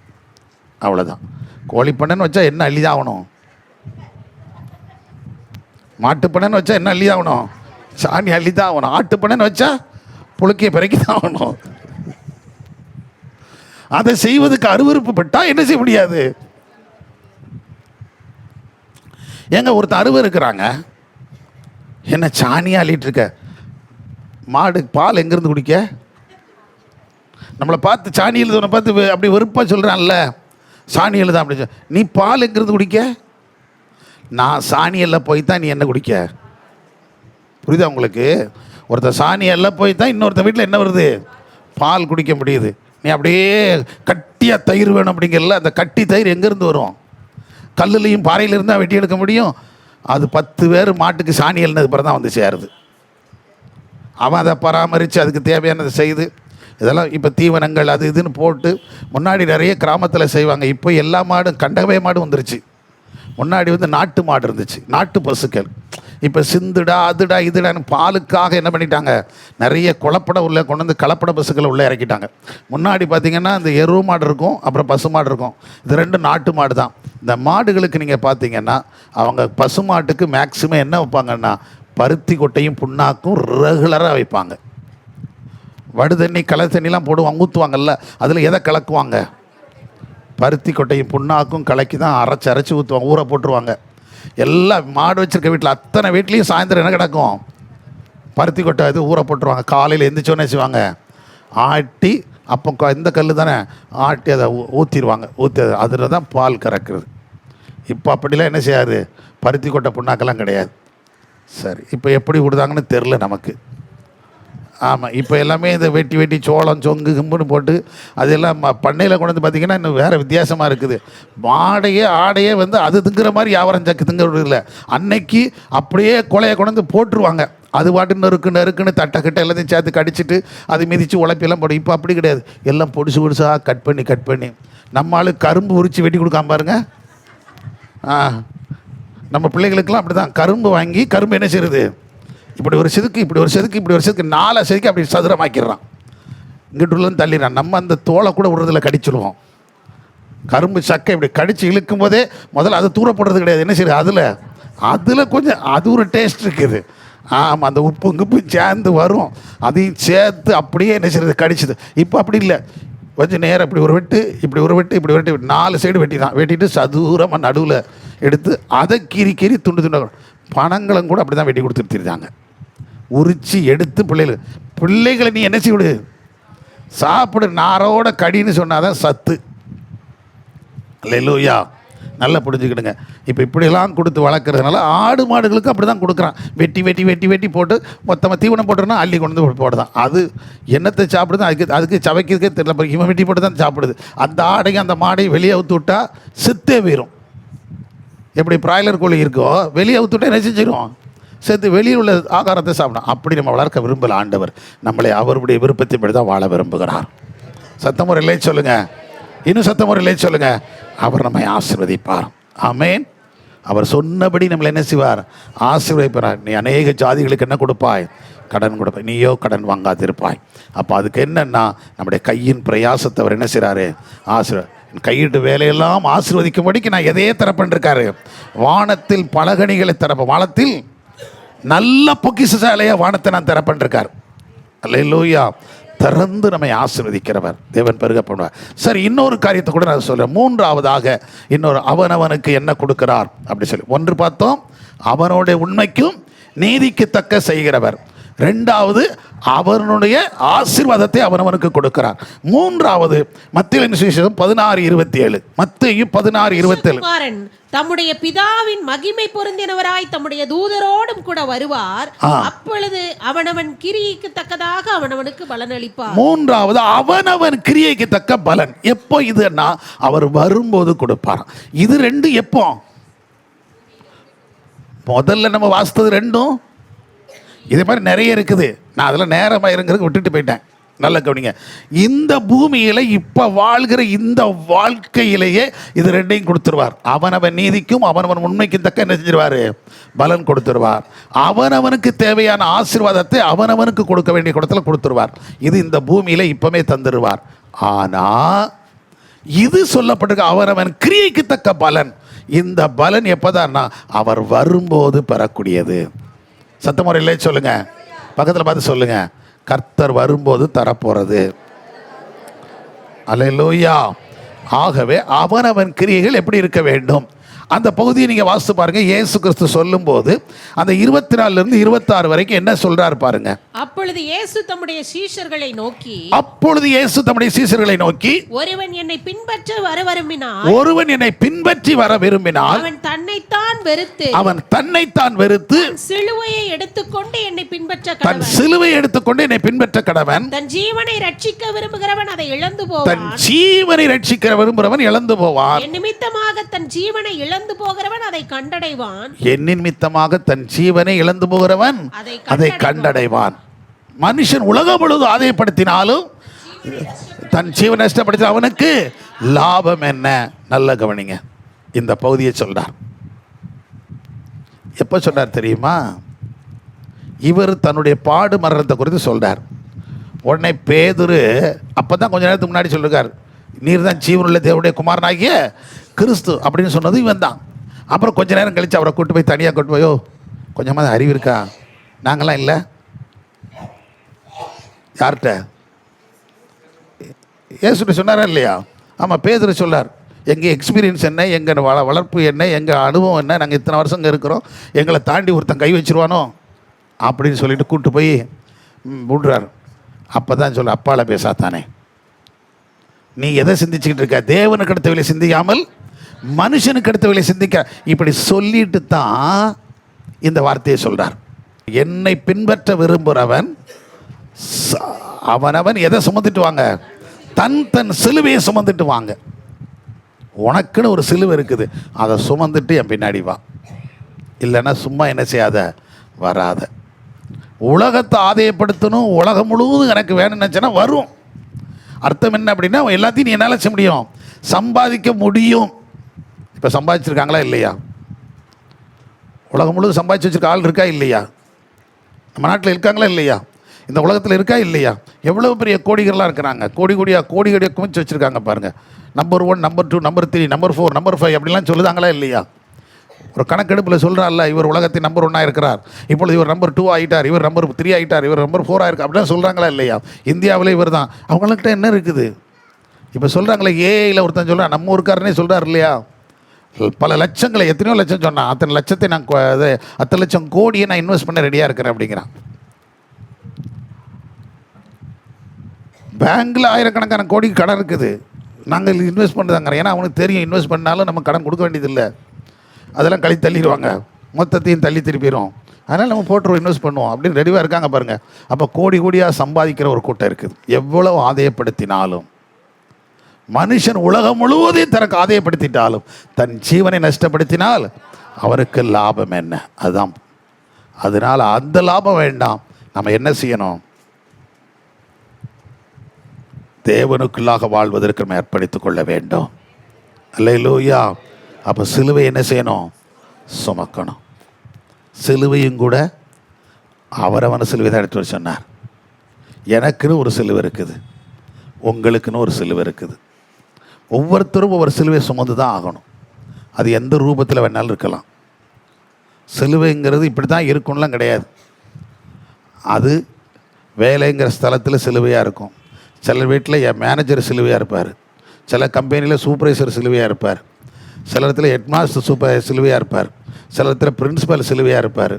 A: அவ்வளோதான். கோழி பண்ணைன்னு வச்சா என்ன அள்ளிதாகணும், மாட்டு பண்ணைன்னு வச்சா என்ன அள்ளிதாகணும், சாணி அள்ளிதான் ஆகணும். ஆட்டு பண்ணைன்னு வச்சா புழுக்கையை பிறக்கி தான் ஆகணும். அதை செய்வதுக்கு அருவருப்பு பட்டால் என்ன செய்ய முடியாது. ஏங்க ஒருத்தர் அருவர் இருக்கிறாங்க, என்ன சாணியாக அள்ளிட்டு இருக்க, மாடு பால் எங்கேருந்து குடிக்க, நம்மளை பார்த்து சாணி எழுதுவனை பார்த்து அப்படி வெறுப்பாக சொல்கிறான்ல, சாணி எழுதான் அப்படி நீ பால் எங்கேருந்து குடிக்க, நான் சாணி எல்லாம் போய் தான் நீ என்ன குடிக்க. புரியுதா உங்களுக்கு? ஒருத்தர் சாணி எல்லாம் போய் தான் இன்னொருத்தர் வீட்டில் என்ன வருது, பால் குடிக்க முடியுது. நீ அப்படியே கட்டியாக தயிர் வேணும் அப்படிங்கிறல, அந்த கட்டி தயிர் எங்கேருந்து வரும், கல்லுலையும் பாறையில் இருந்தால் வெட்டி எடுக்க முடியும். அது 10 பேர் மாட்டுக்கு சாணி எழுந்தது பிறகு தான் வந்து சேருது. அவன் அதை பராமரித்து அதுக்கு தேவையானதை செய்து இதெல்லாம் இப்போ தீவனங்கள் அது இதுன்னு போட்டு முன்னாடி நிறைய கிராமத்தில் செய்வாங்க. இப்போ எல்லா மாடும் கண்டகவே மாடும் வந்துருச்சு. முன்னாடி வந்து நாட்டு மாடு இருந்துச்சு, நாட்டு பசுக்கள். இப்போ சிந்துடா அதுடா இதுடான்னு பாலுக்காக என்ன பண்ணிட்டாங்க, நிறைய குளப்படம் உள்ள கொண்டு வந்து கலப்பட பசுக்களை உள்ளே இறக்கிட்டாங்க. முன்னாடி பார்த்திங்கன்னா இந்த எருவு மாடு இருக்கும், அப்புறம் பசு மாடு இருக்கும். இது 2 நாட்டு மாடு தான். இந்த மாடுகளுக்கு நீங்கள் பார்த்தீங்கன்னா அவங்க பசு மாட்டுக்கு மேக்சிமம் என்ன வைப்பாங்கன்னா பருத்தி கொட்டையும் புண்ணாக்கும் ரெகுலராக வைப்பாங்க. வடு தண்ணி களை தண்ணிலாம் போடுவாங்க, ஊற்றுவாங்கல்ல, அதில் எதை கலக்குவாங்க, பருத்தி கொட்டையும் புண்ணாக்கும் கலக்கி தான் அரைச்சி ஊற்றுவாங்க, ஊற போட்டுருவாங்க. எல்லாம் மாடு வச்சுருக்க வீட்டில் அத்தனை வீட்லேயும் சாயந்தரம் என்ன கிடக்கும், பருத்தி கொட்டை இது ஊற போட்டுருவாங்க. காலையில் எந்திரிச்சோன்னே செய்வாங்க, ஆட்டி அப்போ இந்த கல் தானே ஆட்டி அதை ஊற்றிடுவாங்க. ஊற்றி அதில் தான் பால் கறக்குறது. இப்போ அப்படிலாம் என்ன செய்யாது, பருத்தி கொட்டை புண்ணாக்கெல்லாம் கிடையாது. சரி, இப்போ எப்படி கொடுத்தாங்கன்னு தெரில நமக்கு. ஆமாம், இப்போ எல்லாமே இந்த வெட்டி சோளம் சொங்கு கும்புன்னு போட்டு அதெல்லாம் பண்ணையில் கொண்டு வந்து பார்த்திங்கன்னா இன்னும் வேறு வித்தியாசமாக இருக்குது. ஆடையே வந்து அது திங்குற மாதிரி வியாபாரம் சக்கு திங்கிறது இல்லை. அன்னைக்கு அப்படியே கொலையை கொண்டு வந்து போட்டுருவாங்க. அது பாட்டு நறுக்குன்னு தட்டை எல்லாத்தையும் சேர்த்து கடிச்சிட்டு அது மிதித்து உழைப்பெல்லாம் போடும். இப்போ அப்படி கிடையாது, எல்லாம் பொடிசாக கட் பண்ணி நம்ம ஆளு கரும்பு உரித்து வெட்டி கொடுக்காம பாருங்க. நம்ம பிள்ளைகளுக்கெல்லாம் அப்படி தான் கரும்பு வாங்கி கரும்பு என்ன செய்யுது, இப்படி ஒரு செதுக்கு 4 செதுக்கு அப்படி சதுரமாக்கிடுறான், இங்கிட்டுள்ளன்னு தள்ளிடுறான். நம்ம அந்த தோலை கூட விடுறதில் கடிச்சிடுவோம். கரும்பு சக்கை இப்படி கடித்து இழுக்கும் போதே முதல்ல அதை தூர போடுறது கிடையாது. என்ன செய்யுது, அதில் கொஞ்சம் அது ஒரு டேஸ்ட் இருக்குது. ஆமாம், அந்த உப்பு சேர்ந்து வரும், அதையும் சேர்த்து அப்படியே என்ன செய்யுது கடிச்சிது. இப்போ அப்படி இல்லை, கொஞ்சம் நேரம் இப்படி ஒரு வெட்டு 4 சைடு வெட்டிட்டு சதுரமாக நடுவில் எடுத்து அதை கீறி துண்டு பணங்களும் கூட அப்படி தான் வெட்டி கொடுத்துட்டு தெரிஞ்சாங்க. உரித்து எடுத்து பிள்ளைகளை நீ என்ன செய்விடு, சாப்பிடு, நாரோட கடின்னு சொன்னாதான் சத்து. அல்லேலூயா, நல்லா புரிஞ்சுக்கிடுங்க. இப்போ இப்படியெல்லாம் கொடுத்து வளர்க்குறதுனால ஆடு மாடுகளுக்கு அப்படி தான் கொடுக்குறான். வெட்டி போட்டு மொத்தமாக தீவனம் போட்டுருன்னா அள்ளி கொண்டு வந்து போடுதான். அது என்னத்தை சாப்பிடுது, அதுக்கு சவைக்கிறதுக்கே தெரியல. இவன் வெட்டி போட்டு தான் சாப்பிடுது. அந்த ஆடையும் அந்த மாடையும் வெளியே அவுத்து விட்டா செத்தே போயிடும். எப்படி பிராய்லர் கோழி இருக்கோ வெளியே அவுத்து விட்டா என்ன செஞ்சிடும், சேர்த்து வெளியில் உள்ள ஆகாரத்தை சாப்பிடும். அப்படி நம்ம வளர்க்க விரும்பல ஆண்டவர். நம்மளை அவருடைய விருப்பத்தின்படி தான் வாழ விரும்புகிறார். சத்தமுறையிலே சொல்லுங்கள், இன்னும் சத்தமுறையிலே சொல்லுங்கள், அவர் நம்மை ஆசீர்வதிப்பார். ஆமேன். அவர் சொன்னபடி நம்மளை என்ன செய்வார், ஆசீர்வதிப்பார். நீ அநேக ஜாதிகளுக்கு என்ன கொடுப்பாய், கடன் கொடுப்பாய், நீயோ கடன் வாங்காதிருப்பாய். அப்போ அதுக்கு என்னென்னா நம்முடைய கையின் பிரயாசத்தை அவர் என்ன செய்கிறாரு, கையிட்டு வேலையெல்லாம் ஆசீர்வதிக்கும்படிக்கு நான் எதையே தரப்பண்டிருக்காரு, வானத்தில் பலகணிகளை தரப்ப, வானத்தில் நல்ல பொக்கிஷசாலையாக வானத்தை நான் தரப்பண்டிருக்கார். அல்லேலூயா, திறந்து நம்மை ஆசீர்வதிக்கிறவர் தேவன் பெருக பண்ணுவார். சரி, இன்னொரு காரியத்தை கூட நான் சொல்கிறேன். 3ஆவதாக இன்னொரு அவனவனுக்கு என்ன கொடுக்கிறார் அப்படி சொல்லி, 1 பார்த்தோம், அவனுடைய உண்மைக்கும் நீதிக்கு தக்க செய்கிறவர். 2வது அவனுடைய ஆசீர்வாதத்தை அவனவனுக்கு கொடுக்கிறார். 3வது மத்தேயு சுவிசேஷம் 16:27, மத்தேயு 16:27,
B: தம்முடைய பிதாவின் மகிமை பொருந்தினவராய் தம்முடைய தூதரோடும் கூட வருவார், அப்பொழுது அவனவன் கிரியைக்கு தக்கதாக அவனவனுக்கு பலன் அளிப்பார்.
A: 3வது அவனவன் கிரியைக்கு தக்க பலன். எப்போ இதுன்னா அவர் வரும்போது கொடுப்பார். இது 2 எப்போ, முதல்ல நம்ம வாசித்தது 2ம் இதே மாதிரி நிறைய இருக்குது. நான் அதில் நேரமாக இருங்கிறதுக்கு விட்டுட்டு போயிட்டேன். நல்ல கவனிங்க, இந்த பூமியில் இப்போ வாழ்கிற இந்த வாழ்க்கையிலேயே இது 2ஐயும் கொடுத்துருவார். அவனவன் நீதிக்கும் அவனவன் உண்மைக்கும் தக்க என்ன செஞ்சிருவார், பலன் கொடுத்துருவார். அவனவனுக்கு தேவையான ஆசீர்வாதத்தை அவனவனுக்கு கொடுக்க வேண்டிய இடத்துல கொடுத்துருவார். இது இந்த பூமியில் இப்போமே தந்துடுவார். ஆனால் இது சொல்லப்பட்டிருக்க அவனவன் கிரியைக்கு தக்க பலன், இந்த பலன் எப்போதான்னா அவர் வரும்போது பெறக்கூடியது. சத்தமுறையிலே சொல்லுங்க, பக்கத்தில் பார்த்து சொல்லுங்க, கர்த்தர் வரும்போது தரப்போறது. அல்லேலூயா. ஆகவே அவனவன் கிரியைகள் எப்படி இருக்க வேண்டும், அந்த பகுதியை நீங்கள் வாசித்து பாருங்க. இயேசு கிறிஸ்து சொல்லும் போது அந்த 24 26 வரைக்கும் என்ன சொல்றாரு பாருங்க.
B: அப்பொழுது இயேசு தம்முடைய சீஷர்களை நோக்கி, ஒருவன் என்னை பின்பற்றி வர விரும்பினால் அவன் தன்னைத்தான் வெறுத்து சிலுவையை எடுத்துக்கொண்டு என்னை பின்பற்ற கடவன். தன் ஜீவனை ரட்சிக்க விரும்புகிறவன் அதை இழந்து போவான். என் நிமித்தமாக தன் ஜீவனை இழந்து போகிறவன் அதை கண்டடைவான்.
A: என் நிமித்தமாக தன் ஜீவனை இழந்து போகிறவன் அதை கண்டடைவான். மனுஷன் உலகம் முழுவதும் ஆதாயப்படுத்தினாலும் தன் ஜீவனை நஷ்டப்படுத்தி அவனுக்கு லாபம் என்ன? நல்ல கவனிங்க, இந்த பகுதியை சொல்றார். எப்போ சொல்றார் தெரியுமா? இவர் தன்னுடைய பாடு மரணத்தை குறித்து சொல்றார். உடனே பேதுரு அப்பதான் கொஞ்ச நேரத்துக்கு முன்னாடி சொல்லிருக்கார், நீர் தான் ஜீவனுள்ள தேவனுடைய குமாரனாகிய கிறிஸ்து அப்படின்னு சொன்னது இவன் தான். அப்புறம் கொஞ்ச நேரம் கழிச்சு அவரை கூட்டு போய் தனியாக கூட்டு போயோ, கொஞ்சமாக அறிவு இருக்கா? நாங்களாம் இல்லை. யார்கிட்ட? ஏசுட்டு சொன்னாரா இல்லையா? ஆமாம், பேதுரு சொல்லார், எங்கள் எக்ஸ்பீரியன்ஸ் என்ன, எங்கள் வளர்ப்பு என்ன, எங்கள் அனுபவம் என்ன, நாங்கள் இத்தனை வருஷம் இங்கே இருக்கிறோம், எங்களை தாண்டி ஒருத்தன் கை வச்சிருவானோ அப்படின்னு சொல்லிட்டு கூப்பிட்டு போய் விடுறாரு. அப்போ தான் சொல்ல, அப்பால பேசாத்தானே, நீ எதை சிந்திச்சுக்கிட்டு இருக்க? தேவனுக்கு அடுத்தவளை சிந்திக்காமல் மனுஷனுக்கு அடுத்தவளை சிந்திக்க. இப்படி சொல்லிட்டு தான் இந்த வார்த்தையை சொல்கிறார். என்னை பின்பற்ற விரும்புகிறவன் அவனவன் எதை சுமந்துட்டு வாங்க? தன் சிலுவையை சுமந்துட்டு வாங்க. உனக்குன்னு ஒரு சிலுவை இருக்குது, அதை சுமந்துட்டு என் பின்னாடி வா. இல்லைன்னா சும்மா என்ன செய்யாத, வராத. உலகத்தை ஆதாயப்படுத்தணும், உலகம் முழுவதும் எனக்கு வேணும்னு நினச்சேன்னா வரும். அர்த்தம் என்ன அப்படின்னா, எல்லாத்தையும் நீ என்னால் செய்ய முடியும், சம்பாதிக்க முடியும். இப்போ சம்பாதிச்சிருக்காங்களா இல்லையா? உலகம் முழுவதும் சம்பாதிச்சு வச்சுருக்க ஆள் இருக்கா இல்லையா? நம்ம நாட்டில் இருக்காங்களா இல்லையா? இந்த உலகத்தில் இருக்கா இல்லையா? எவ்வளோ பெரிய கோடிகள்லாம் இருக்கிறாங்க, கோடிகளையாக குமிச்சு வச்சுருக்காங்க பாருங்கள். Number 1, number 2, number 3, number 4, number 5 அப்படிலாம் சொல்லுதாங்களா இல்லையா? ஒரு கணக்கெடுப்பில் சொல்கிறார்ல, இவர் உலகத்தின் நம்பர் 1 இருக்கிறார், இப்பொழுது இவர் நம்பர் 2 ஆகிட்டார், இவர் நம்பர் 3 ஆகிட்டார், இவர் நம்பர் 4 ஆகிருக்கு அப்படிலாம் சொல்கிறாங்களா இல்லையா? இந்தியாவில் இவர் தான். அவங்கள்ட்ட என்ன இருக்குது? இப்போ சொல்கிறாங்களே, ஏஐயில் ஒருத்தன் சொல்கிறான், நம்ம ஊருக்காரனே சொல்கிறார் இல்லையா, பல லட்சங்களை, எத்தனையோ லட்சம் சொன்னான், அத்தனை லட்சத்தை நான் அத்தனை லட்சம் கோடியை நான் இன்வெஸ்ட் பண்ண ரெடியாக இருக்கிறேன் அப்படிங்கிறான். பேங்க்கில் ஆயிரக்கணக்கான கோடிக்கு கடன் இருக்குது, நாங்கள் இன்வெஸ்ட் பண்ணுறதாங்க. ஏன்னா அவனுக்கு தெரியும், இன்வெஸ்ட் பண்ணாலும் நம்ம கடன் கொடுக்க வேண்டியதில்லை, அதெல்லாம் கழி தள்ளிடுவாங்க, மொத்தத்தையும் தள்ளி திருப்பிடும், அதனால் நம்ம போட்டுருவோம், இன்வெஸ்ட் பண்ணுவோம் அப்படின்னு ரெடியாக இருக்காங்க பாருங்கள். அப்போ கோடியாக சம்பாதிக்கிற ஒரு கூட்டம் இருக்குது. எவ்வளோ ஆதாயப்படுத்தினாலும், மனுஷன் உலகம் முழுவதையும் தனக்கு ஆதாயப்படுத்திட்டாலும் தன் ஜீவனை நஷ்டப்படுத்தினால் அவருக்கு லாபம் என்ன? அதுதான். அதனால் அந்த லாபம் வேண்டாம். நம்ம என்ன செய்யணும்? தேவனுக்குள்ளாக வாழ்வதற்கு நம்ம அர்ப்பணித்துக் கொள்ள வேண்டும். அல்லேலூயா. அப்போ சிலுவை என்ன செய்யணும்? சுமக்கணும். சிலுவையும் கூட அவரவன சிலுவை தான் எடுத்து வர சொன்னார். எனக்குன்னு ஒரு சிலுவை இருக்குது, உங்களுக்குன்னு ஒரு சிலுவை இருக்குது. ஒவ்வொருத்தரும் ஒவ்வொரு சிலுவை சுமந்து தான் ஆகணும். அது எந்த ரூபத்தில் வேணாலும் இருக்கலாம். சிலுவைங்கிறது இப்படி தான் இருக்கும்லாம் கிடையாது. அது வேலைங்கிற ஸ்தலத்தில் சிலுவையாக இருக்கும். சில வீட்டில் என் மேனேஜர் சிலுவையாக இருப்பார், சில கம்பெனியில் சூப்பர்வைசர் சிலுவையாக இருப்பார், சில இடத்துல ஹெட்மாஸ்டர் சிலுவையாக இருப்பார், சில இடத்துல பிரின்சிபல் சிலுவையாக இருப்பார்.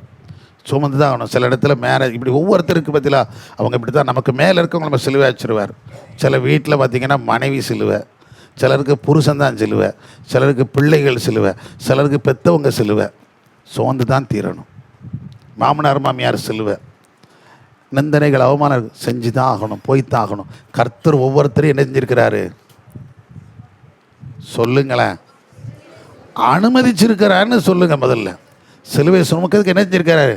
A: சுமந்து தான் ஆகணும். சில இடத்துல இப்படி ஒவ்வொருத்தருக்கு பற்றிலாம் அவங்க இப்படி தான். நமக்கு மேலே இருக்கவங்க நம்ம சிலுவை வச்சுருவார். சில வீட்டில் பார்த்திங்கன்னா மனைவி சிலுவை, சிலருக்கு புருஷன் தான் சிலுவை, சிலருக்கு பிள்ளைகள் சிலுவை, சிலருக்கு பெற்றவங்க சிலுவை. சுமந்து தான் தீரணும். மாமனார் மாமியார் சிலுவை, நிந்தனைகள் அவமானம் செஞ்சு தான் ஆகணும், போய்த்தான் ஆகணும். கர்த்தர் ஒவ்வொருத்தரையும் என்ன செஞ்சிருக்கிறாரு சொல்லுங்களேன்? அனுமதிச்சிருக்கிறாருன்னு சொல்லுங்க. முதல்ல சிலுவை சுமக்கிறதுக்கு என்ன செஞ்சிருக்கிறாரு?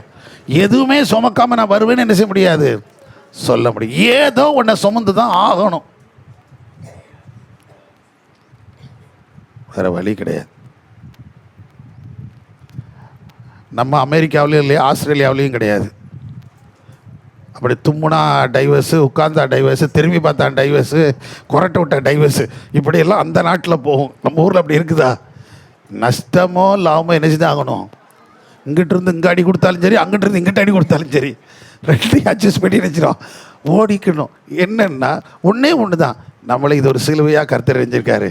A: எதுவுமே சுமக்காம நான் வருவேன்னு என்ன செய்ய முடியாது, சொல்ல முடியும். ஏதோ உன்னை சுமந்து தான் ஆகணும், வேற வழி கிடையாது. நம்ம அமெரிக்காவிலையும் இல்லையா, ஆஸ்திரேலியாவிலையும் கிடையாது. அப்படி தும்முனா டைவர்ஸு, உட்கார்ந்தா டைவர்ஸு, திரும்பி பார்த்தா டைவர்ஸு, கொரட்டை விட்ட டைவர்ஸு, இப்படியெல்லாம் அந்த நாட்டில் போகும். நம்ம ஊரில் அப்படி இருக்குதா? நஷ்டமோ லாபமோ என்ன செஞ்சு ஆகணும்? இங்கிட்டிருந்து இங்கே அடி கொடுத்தாலும் சரி, அங்கிட்டிருந்து இங்கிட்ட அடி கொடுத்தாலும் சரி, ரெண்டையும் அட்ஜஸ்ட் பண்ணி நினச்சிடும், ஓடிக்கணும். என்னன்னா ஒன்றே ஒன்று தான், நம்மளை இது ஒரு சிலுவையாக கர்த்தர் செஞ்சிருக்காரு.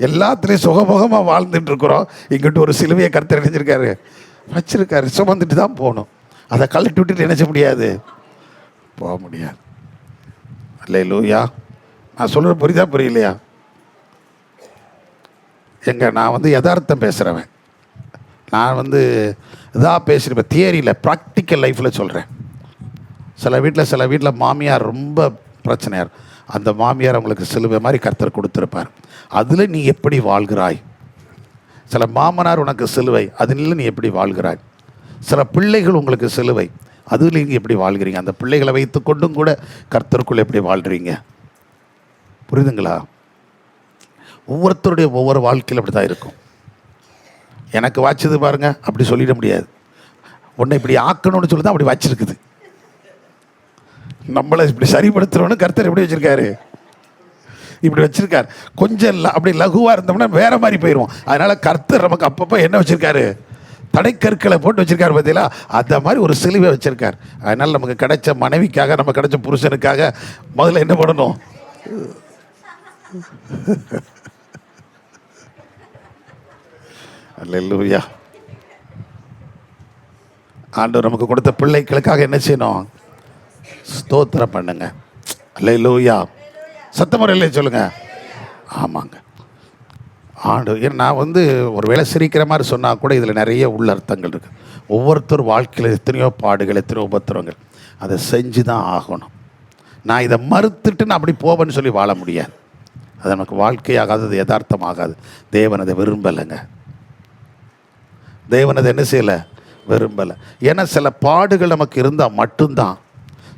A: எல்லாத்துலேயும் சுகமுகமாக வாழ்ந்துட்டு இருக்கிறோம், இங்கிட்ட ஒரு சிலுவையை கர்த்தர் செஞ்சிருக்காரு, வச்சிருக்காரு. சுமந்துட்டு தான் போகணும். அதை கழட்டி விட்டுட்டு நினைச்ச முடியாது, போக முடியாது. அல்லேலூயா. நான் சொல்கிற புரியுதா புரியலையா? நான் யதார்த்தம் பேசுகிறவன். நான் இதாக பேசுகிறேன், தியரியில் ப்ராக்டிக்கல் லைஃப்பில் சொல்கிறேன். சில வீட்டில் மாமியார் ரொம்ப பிரச்சனையார், அந்த மாமியார் அவங்களுக்கு சிலுவை மாதிரி கர்த்தர் கொடுத்துருப்பார். அதில் நீ எப்படி வாழ்கிறாய் சில மாமனார் உனக்கு சிலுவை, அதில் நீ எப்படி வாழ்கிறாய். சில பிள்ளைகள் உங்களுக்கு சிலுவை, அதில் நீங்கள் எப்படி வாழ்கிறீங்க. அந்த பிள்ளைகளை வைத்து கொண்டும் கூட கர்த்தருக்குள் எப்படி வாழ்கிறீங்க. புரியுதுங்களா? ஒவ்வொருத்தருடைய ஒவ்வொரு வாழ்க்கையில் அப்படி தான் இருக்கும். எனக்கு வாய்ச்சது பாருங்க அப்படி சொல்லிட முடியாது. உன்னை இப்படி ஆக்கணும்னு சொல்லி தான் அப்படி வச்சிருக்குது. நம்மளை இப்படி சரிப்படுத்துறோன்னு கர்த்தர் எப்படி வச்சிருக்காரு, இப்படி வச்சிருக்காரு. கொஞ்சம் அப்படி லகுவாக இருந்தோம்னா வேற மாதிரி போயிடுவோம். அதனால கர்த்தர் நமக்கு அப்பப்போ என்ன வச்சிருக்காரு, தடைக்கற்களை போட்டு வச்சிருக்காரு. பார்த்தீங்களா, அந்த மாதிரி ஒரு சிலுவை வச்சிருக்கார். அதனால நமக்கு கிடைச்ச மனைவிக்காக, நமக்கு கிடைச்ச புருஷனுக்காக முதல்ல என்ன பண்ணணும், அல்லேலூயா. ஆண்டவர் நமக்கு கொடுத்த பிள்ளைகளுக்காக என்ன செய்யணும், ஸ்தோத்திரம் பண்ணுங்க. அல்லேலூயா. சத்தமுறையிலே சொல்லுங்க. ஆமாங்க. ஏன்னா நான் ஒரு வேளை சிரிக்கிற மாதிரி சொன்னால் கூட இதில் நிறைய உள்ள அர்த்தங்கள் இருக்குது. ஒவ்வொருத்தர் வாழ்க்கையில் எத்தனையோ பாடுகள், எத்தனையோ உபத்திரங்கள், அதை செஞ்சு தான் ஆகணும். நான் இதை மறுத்துட்டு நான் அப்படி போவேன்னு சொல்லி வாழ முடியாது. அது நமக்கு வாழ்க்கையாகாது, அது யதார்த்தமாகாது. தேவன் அதை விரும்பலைங்க. தேவன் அதை என்ன செய்யலை, விரும்பலை. ஏன்னா சில பாடுகள் நமக்கு இருந்தால் மட்டும்தான்,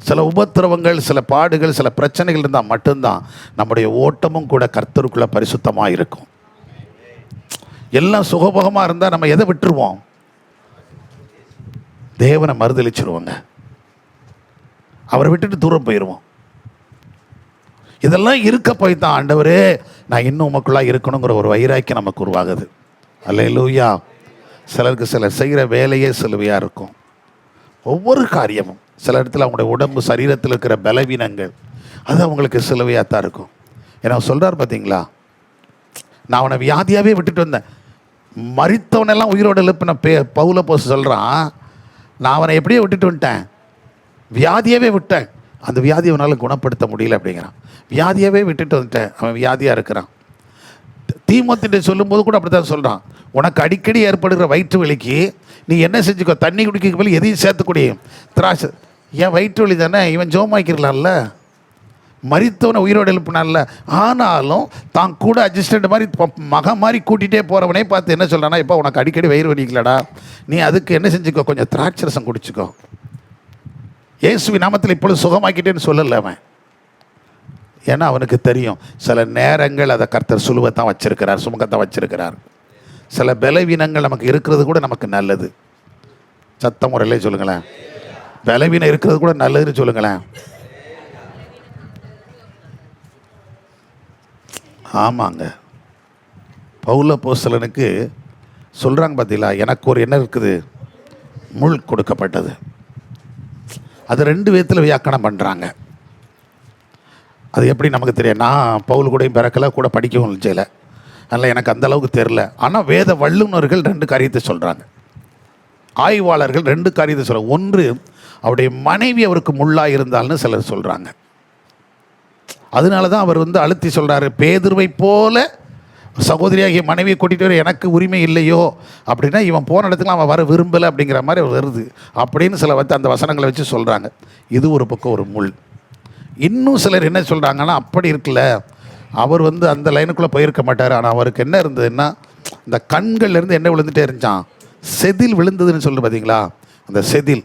A: சில உபத்திரவங்கள், சில பாடுகள், சில பிரச்சனைகள் இருந்தால் மட்டும்தான் நம்முடைய ஓட்டமும் கூட கர்த்தருக்குள்ள பரிசுத்தமாக இருக்கும். எல்லாம் சுகபோகமாக இருந்தால் நம்ம எதை விட்டுருவோம், தேவனை மறுதளிச்சிருவோங்க. அவரை விட்டுட்டு தூரம் போயிடுவோம். இதெல்லாம் இருக்க போய் தான் ஆண்டவரே நான் இன்னும் உமக்குள்ளா இருக்கணுங்கிற ஒரு வைராக்கியம் நமக்கு உருவாகுது. அல்லேலூயா. சிலருக்கு சிலர் செய்கிற வேலையே சிலுவையாக இருக்கும். ஒவ்வொரு காரியமும் சில இடத்துல அவங்களுடைய உடம்பு, சரீரத்தில் இருக்கிற பலவீனங்கள், அது அவங்களுக்கு சிலுவையாக தான் இருக்கும். ஏன்னா சொல்கிறார் பார்த்தீங்களா, நான் அவனை வியாதியாகவே விட்டுட்டு வந்தேன். மரித்தவனெல்லாம் உயிரோடு எழுப்பின பவுல போஸ் சொல்கிறான், நான் அவனை எப்படியே விட்டுட்டு வந்துட்டேன், வியாதியாகவே விட்டேன், அந்த வியாதி அவனால் குணப்படுத்த முடியல அப்படிங்கிறான். வியாதியாகவே விட்டுட்டு வந்துட்டேன், அவன் வியாதியாக இருக்கிறான். தீமோத்தேயுட்ட சொல்லும்போது கூட அப்படி தான் சொல்கிறான், உனக்கு அடிக்கடி ஏற்படுகிற வயிற்று வலிக்கு நீ என்ன செஞ்சுக்கோ, தண்ணி குடிக்க போல எதையும் சேர்த்துக்கூடிய திராட்சை. ஏன் வயிற்று வலி தானே, இவன் ஜோமாக்கிடலாம்ல, மரித்தவனை உயிரோடு எழுப்பினான்ல. ஆனாலும் தான் கூட அட்ஜஸ்டண்ட் மாதிரி மகன் மாதிரி கூட்டிகிட்டே போகிறவனே பார்த்து என்ன சொல்கிறான்னா, இப்போ உனக்கு அடிக்கடி வயிறு வலிக்கலடா, நீ அதுக்கு என்ன செஞ்சுக்கோ, கொஞ்சம் திராட்சை ரசம் குடிச்சிக்கோ, இயேசுவி நாமத்தில் இப்பொழுது சுகமாக்கிட்டேன்னு சொல்லலை அவன். ஏன்னா அவனுக்கு தெரியும் சில நேரங்கள் அதை கர்த்தர் சுலுவைத்தான் வச்சிருக்கிறார், சுமக்கத்தான் வச்சிருக்கிறார். சில பலவீனங்கள் நமக்கு இருக்கிறது கூட நமக்கு நல்லது. சத்த முறையிலே சொல்லுங்களேன். பலவீனம் இருக்கிறது கூட நல்லதுன்னு சொல்லுங்களேன். ஆமாங்க. பவுல அப்போஸ்தலனுக்கு சொல்கிறாங்க பார்த்தீங்களா, எனக்கு ஒரு என்ன இருக்குது, முள் கொடுக்கப்பட்டது. அது 2 விதத்தில் வியாக்கணம் பண்ணுறாங்க. அது எப்படி நமக்கு தெரியும், நான் பவுல் கூடயும் பிறக்கலை, கூட படிக்கவும் செய்யலை, அதனால் எனக்கு அந்த அளவுக்கு தெரில. ஆனால் வேத வல்லுநர்கள் 2 காரியத்தை சொல்கிறாங்க, ஆய்வாளர்கள் 2 காரியத்தை சொல்கிறாங்க. ஒன்று, அவருடைய மனைவி அவருக்கு முள்ளாக இருந்தால்னு சிலர் சொல்கிறாங்க. அதனால தான் அவர் அழுத்தி சொல்கிறாரு, பேதுருவை போல சகோதரியாகிய மனைவியை கூட்டிகிட்டு வர எனக்கு உரிமை இல்லையோ அப்படின்னா, இவன் போன இடத்துல அவன் வர விரும்பலை அப்படிங்கிற மாதிரி வருது அப்படின்னு சில அந்த வசனங்களை வச்சு சொல்கிறாங்க. இது ஒரு பக்கம் ஒரு முள். இன்னும் சிலர் என்ன சொல்கிறாங்கன்னா, அப்படி இருக்குல்ல, அவர் அந்த லைனுக்குள்ளே போயிருக்க மாட்டார், ஆனால் அவருக்கு என்ன இருந்ததுன்னா, இந்த கண்கள்லேருந்து என்ன விழுந்துகிட்டே இருந்துச்சான், செதில் விழுந்ததுன்னு சொல்லு பார்த்தீங்களா, அந்த செதில்,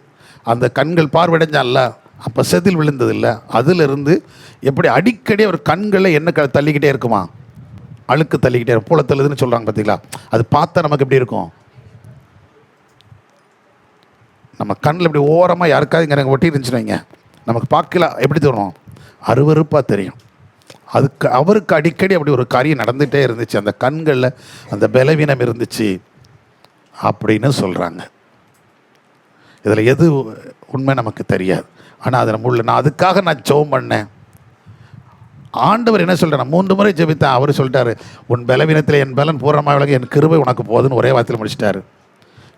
A: அந்த கண்கள் பார்வையடைஞ்சான்ல, அப்போ செதில் விழுந்தது இல்லை, அதிலிருந்து எப்படி அடிக்கடி அவர் கண்களை என்ன தள்ளிக்கிட்டே இருக்குமா, அழுக்கு தள்ளிக்கிட்டே இருக்கும், பூளை தள்ளுதுன்னு சொல்கிறாங்க பார்த்தீங்களா. அது பார்த்தா நமக்கு எப்படி இருக்கும், நம்ம கண்ணில் இப்படி ஓரமாக யாருக்காவது இங்கே ஒட்டி இருந்துச்சுன்னு வைங்க, நமக்கு பார்க்கல எப்படி தோணும், அருவருப்பாக தெரியும். அவருக்கு அடிக்கடி அப்படி ஒரு காரியம் நடந்துகிட்டே இருந்துச்சு, அந்த கண்களில் அந்த பலவீனம் இருந்துச்சு அப்படின்னு சொல்கிறாங்க. இதில் எது உண்மை நமக்கு தெரியாது. ஆனால் அதில் நான் அதுக்காக ஜெபம் பண்ணேன். ஆண்டவர் என்ன சொல்கிறேன், 3 முறை ஜெபித்தேன். அவர் சொல்லிட்டாரு, உன் பலவீனத்தில் என் பலன் பூர்ணமாக விளங்க, என் கிருபை உனக்கு போதுன்னு ஒரே வார்த்தையில் முடிச்சிட்டாரு.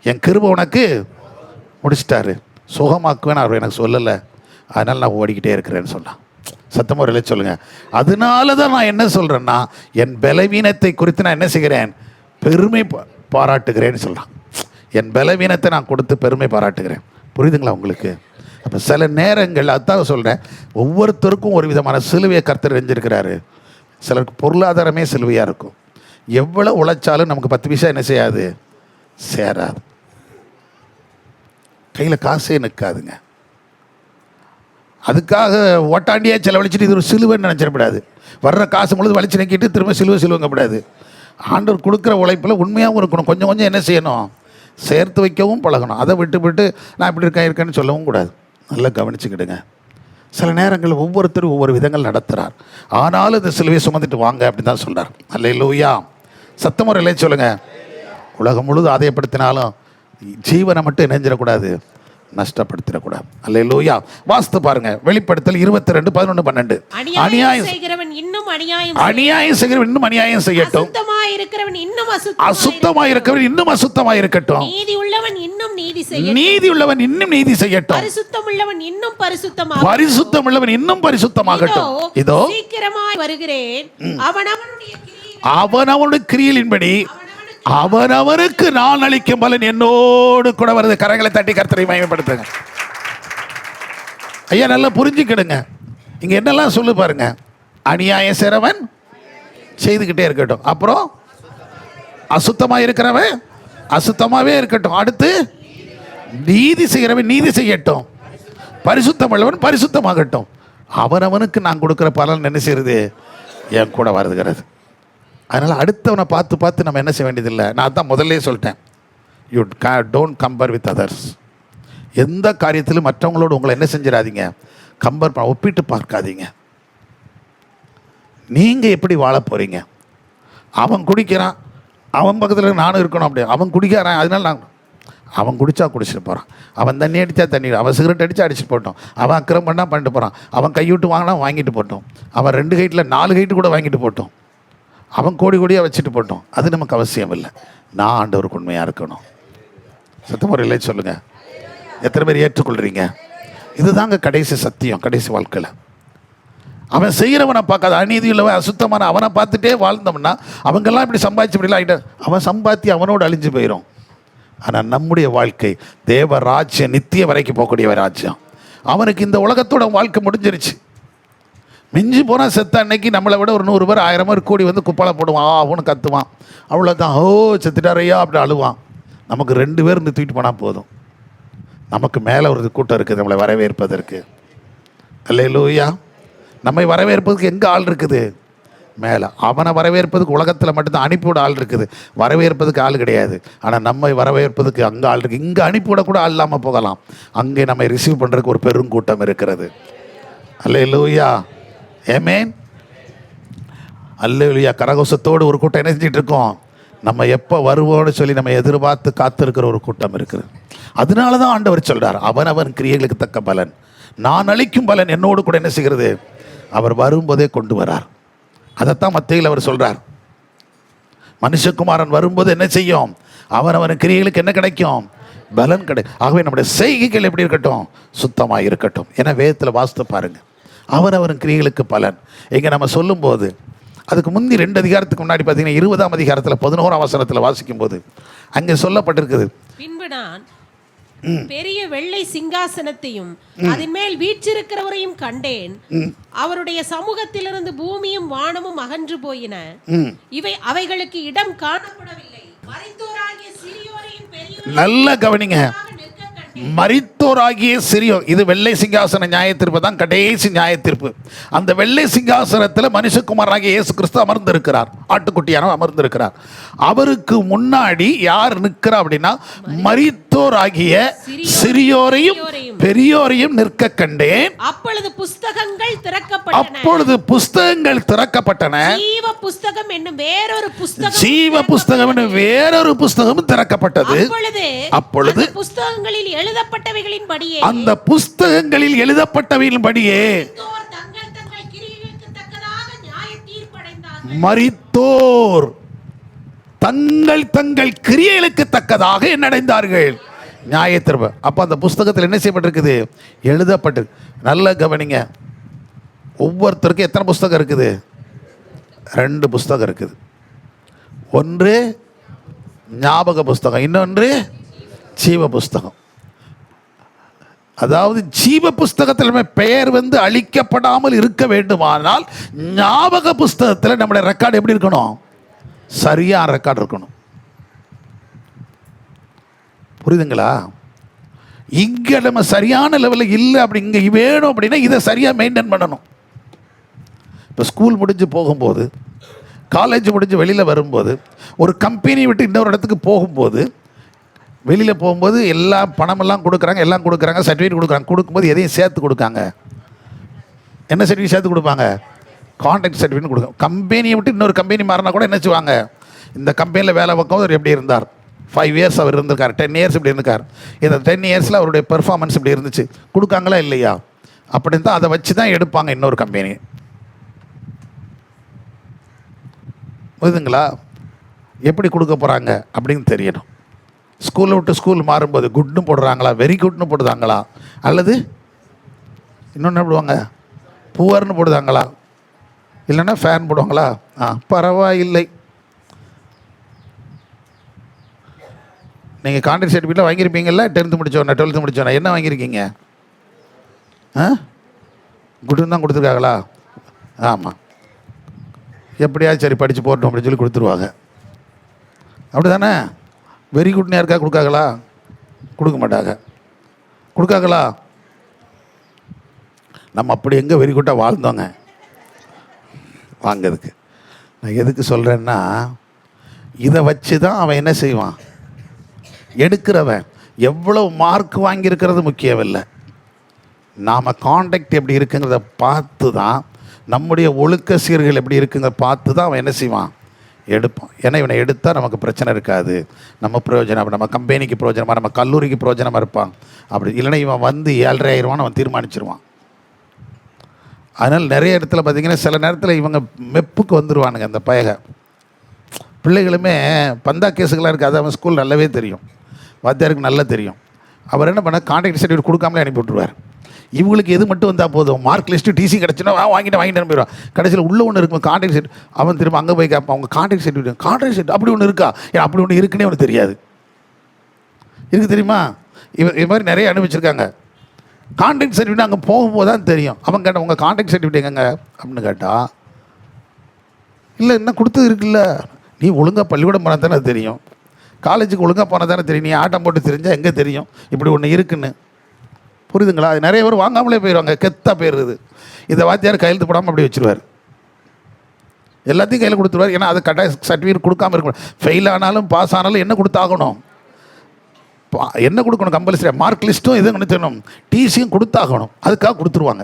A: என் கிருபை உனக்கு முடிச்சிட்டாரு, சுகமாக்குவேன்னு அவர் எனக்கு சொல்லலை, அதனால் நான் ஓடிக்கிட்டே இருக்கிறேன்னு சொன்னான். சத்தமாக ஒரு சொல்லுங்கள். அதனால தான் நான் என்ன சொல்கிறேன்னா, என் பலவீனத்தை குறித்து நான் என்ன செய்கிறேன், பெருமை பாராட்டுகிறேன்னு சொல்கிறான். என் பலவீனத்தை நான் கொடுத்து பெருமை பாராட்டுகிறேன். புரியுதுங்களா உங்களுக்கு? அப்போ சில நேரங்கள் அதான் சொல்கிறேன், ஒவ்வொருத்தருக்கும் ஒரு விதமான சிலுவையை கர்த்தர் செஞ்சிருக்கிறாரு. சிலருக்கு பொருளாதாரமே சிலுவையாக இருக்கும், எவ்வளோ உழைச்சாலும் நமக்கு 10 பைசா என்ன செய்யாது, சேராது. கையில் காசே நிற்காதுங்க. அதுக்காக ஓட்டாண்டியாக செலவழிச்சிட்டு இது ஒரு சிலுவைன்னு நினச்சிடக்கூடாது. வர்ற காசு முழுது வலிச்சு நிற்கிட்டு திரும்ப சிலுவைங்கக்கூடாது. ஆண்டவர் கொடுக்குற உழைப்பில் உண்மையாகவும் இருக்கணும். கொஞ்சம் கொஞ்சம் என்ன செய்யணும், சேர்த்து வைக்கவும் பழகணும். அதை விட்டு நான் இப்படி இருக்கேன்னு சொல்லவும் கூடாது. நல்லா கவனிச்சுக்கிடுங்க. சில நேரங்களில் ஒவ்வொருத்தரும் ஒவ்வொரு விதங்கள் நடத்துகிறார். ஆனாலும் இந்த சிலுவையை சுமந்துட்டு வாங்க அப்படின்னு தான் சொல்கிறார். அல்லேலூயா. சத்தமுறையிலே சொல்லுங்கள். உலகம் முழுதும் ஆதாயப்படுத்தினாலும் ஜீவனை மட்டும் இணைஞ்சிடக்கூடாது, நஷ்டப்படுத்திடக்கூடாது. அல்லேலூயா. வாஸ்து பாருங்க, வெளிப்படுத்தல் 22:11-12.
B: அநியாயம் செய்கிறவன் இன்னும்
A: அநியாயம் செய்யட்டும், அசுத்தமாய் இருக்கிறவன் இன்னும் அசுத்தமாய் இருக்கட்டும், நீதி உள்ளவன் இன்னும் நீதி செய்யட்டும், பரிசுத்தம் உள்ளவன் இன்னும் பரிசுத்தமாகட்டும். இதோ
B: சீக்கிரமாய் வருகிறேன்.
A: அவனவனுடைய கிரியைகளின்படி அவனவனுக்கு நான் அளிக்கும் பலன் என்னோடு கூட வருது. கரங்களை தட்டி கர்த்தரை மகிமைப்படுத்துங்க. ஐயா நல்லா புரிஞ்சுக்கிடுங்க. இங்க என்னெல்லாம் சொல்லு பாருங்க. அநியாயம் செய்றவன் செய்துக்கிட்டே இருக்கட்டும். அப்புறம் அசுத்தமாக இருக்கிறவன் அசுத்தமாகவே இருக்கட்டும். அடுத்து நீதி செய்கிறவன் நீதி செய்யட்டும், பரிசுத்தம் உள்ளவன் பரிசுத்தமாகட்டும். அவனவனுக்கு நான் கொடுக்குற பலன் என்ன செய்யுது, என் கூட வருதுகிறது. அதனால் அடுத்தவனை பார்த்து நம்ம என்ன செய்ய வேண்டியதில்லை. நான் தான் முதல்ல சொல்லிட்டேன், you don't compare with others. எந்த காரியத்திலும் மற்றவங்களோடு உங்களை என்ன செஞ்சிடாதீங்க, ஒப்பிட்டு பார்க்காதீங்க. நீங்கள் எப்படி வாழ போகிறீங்க? அவன் குடிக்கிறான், அவன் பக்கத்தில் நானும் இருக்கணும். அப்படி அவன் குடிக்கிறான், அதனால அவன் குடித்தா குடிச்சிட்டு போகிறான், அவன் தண்ணி அடித்தா தண்ணி, அவன் சிகரெட் அடித்தா அடிச்சுட்டு போட்டோம், அவன் அக்கிரம் பண்ணால் பண்ணிட்டு போகிறான், அவன் கைவிட்டு வாங்கினா வாங்கிட்டு போட்டோம், அவன் 2 கைட்டில் 4 கைட்டு கூட வாங்கிட்டு போட்டோம், அவன் கோடியாக வச்சுட்டு போட்டோம். அது நமக்கு அவசியம் இல்லை. நான் ஆண்டவருக்கு உண்மையாக இருக்கணும். சத்தமுறையிலே சொல்லுங்கள். எத்தனை பேர் ஏற்றுக்கொள்கிறீங்க? இதுதாங்க கடைசி சத்தியம். கடைசி வாழ்க்கையில் அவன் செய்கிறவனை பார்க்காத, அநீதியுள்ளவன் அசுத்தமான அவனை பார்த்துட்டே வாழ்ந்தோம்னா அவங்கெல்லாம் இப்படி சம்பாதிச்சு இப்படிலாம் ஆகிட்ட அவன் சம்பாத்தி அவனோடு அழிஞ்சு போயிடும். ஆனால் நம்முடைய வாழ்க்கை தேவ ராஜ்யம், நித்திய வரைக்கும் போகக்கூடிய ராஜ்யம். அவனுக்கு இந்த உலகத்தோட வாழ்க்கை முடிஞ்சிருச்சு. மிஞ்சி போனால் செத்த அன்னைக்கு நம்மளை விட ஒரு 100 பேர் 1000 பேர் கூடி வந்து குப்பாலை போடுவான், அவனு கத்துவான், அவ்வளோதான், ஓ செத்துட்டாரையா அப்படி அழுவான். நமக்கு 2 பேர் இருந்து தூக்கிட்டு போனால் போதும். நமக்கு மேலே ஒரு கூட்டம் இருக்குது நம்மளை வரவேற்பதற்கு. அல்லேலூயா. நம்மை வரவேற்பதற்கு எங்கே ஆள் இருக்குது? மேலே. அவனை வரவேற்பதுக்கு உலகத்தில் மட்டும்தான் அனுப்பிவிட ஆள் இருக்குது, வரவேற்பதுக்கு ஆள் கிடையாது. ஆனால் நம்மை வரவேற்பதுக்கு அங்கே ஆள் இருக்குது. இங்கே அனுப்பிவிட கூட ஆள் இல்லாமல் போகலாம், அங்கே நம்மை ரிசீவ் பண்ணுறதுக்கு ஒரு பெருங்கூட்டம் இருக்கிறது. அல்லேலூயா. ஆமென். அல்லேலூயா. கரகோஷத்தோடு ஒரு கூட்டம் என்ன செஞ்சிட்டு இருக்கோம்? நம்ம எப்போ வருவோன்னு சொல்லி நம்ம எதிர்பார்த்து காத்திருக்கிற ஒரு கூட்டம் இருக்குது. அதனால தான் ஆண்டவர் சொல்கிறார், அவனவன் கிரியைகளுக்கு தக்க பலன் நான் அளிக்கும் பலன் என்னோடு கூட என்ன செய்கிறது, அவர் வரும்போதே கொண்டு வரார். அதைத்தான் மத்தேயுவில் அவர் சொல்கிறார். மனுஷகுமாரன் வரும்போது என்ன செய்யும், அவனவன் கிரியைகளுக்கு என்ன கிடைக்கும், பலன் கிடைக்கும். ஆகவே நம்முடைய செய்கைகள் எப்படி இருக்கட்டும், சுத்தமாக இருக்கட்டும். ஏன்னா வேதத்தில் வாசித்து பாருங்கள், அவரவரின் கிரியைகளுக்கு பலன். இங்கே நம்ம சொல்லும்போது அதுக்கு முந்தி 2 அதிகாரத்துக்கு முன்னாடி பார்த்தீங்கன்னா 20ஆம் அதிகாரத்தில் 11ஆம் வசனத்தில் வாசிக்கும் போது அங்கே சொல்லப்பட்டிருக்குது,
B: பின்பு நான் பெரிய வெள்ளை சிங்காசனத்தையும் அதன் மேல் வீற்றிருக்கிறவரையும் கண்டேன். அவருடைய சமூகத்திலிருந்து பூமியும் வானமும் அகன்று போயின, அவைகளுக்கு இடம் காணப்படவில்லை. மரித்தோராகிய சிறியோரையும் பெரியோரையும் நல்ல கவனிங்க, மரித்தோராகிய சிறியோர். இது வெள்ளை சிங்காசன நியாய தீர்ப்பு தான், கடைசி நியாய தீர்ப்பு. அந்த வெள்ளை சிங்காசனத்தில் மனுஷகுமாரனாகிய இயேசு கிறிஸ்து அமர்ந்திருக்கிறார், ஆட்டுக்குட்டியான அமர்ந்திருக்கிறார். அவருக்கு முன்னாடி யார் நிற்கிறா அப்படின்னா, மரித்தோராகிய சிறியோரையும் பெரியோரையும் நிற்க கண்டேன். அப்பொழுது புஸ்தகங்கள் திறக்கப்பட்டன. ஜீவ புஸ்தகம் என்னும் வேறொரு புஸ்தகம் திறக்கப்பட்டது. அப்பொழுது புஸ்தகங்களில் எழுதப்பட்டவைகளின்படியே, அந்த புஸ்தகங்களில் எழுதப்பட்டவைகளின்படியே மரித்தோர் தங்கள் கிரியைகளுக்கு தக்கதாக என்ன அடைந்தார்கள், நியாய தீர்ப்பு. அப்போ அந்த புஸ்தகத்தில் என்ன செய்யப்பட்டிருக்குது, எழுதப்பட்டிருக்கு. நல்ல கவனிங்க, ஒவ்வொருத்தருக்கும் எத்தனை புஸ்தகம் இருக்குது? 2 புஸ்தகம் இருக்குது. ஒன்று ஞாபக புஸ்தகம், இன்னொன்று ஜீவ புஸ்தகம். அதாவது ஜீவ புஸ்தகத்தில் நம்ம பெயர் அழிக்கப்படாமல் இருக்க வேண்டுமானால் ஞாபக புஸ்தகத்தில் நம்முடைய ரெக்கார்டு எப்படி இருக்கணும்,
A: சரியாக ரெக்கார்டு இருக்கணும். புரியுதுங்களா? இங்கே நம்ம சரியான லெவலில் இல்லை, அப்படி இங்கே வேணும் அப்படின்னா இதை சரியாக மெயின்டைன் பண்ணணும். இப்போ ஸ்கூல் முடிஞ்சு போகும்போது, காலேஜ் முடிஞ்சு வெளியில் வரும்போது, ஒரு கம்பெனி விட்டு இன்னொரு இடத்துக்கு போகும்போது, வெளியில் போகும்போது எல்லாம் பணமெல்லாம் கொடுக்குறாங்க, எல்லாம் கொடுக்குறாங்க, சர்டிஃபிகேட் கொடுக்குறாங்க. கொடுக்கும்போது எதையும் சேர்த்து கொடுக்காங்க. என்ன சர்டிஃபிகேட் சேர்த்து கொடுப்பாங்க? கான்ட்ராக்ட் சர்டிஃபிகேட் கொடுக்கும். கம்பெனியை விட்டு இன்னொரு கம்பெனி மாறினா கூட என்ன செய்வாங்க? இந்த கம்பெனியில் வேலை பார்க்கும் அவர் எப்படி இருந்தார், 5 இயர்ஸ் அவர் இருந்திருக்கார், 10 இயர்ஸ் இப்படி இருந்திருக்கார், இந்த 10 இயர்ஸில் அவருடைய பெர்ஃபார்மன்ஸ் இப்படி இருந்துச்சு, கொடுக்காங்களா இல்லையா? அப்படின்னு தான் அதை வச்சு தான் எடுப்பாங்க இன்னொரு கம்பெனி. புரியுதுங்களா? எப்படி கொடுக்க போகிறாங்க அப்படின்னு தெரியணும். ஸ்கூலை விட்டு ஸ்கூல் மாறும்போது குட்னு போடுறாங்களா, வெரி குட்னு போடுறாங்களா, அல்லது இன்னொன்று போடுவாங்க புவர்னு போடுதாங்களா, இல்லைன்னா ஃபேன் போடுவாங்களா? பரவாயில்லை. நீங்கள் கான்ட்ராக்ட் சர்டிஃபிகேட் வாங்கியிருப்பீங்கள்ல, 10th முடித்தோன்னா 12th முடித்தோன்னா என்ன வாங்கியிருக்கீங்க? குட்னு தான் கொடுத்துருக்காங்களா? ஆமாம். எப்படியாவது சரி படித்து போட்டோம் அப்படின்னு சொல்லி கொடுத்துருவாங்க. அப்படி தானே? வெரி குட்னு யாருக்கா கொடுக்காங்களா? கொடுக்க மாட்டாங்க. கொடுக்காங்களா? நம்ம அப்படி எங்கே வெரி குட்டாக வாழ்ந்தோங்க வாங்கிறதுக்கு. நான் எதுக்கு சொல்கிறேன்னா, இதை வச்சு தான் அவன் என்ன செய்வான், எடுக்கிறவன் எவ்வளோ மார்க் வாங்கியிருக்கிறது முக்கியம் இல்லை. நாம் கான்டாக்ட் எப்படி இருக்குங்கிறத பார்த்து தான், நம்முடைய ஒழுக்க சீர்கள் எப்படி இருக்குங்கிறத பார்த்து தான் அவன் என்ன செய்வான், எடுப்பான். ஏன்னா இவனை எடுத்தால் நமக்கு பிரச்சனை இருக்காது, நம்ம பிரயோஜனம், நம்ம கம்பெனிக்கு பிரயோஜனமாக, நம்ம கல்லூரிக்கு பிரயோஜனமாக இருப்பான். அப்படி இல்லைன்னா இவன் வந்து 7,500 அவன் தீர்மானிச்சிருவான். அதனால் நிறைய இடத்துல பார்த்திங்கன்னா சில நேரத்தில் இவங்க மெப்புக்கு வந்துடுவானுங்க. அந்த பயக பிள்ளைகளுமே பந்தா கேஸுகளாக இருக்குது. அது அவன் ஸ்கூல் நல்லாவே தெரியும், வாத்தியாருக்கு நல்லா தெரியும். அவர் என்ன பண்ண, கான்ட்ராக்ட் சர்டிஃபிகேட் கொடுக்காமலே அனுப்பி விட்ருவார். இவங்களுக்கு எது மட்டும் வந்தால் போதும், மார்க் லிஸ்ட்டு டிசி கிடச்சுன்னா வாங்கிட்டு போயிடுவான். கடைசியில் உள்ள ஒன்று இருக்கும் கான்ட்ராக்ட் சர்டிஃபிகேட். அவன் திரும்ப அங்கே போய் கேட்பான், அவங்க கான்ட்ராக்ட் சர்டிஃபிகேட் அப்படி ஒன்று இருக்கா, ஏன் அப்படி ஒன்று இருக்குன்னே அவனுக்கு தெரியாது. இருக்குது தெரியுமா? இது மாதிரி நிறைய அனுபவிச்சிருக்காங்க. கான்ட்ராக்ட் சர்டிஃபிகேட் அங்கே போகும்போது தான் தெரியும். அவன் கேட்டால் உங்கள் கான்ட்ராக்ட் சர்டிஃபிகேட் எங்க அப்படின்னு கேட்டால், இல்லை என்ன கொடுத்தது இருக்குல்ல, நீ ஒழுங்காக பள்ளிக்கூடம் போனால் தானே தெரியும், காலேஜுக்கு ஒழுங்காக போனால் தானே தெரியும், நீ ஆட்டம் போட்டு தெரிஞ்சால் எங்கே தெரியும் இப்படி ஒன்று இருக்குன்னு. புரியுதுங்களா? அது நிறைய பேர் வாங்காமலே போயிடுவாங்க, கெத்தாக போயிடுறது. இதை வாத்தியார் கையெழுத்து போடாமல் அப்படி வச்சுருவார், எல்லாத்தையும் கையில் கொடுத்துருவார். ஏன்னா அது கட்டாய சர்டிஃபிகேட் கொடுக்காமல் இருக்கணும். ஃபெயில் ஆனாலும் பாஸ் ஆனாலும் என்ன கொடுத்தாகணும், என்ன கொடுக்கணும், கம்பல்சரி மார்க் லிஸ்ட்டும் எதுவும் நினைச்சணும், டிசியும் கொடுத்தாகணும். அதுக்காக கொடுத்துருவாங்க.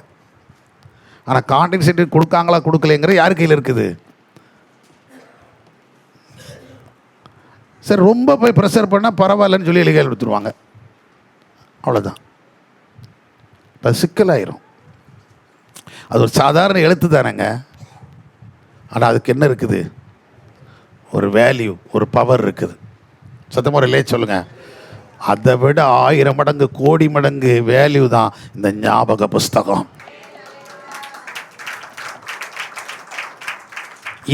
A: ஆனால் கான்ட்ராக்ட் சர்டிஃபிகேட் கொடுக்காங்களா கொடுக்கலைங்கிற யார் கையில் இருக்குது? சரி, ரொம்ப போய் ப்ரெஷர் பண்ணால் பரவாயில்லன்னு சொல்லி கையில் கொடுத்துருவாங்க. அவ்வளோதான். இப்போ சிக்கலாயிரும். அது ஒரு சாதாரண எழுத்து தானேங்க, ஆனால் அதுக்கு என்ன இருக்குது, ஒரு வேல்யூ, ஒரு பவர் இருக்குது. சத்தமுறையிலே சொல்லுங்கள். அதை விட 1000 மடங்கு கோடி மடங்கு வேல்யூ தான் இந்த ஞாபக புஸ்தகம்.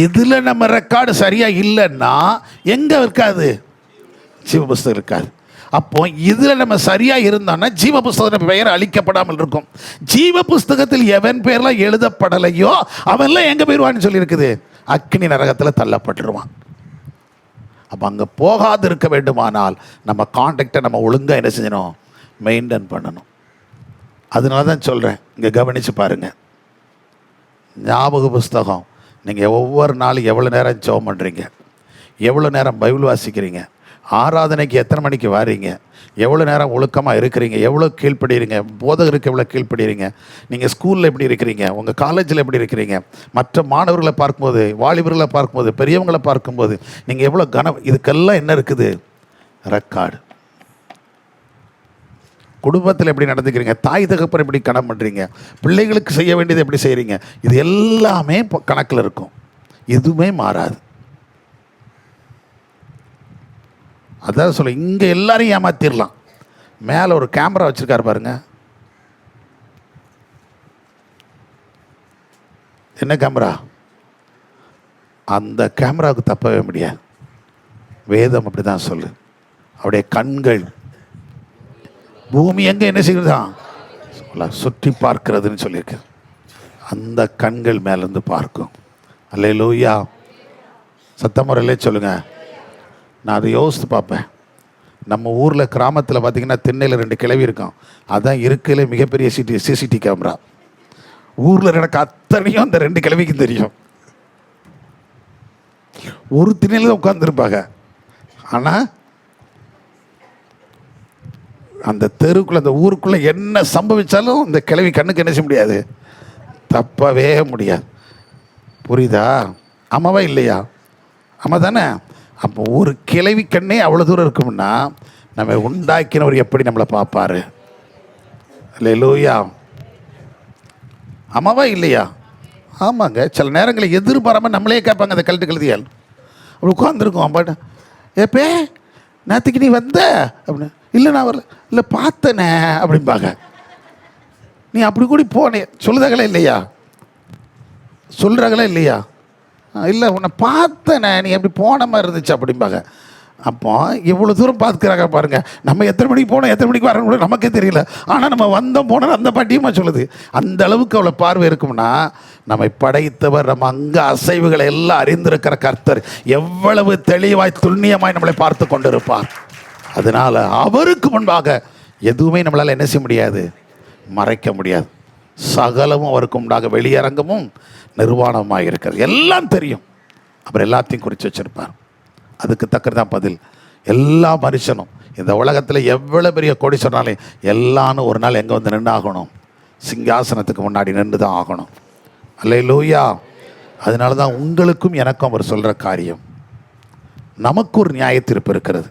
A: இதில் நம்ம ரெக்கார்டு சரியாக இல்லைன்னா எங்கே இருக்காது, ஜீவ புஸ்தகம் இருக்காது. அப்போ இதில் நம்ம சரியாக இருந்தோம்னா ஜீவ புஸ்தகத்தின் பெயர் அழிக்கப்படாமல் இருக்கும். ஜீவ புஸ்தகத்தில் எவன் பேர்லாம் எழுதப்படலையோ அவன்லாம் எங்கே போயிடுவான்னு சொல்லியிருக்குது, அக்னி நரகத்தில் தள்ளப்பட்டுருவான். அப்போ அங்கே போகாது இருக்க வேண்டுமானால் நம்ம கான்டாக்டை நம்ம ஒழுங்காக என்ன செஞ்சணும், மெயின்டைன் பண்ணணும். அதனால தான் சொல்கிறேன், இங்கே கவனித்து பாருங்கள். ஞாபக புஸ்தகம் நீங்கள் ஒவ்வொரு நாளும் எவ்வளோ நேரம் ஜெபம் பண்ணுறீங்க, எவ்வளோ நேரம் பைபிள் வாசிக்கிறீங்க, ஆராதனைக்கு எத்தனை மணிக்கு வாரீங்க, எவ்வளோ நேரம் ஒழுக்கமாக இருக்கிறீங்க, எவ்வளோ கீழ்ப்படுறீங்க, போதகருக்கு எவ்வளோ கீழ்ப்படுறீங்க, நீங்கள் ஸ்கூலில் எப்படி இருக்கிறீங்க, உங்கள் காலேஜில் எப்படி இருக்கிறீங்க, மற்ற மாணவர்களை பார்க்கும்போது, வாலிபர்களை பார்க்கும்போது, பெரியவங்களை பார்க்கும்போது நீங்கள் எவ்வளோ இதுக்கெல்லாம் என்ன இருக்குது, ரெக்கார்டு. குடும்பத்தில் எப்படி நடந்துக்கிறீங்க, தாய் தகப்பன் எப்படி கணம் பண்ணுறீங்க, பிள்ளைகளுக்கு செய்ய வேண்டியது எப்படி செய்கிறீங்க, இது எல்லாமே கணக்கில் இருக்கும். எதுவுமே மாறாது. அதான் சொல்ல, இங்கே எல்லாரையும் ஏமாத்திடலாம். மேலே ஒரு கேமரா வச்சுருக்காரு பாருங்க. என்ன கேமரா? அந்த கேமராவுக்கு தப்பவே முடியாது. வேதம் அப்படி தான் சொல்லு. அவருடைய கண்கள் பூமி எங்கே என்ன செய்யுதான் சுற்றி பார்க்கிறதுன்னு சொல்லியிருக்கு. அந்த கண்கள் மேலேருந்து பார்க்கும். அல்லேலூயா. சத்தமுறையிலே சொல்லுங்கள். நான் அதை யோசித்து பார்ப்பேன். நம்ம ஊரில் கிராமத்தில் பார்த்திங்கன்னா திண்ணையில் 2 கிளவி இருக்கும். அதுதான் இருக்கிறதுல மிகப்பெரிய சிசிடி கேமரா. ஊரில் நடக்க அத்தனையும் அந்த 2 கிளவிக்கும் தெரியும். ஒரு திண்ணையில் தான் உட்காந்துருப்பாங்க. ஆனால் அந்த தெருக்குள்ளே அந்த ஊருக்குள்ளே என்ன சம்பவிச்சாலும் இந்த கிளவி கண்ணுக்கு என்ன செய்ய முடியாது, தப்பவே முடியாது. புரியுதா? ஆமாவா இல்லையா? ஆமாம் தானே? அப்போ ஒரு கிளவி கண்ணே அவ்வளோ தூரம் இருக்கும்னா நம்ம உண்டாக்கினவர் எப்படி நம்மளை பார்ப்பாரு? அல்லேலூயா. ஆமாவா இல்லையா? ஆமாங்க. சில நேரங்களில் எதிர்பாராமல் நம்மளே கேட்பாங்க அந்த கழுதியால். அப்படி உட்காந்துருக்கோம். பட் ஏப்பே நேற்றுக்கு நீ வந்த அப்படின்னு. இல்லை நான் வரல. இல்லை பார்த்தனே அப்படிம்பாங்க. நீ அப்படி கூடி போனே சொல்லுதாங்களா இல்லையா? சொல்கிறாங்களா இல்லையா? இல்லை உன்னை பார்த்தனே, நீ அப்படி போன மாதிரி இருந்துச்சு அப்படிம்பாங்க. அப்போ இவ்வளோ தூரம் பார்த்துக்கிறாங்க பாருங்கள். நம்ம எத்தனை மணிக்கு போனோம் எத்தனை மணிக்கு வரணும் கூட நமக்கே தெரியல. ஆனால் நம்ம வந்தோம் போனோம் அந்த பாட்டியுமா சொல்லுது. அந்த அளவுக்கு அவ்வளோ பார்வை இருக்கும்னா நம்மை படைத்தவர், நம்ம அங்கே அசைவுகளை எல்லாம் அறிந்திருக்கிற கர்த்தர் எவ்வளவு தெளிவாய் துல்லியமாய் நம்மளை பார்த்து கொண்டு இருப்பார். அதனால் அவருக்கு முன்பாக எதுவுமே நம்மளால் என்ன செய்ய முடியாது, மறைக்க முடியாது. சகலமும் அவருக்கு முன்பாக வெளியரங்கமும் நிர்வாணமாக இருக்கிறது. எல்லாம் தெரியும். அப்புறம் எல்லாத்தையும் குறித்து வச்சிருப்பார். அதுக்கு தக்கதான் பதில். எல்லா மனுஷனும் இந்த உலகத்தில் எவ்வளோ பெரிய கொடி சொன்னாலே எல்லாரும் ஒரு நாள் எங்கே வந்து நின்று ஆகணும், சிங்காசனத்துக்கு முன்னாடி நின்று தான் ஆகணும். அல்லேலூயா. அதனால தான் உங்களுக்கும் எனக்கும் அவர் சொல்கிற காரியம், நமக்கு ஒரு நியாய தீர்ப்பு இருக்கிறது,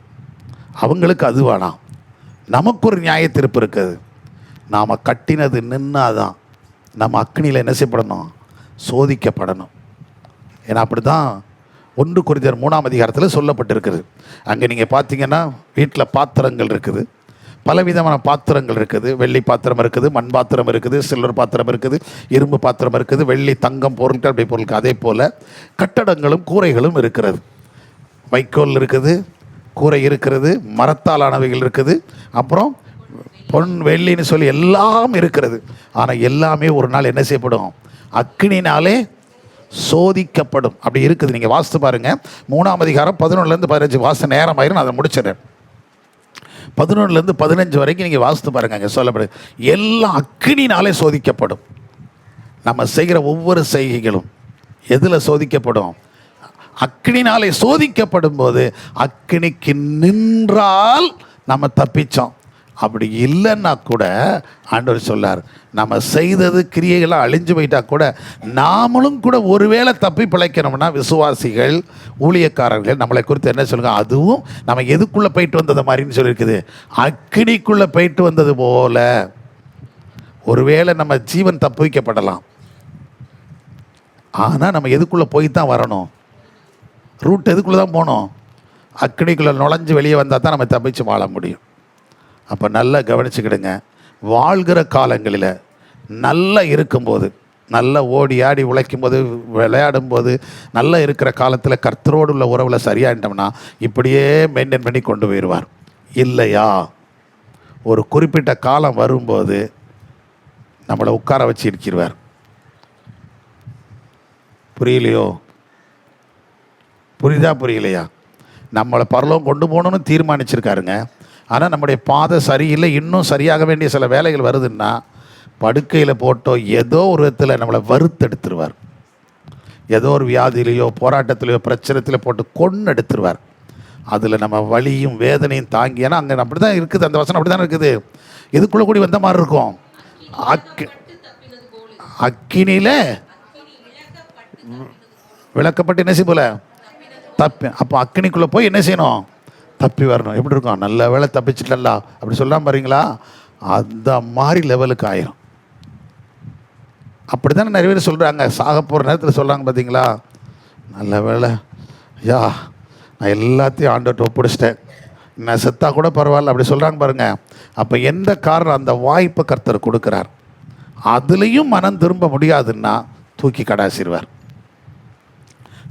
A: அவங்களுக்கு அது வேணாம். நமக்கு ஒரு நியாய தீர்ப்பு இருக்குது. நாம் கட்டினது நின்னாதான் நம்ம அக்னியில் என்ன செய்யப்படணும், சோதிக்கப்படணும். ஏன்னா அப்படி தான் 1 கொரிந்தியர் 3ஆம் அதிகாரத்தில் சொல்லப்பட்டிருக்குது. அங்கே நீங்கள் பார்த்தீங்கன்னா வீட்டில் பாத்திரங்கள் இருக்குது, பலவிதமான பாத்திரங்கள் இருக்குது. வெள்ளி பாத்திரம் இருக்குது, மண் பாத்திரம் இருக்குது, சில்வர் பாத்திரம் இருக்குது, இரும்பு பாத்திரம் இருக்குது, வெள்ளி தங்கம் பொருட்கள் அப்படி பொருட்கள். அதே போல் கட்டடங்களும் கூரைகளும் இருக்கிறது. வைக்கோல் இருக்குது, கூரை இருக்கிறது, மரத்தாலானவைகள் இருக்குது, அப்புறம் பொன் வெள்ளின்னு சொல்லி எல்லாம் இருக்கிறது. ஆனால் எல்லாமே ஒரு நாள் என்ன செய்யப்படும், அக்னினாலே சோதிக்கப்படும். அப்படி இருக்குது. நீங்கள் வாசித்து பாருங்கள். 3ஆம் அதிகாரம் 11லேருந்து 15 வாச நேரம் ஆயிரும், நான் அதை முடிச்சிடறேன். 11லேருந்து 15 வரைக்கும் நீங்கள் வாசித்து பாருங்கள். அங்கே சொல்லப்படுது எல்லாம் அக்னினாலே சோதிக்கப்படும். நம்ம செய்கிற ஒவ்வொரு செய்கைகளும் எதில் சோதிக்கப்படும், அக்னினாலே சோதிக்கப்படும் போது அக்னிக்கு நின்றால் நம்ம தப்பிச்சோம். அப்படி இல்லைன்னா கூட ஆண்டவர் சொல்லார், நம்ம செய்தது கிரியைகளாக அழிஞ்சு போயிட்டா கூட நாமளும் கூட ஒருவேளை தப்பி பிழைக்கணும்னா விசுவாசிகள் ஊழியக்காரர்கள் நம்மளை குறித்து என்ன சொல்லுங்க, அதுவும் நம்ம எதுக்குள்ளே போயிட்டு வந்தது மாதிரின்னு சொல்லியிருக்குது, அக்னிக்குள்ளே போயிட்டு வந்தது போல. ஒருவேளை நம்ம ஜீவன் தப்பு வைக்கப்படலாம், ஆனால் நம்ம எதுக்குள்ளே போய் தான் வரணும், ரூட் எதுக்குள்ளே தான் போகணும், அக்னிக்குள்ளே நுழைஞ்சு வெளியே வந்தால் தான் நம்ம தப்பிச்சு வாழ முடியும். அப்போ நல்லா கவனிச்சுக்கிடுங்க. வாழ்கிற காலங்களில் நல்லா இருக்கும்போது, நல்லா ஓடி ஆடி உழைக்கும்போது, விளையாடும்போது, நல்லா இருக்கிற காலத்தில் கர்த்தரோடு உள்ள உறவில் சரியாயிட்டோம்னா இப்படியே மெயின்டைன் பண்ணி கொண்டு போயிடுவார். இல்லையா ஒரு குறிப்பிட்ட காலம் வரும்போது நம்மளை உட்கார வச்சு இருக்கிறார். புரியலையோ? புரியுதா புரியலையா? நம்மளை பரலோகம் கொண்டு போகணுன்னு தீர்மானிச்சிருக்காருங்க. ஆனால் நம்முடைய பாதை சரியில்லை, இன்னும் சரியாக வேண்டிய சில வேலைகள் வருதுன்னா படுக்கையில் போட்டோ ஏதோ ஒரு விதத்தில் நம்மளை வறுத்தெடுத்துருவார். ஏதோ ஒரு வியாதியிலையோ போராட்டத்திலையோ பிரச்சனத்தில் போட்டு கொன்று எடுத்துருவார். அதில் நம்ம வலியும் வேதனையும் தாங்கி, ஏன்னா அங்கே அப்படி தான் இருக்குது, அந்த வசனம் அப்படி தானே இருக்குது. இதுக்குள்ளே கூடி வந்த மாதிரி இருக்கும். அக்கினியில் விளக்கப்பட்டு என்ன செய்ய போல தப்பி. அப்போ அக்கினிக்குள்ளே போய் என்ன செய்யணும், தப்பி வரணும். எப்படி இருக்கும், நல்ல வேலை தப்பிச்சிட்டல அப்படி சொல்லலாம் பாருங்களா, அந்த மாதிரி லெவலுக்கு ஆயிரும். அப்படி தானே நிறைய பேர் சொல்கிறாங்க, சாக போகிற நேரத்தில் சொல்கிறாங்க பார்த்தீங்களா, நல்ல வேலை ஐயா நான் எல்லாத்தையும் ஆண்டவர்கிட்ட ஒப்படைச்சிட்டேன், நான் செத்தா கூட பரவாயில்ல அப்படி சொல்கிறாங்க பாருங்கள். அப்போ எந்த காரணம், அந்த வாய்ப்பை கர்த்தர் கொடுக்குறார். அதுலேயும் மனம் திரும்ப முடியாதுன்னா தூக்கி கடாசிடுவார்.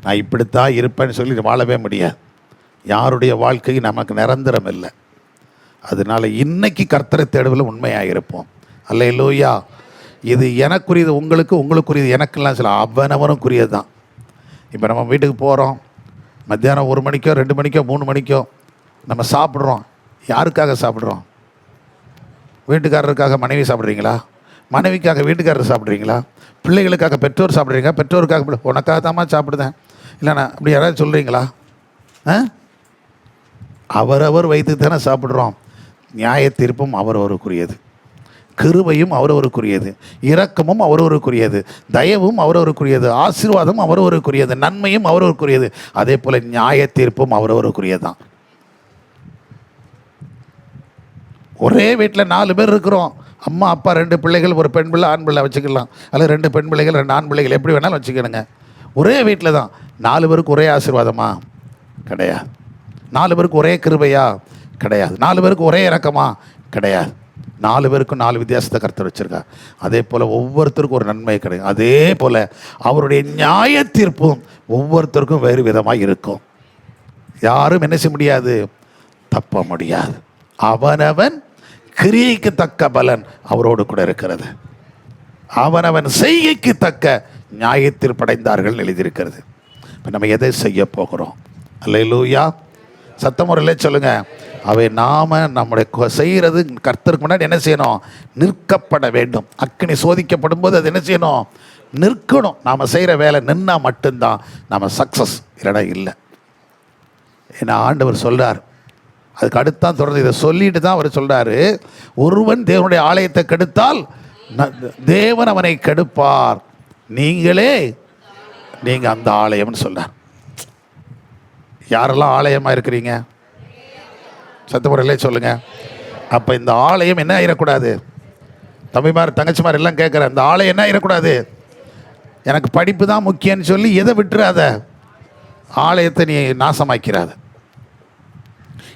A: நான் இப்படித்தான் இருப்பேன்னு சொல்லி வாழவே முடியாது. யாருடைய வாழ்க்கை நமக்கு நிரந்தரம் இல்லை. அதனால் இன்னைக்கு கர்த்தரை தேடுவதில் உண்மையாக இருப்போம். அல்லேலூயா. இது எனக்குரியது உங்களுக்கு, உங்களுக்குரியது எனக்கெல்லாம் சில அவனவனுக்குரியது தான். இப்போ நம்ம வீட்டுக்கு போகிறோம், மத்தியானம் 1 மணிக்கோ 2 மணிக்கோ 3 மணிக்கோ நம்ம சாப்பிட்றோம். யாருக்காக சாப்பிட்றோம்? வீட்டுக்காரருக்காக மனைவி சாப்பிட்றீங்களா? மனைவிக்காக வீட்டுக்காரர் சாப்பிட்றீங்களா? பிள்ளைகளுக்காக பெற்றோர் சாப்பிட்றீங்களா? பெற்றோருக்காக உனக்காக தாம்மா சாப்பிடுதேன் இல்லைண்ணா அப்படி யாராவது சொல்கிறீங்களா? அவரவர் வைத்து தானே சாப்பிட்றோம். நியாய தீர்ப்பும் அவரவருக்குரியது, கிருபையும் அவரவருக்குரியது, இரக்கமும் அவரவருக்குரியது, தயவும் அவரவருக்குரியது, ஆசீர்வாதம் அவரவருக்குரியது, நன்மையும் அவரவருக்குரியது. அதே போல் நியாய தீர்ப்பும் அவரவருக்குரியது தான். ஒரே வீட்டில் 4 பேர் இருக்கிறோம். அம்மா அப்பா 2 பிள்ளைகள், ஒரு பெண் பிள்ளை ஆண் பிள்ளை வச்சுக்கலாம், அல்லது 2 பெண் பிள்ளைகள் 2 ஆண் பிள்ளைகள், எப்படி வேணாலும் வச்சுக்கணுங்க. ஒரே வீட்டில் தான். 4 பேருக்கு ஒரே ஆசீர்வாதமா? கிடையாது. 4 பேருக்கு ஒரே கிருபையா? கிடையாது. 4 பேருக்கு ஒரே இரக்கமா? கிடையாது. 4 பேருக்கும் 4 வித்தியாசத்தை கர்த்தர் வச்சுருக்கா. அதே போல் ஒவ்வொருத்தருக்கும் ஒரு நன்மை கிடைக்கும். அதே போல் அவருடைய நியாய தீர்ப்பும் ஒவ்வொருத்தருக்கும் வேறு விதமாக இருக்கும். யாரும் என்ன செய்ய முடியாது? தப்ப முடியாது. அவனவன் கிரியைக்கு தக்க பலன் அவரோடு கூட இருக்கிறது. அவனவன் செய்கைக்கு தக்க நியாயத்தில் படைந்தார்கள் எழுதியிருக்கிறது. இப்போ நம்ம எதை செய்ய போகிறோம்? அல்லேலூயா. சத்தமுறையிலே சொல்லுங்க. அவை நாம நம்முடைய செய்கிறது கர்த்தருக்கு முன்னாடி என்ன செய்யணும்? நிற்கப்பட வேண்டும். அக்கினி சோதிக்கப்படும் போது அது என்ன செய்யணும்? நிற்கணும். நாம் செய்கிற வேலை நின்னா மட்டும்தான் நம்ம சக்ஸஸ், இல்லைனா இல்லை. ஏன்னா ஆண்டவர் சொல்றார். அதுக்கு அடுத்தான் தொடர்ந்து இதை சொல்லிட்டு தான் அவர் சொல்றாரு, ஒருவன் தேவனுடைய ஆலயத்தை கெடுத்தால் தேவன் அவனை கெடுப்பார், நீங்க அந்த ஆலயம்னு சொல்றார். யாரெல்லாம் ஆலயமா இருக்கிறீங்க? சத்தமுறையிலே சொல்லுங்க. அப்ப இந்த ஆலயம் என்ன ஆயிடக்கூடாது? தம்பிமார் தங்கச்சிமார் எல்லாம் கேட்குறேன், இந்த ஆலயம் என்ன ஆயிடக்கூடாது? எனக்கு படிப்பு தான் முக்கியம்னு சொல்லி எதை விட்டுறாத? ஆலயத்தை நீ நாசமாக்கிறாத.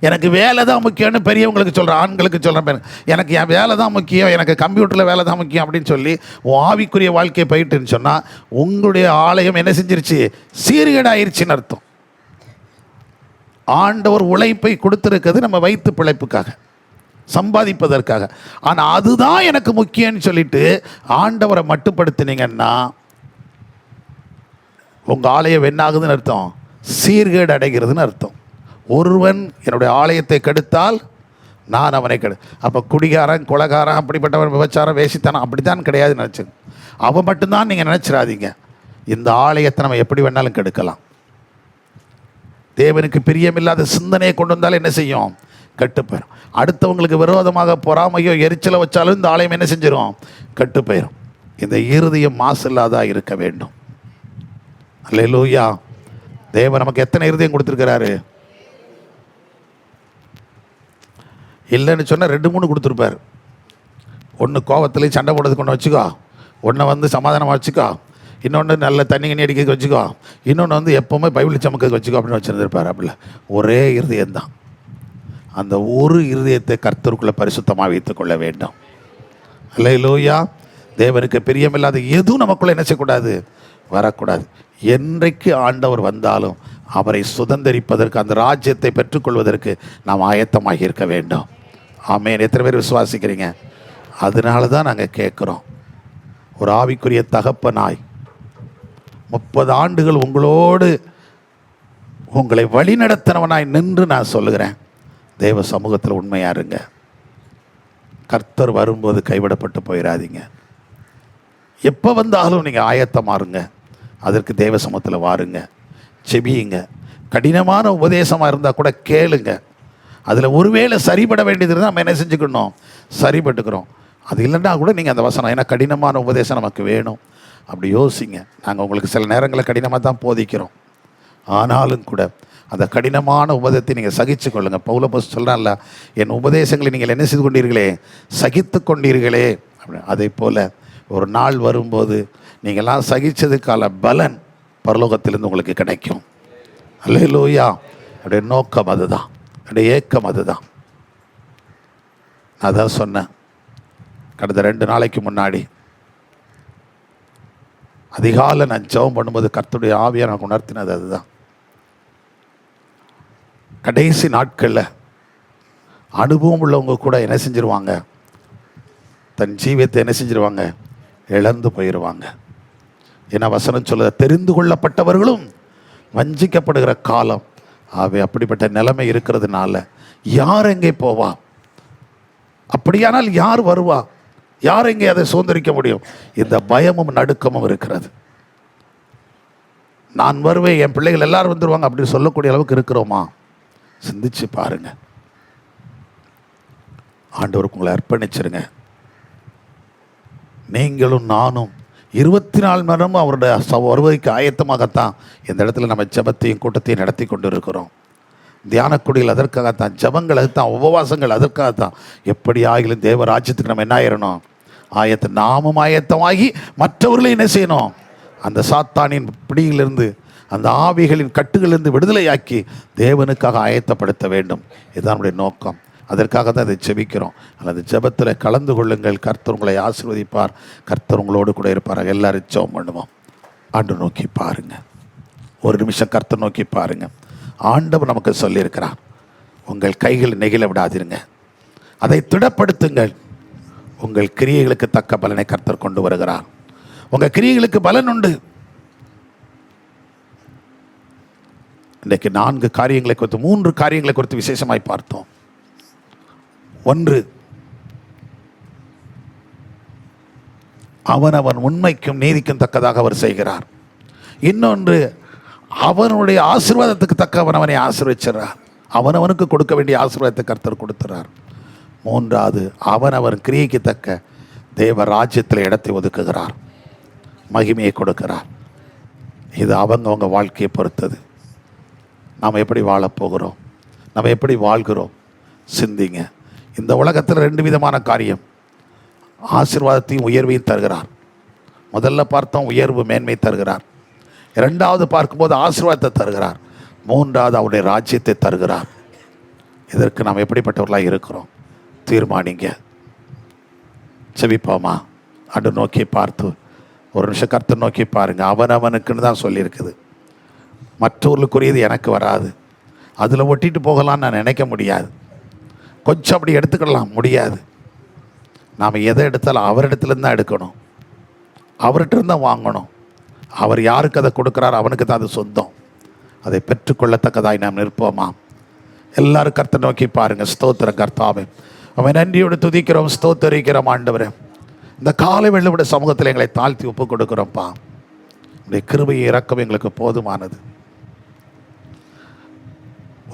A: எனக்கு வேலை தான் முக்கியம்னு பெரியவங்களுக்கு சொல்கிறேன், ஆண்களுக்கு சொல்கிறேன், எனக்கு என் வேலை தான் முக்கியம், எனக்கு கம்ப்யூட்டரில் வேலை தான் முக்கியம் அப்படின்னு சொல்லி உன் ஆவிக்குரிய வாழ்க்கையை போயிட்டுன்னு சொன்னால் உங்களுடைய ஆலயம் என்ன செஞ்சிருச்சு? சீர்கேடாயிருச்சுன்னு அர்த்தம். ஆண்டவர் உழைப்பை கொடுத்துருக்கிறது நம்ம வயிற்று பிழைப்புக்காக, சம்பாதிப்பதற்காக. ஆனால் அதுதான் எனக்கு முக்கியம்னு சொல்லிட்டு ஆண்டவரை மட்டுப்படுத்தினீங்கன்னா உங்கள் ஆலயம் என்ன ஆகுதுன்னு அர்த்தம்? சீர்கேடு அடைகிறதுன்னு அர்த்தம். ஒருவன் என்னுடைய ஆலயத்தை கெடுத்தால் நான் அவனை அப்போ குடிகாரன், கொலைகாரன், அப்படிப்பட்டவன், விபச்சாரம், வேசித்தனம் அப்படித்தான் கிடையாது நினச்சி அவன் மட்டும்தான் நீங்கள் நினச்சிடாதீங்க. இந்த ஆலயத்தை நம்ம எப்படி வேணாலும் கெடுக்கலாம். தேவனுக்கு பிரியமில்லாத சிந்தனையை கொண்டு வந்தாலும் என்ன செய்யும்? கெட்டுப்போயிடும். அடுத்தவங்களுக்கு விரோதமாக பொறாமையோ எரிச்சலை வச்சாலும் இந்த ஆலயம் என்ன செஞ்சிடும்? கெட்டுப்போயிடும். இந்த இருதயம் மாசு இல்லாதா இருக்க வேண்டும். அல்லேலூயா. தேவன் நமக்கு எத்தனை இருதயம் கொடுத்துருக்கிறாரு? இல்லைன்னு சொன்னால் 2-3 கொடுத்துருப்பார். ஒன்று கோவத்துலேயும் சண்டை போடுறதுக்கு ஒன்று வச்சுக்கோ, ஒன்றை சமாதானமாக வச்சுக்கோ, இன்னொன்று நல்ல தண்ணி கண்ணி அடிக்க வச்சுக்கோ, இன்னொன்று எப்போவுமே பைபிள் சமக்க வச்சுக்கோ அப்படின்னு வச்சுருந்துருப்பார். அப்படில ஒரே இருதயம்தான். அந்த ஒரு இருதயத்தை கர்த்தருக்குள்ளே பரிசுத்தமாக வைத்துக்கொள்ள வேண்டும். அல்லேலூயா. தேவனுக்கு பிரியமில்லாத எதுவும் நமக்குள்ளே என்ன செய்யக்கூடாது? வரக்கூடாது. என்றைக்கு ஆண்டவர் வந்தாலும் அவரை சுதந்தரிப்பதற்கு, அந்த ராஜ்யத்தை பெற்றுக்கொள்வதற்கு நாம் ஆயத்தமாக இருக்க வேண்டும். ஆமென். எத்தனை பேர் விசுவாசிக்கிறீங்க? அதனால தான் நாங்கள் கேட்குறோம். ஒரு ஆவிக்குரிய தகப்பனாய் 30 ஆண்டுகள் உங்களோடு உங்களை வழிநடத்தினவனாய் நின்று நான் சொல்லுகிறேன், தேவ சமூகத்தில் உண்மையாக இருங்க. கர்த்தர் வரும்போது கைவிடப்பட்டு போயிடாதீங்க. எப்போ வந்தாலும் நீங்கள் ஆயத்தமாக இருங்க. அதற்கு தேவ சமூகத்தில் வாருங்க, செபியுங்க. கடினமான உபதேசமாக இருந்தால் கூட கேளுங்க. அதில் ஒருவேளை சரிபட வேண்டியது இருந்தால் நம்ம என்ன செஞ்சுக்கணும்? சரிபட்டுக்கிறோம். அது இல்லைன்னா கூட நீங்கள் அந்த வசனம், ஏன்னா கடினமான உபதேசம் நமக்கு வேணும், அப்படி யோசிங்க. நாங்கள் உங்களுக்கு சில நேரங்களில் கடினமாக தான் போதிக்கிறோம், ஆனாலும் கூட அந்த கடினமான உபதேசத்தை நீங்கள் சகிச்சு கொள்ளுங்க. பவுலப்போஸ்தலன் சொல்கிறான்ல, என் உபதேசங்களை நீங்கள் என்ன செய்து கொண்டீர்களே? சகித்து கொண்டீர்களே. அப்படி அதே போல் ஒரு நாள் வரும்போது நீங்கள்லாம் சகிச்சதுக்கான பலன் பரலோகத்திலிருந்து உங்களுக்கு கிடைக்கும். அல்லேலூயா. அப்படியே நோக்கம் அதுதான், அப்படியே ஏக்கம் அதுதான். நான் தான் சொன்னேன் கடந்த 2 நாளைக்கு முன்னாடி அதிகாலை நான் ஜெபம் பண்ணும்போது கர்த்தருடைய ஆவியை எனக்கு உணர்த்தினது அதுதான். கடைசி நாட்களில் அனுபவம் உள்ளவங்க கூட என்ன செஞ்சிருவாங்க? தன் ஜீவியத்தை என்ன செஞ்சிருவாங்க? இழந்து போயிடுவாங்க. ஏன்னா வசனம் சொல்ல, தெரிந்து கொள்ளப்பட்டவர்களும் வஞ்சிக்கப்படுகிற காலம். ஆகவே அப்படிப்பட்ட நிலைமை இருக்கிறதுனால யார் எங்கே போவா? அப்படியானால் யார் வருவா? யார் எங்கே அதை சுதந்திரிக்க முடியும்? இந்த பயமும் நடுக்கமும் இருக்கிறது. நான் வருவேன், என் பிள்ளைகள் எல்லாரும் வந்துடுவாங்க அப்படின்னு சொல்லக்கூடிய அளவுக்கு இருக்கிறோமா? சிந்திச்சு பாருங்க. ஆண்டவருக்கு உங்களை அர்ப்பணிச்சிருங்க. நீங்களும் நானும் 24 மணி நேரமும் அவருடைய வருவதைக்கு ஆயத்தமாகத்தான் இந்த இடத்துல நம்ம ஜெபத்தையும் கூட்டத்தையும் நடத்தி கொண்டு இருக்கிறோம். தியானக்குடிகள் அதற்காகத்தான், ஜபங்கள் அதுதான், உபவாசங்கள் அதற்காகத்தான். எப்படி ஆகிலும் தேவ ராஜ்யத்துக்கு நம்ம என்ன ஆயிடணும்? நாமும் ஆயத்தமாகி மற்றவர்களையும் என்ன செய்யணும்? அந்த சாத்தானின் பிடியிலிருந்து, அந்த ஆவிகளின் கட்டுகளிலிருந்து விடுதலையாக்கி தேவனுக்காக ஆயத்தப்படுத்த வேண்டும். இதுதான் நம்முடைய நோக்கம். அதற்காக தான் இதை ஜெபிக்கிறோம். அல்லது ஜெபத்தில் கலந்து கொள்ளுங்கள். கர்த்தர் உங்களை ஆசீர்வதிப்பார். கர்த்தர் உங்களோடு கூட இருப்பார். எல்லாரும் ஜெபம் பண்ணுவோம். ஆண்டு நோக்கி பாருங்க. ஒரு நிமிஷம் கர்த்தர் நோக்கி பாருங்க. ஆண்டவர் நமக்கு சொல்லியிருக்கிறார், உங்கள் கைகள் நெகிழ விடாதிருங்க, அதை திடப்படுத்துங்கள். உங்கள் கிரியைகளுக்கு தக்க பலனை கர்த்தர் கொண்டு வருகிறார். உங்கள் கிரியைகளுக்கு பலன் உண்டு. இன்றைக்கு 4 காரியங்களை குறித்து, 3 காரியங்களை குறித்து விசேஷமாய் பார்த்தோம். 1, அவன் உண்மைக்கும் நீதிக்கும் தக்கதாக அவர் செய்கிறார். இன்னொன்று, அவனுடைய ஆசீர்வாதத்துக்கு தக்க அவனை ஆசீர்வதிக்கிறார். அவனுக்கு கொடுக்க வேண்டிய ஆசீர்வாதத்தை கர்த்தர் கொடுக்கிறார். 3வது, அவன் கிரியைக்கு தக்க தேவ ராஜ்யத்தில் இடத்தை ஒதுக்குகிறார், மகிமையை கொடுக்கிறார். இது அவங்க வாழ்க்கையை பொறுத்தது. நாம் எப்படி வாழப்போகிறோம், நம்ம எப்படி வாழ்கிறோம், சிந்திங்க. இந்த உலகத்தில் 2 விதமான காரியம். ஆசீர்வாதத்தையும் உயர்வையும் தருகிறார். முதல்ல பார்த்தோம், உயர்வு மேன்மை தருகிறார். 2வது பார்க்கும்போது ஆசீர்வாதத்தை தருகிறார். 3வது அவருடைய ராஜ்யத்தை தருகிறார். இதற்கு நாம் எப்படிப்பட்டவர்களாக இருக்கிறோம்? தீர்மானிங்க. செபிப்போமா? அடு நோக்கி பார்த்து ஒரு நிமிஷம் கர்த்தர் நோக்கி பாருங்க. அவனுக்குன்னு தான் சொல்லியிருக்குது. மற்றவர்களுக்குரியது எனக்கு வராது, அதில் ஒட்டிட்டு போகலான்னு நான் நினைக்க முடியாது. கொஞ்சம் அப்படி எடுத்துக்கலாம் முடியாது. நாம் எதை எடுத்தாலும் அவரிடத்துலேருந்து தான் எடுக்கணும், அவர்கிட்ட தான் வாங்கணும். அவர் யாருக்கு அதை கொடுக்குறாரோ அவனுக்கு தான் அது சொந்தம். அதை பெற்றுக்கொள்ளத்தக்கதாய் நாம் நிற்போமா? எல்லாரும் கர்த்தர் நோக்கி பாருங்கள். ஸ்தோத்திரம் கர்த்தாவே, அவன் நன்றியோடு துதிக்கிறோம், ஸ்தோத்தரிக்கிறோம். ஆண்டவரே, இந்த காலை வெள்ளவுடைய சமூகத்தில் எங்களை தாழ்த்தி ஒப்பு கொடுக்குறோம்ப்பா. உங்களுடைய கிருபையை இறக்கம் எங்களுக்கு போதுமானது.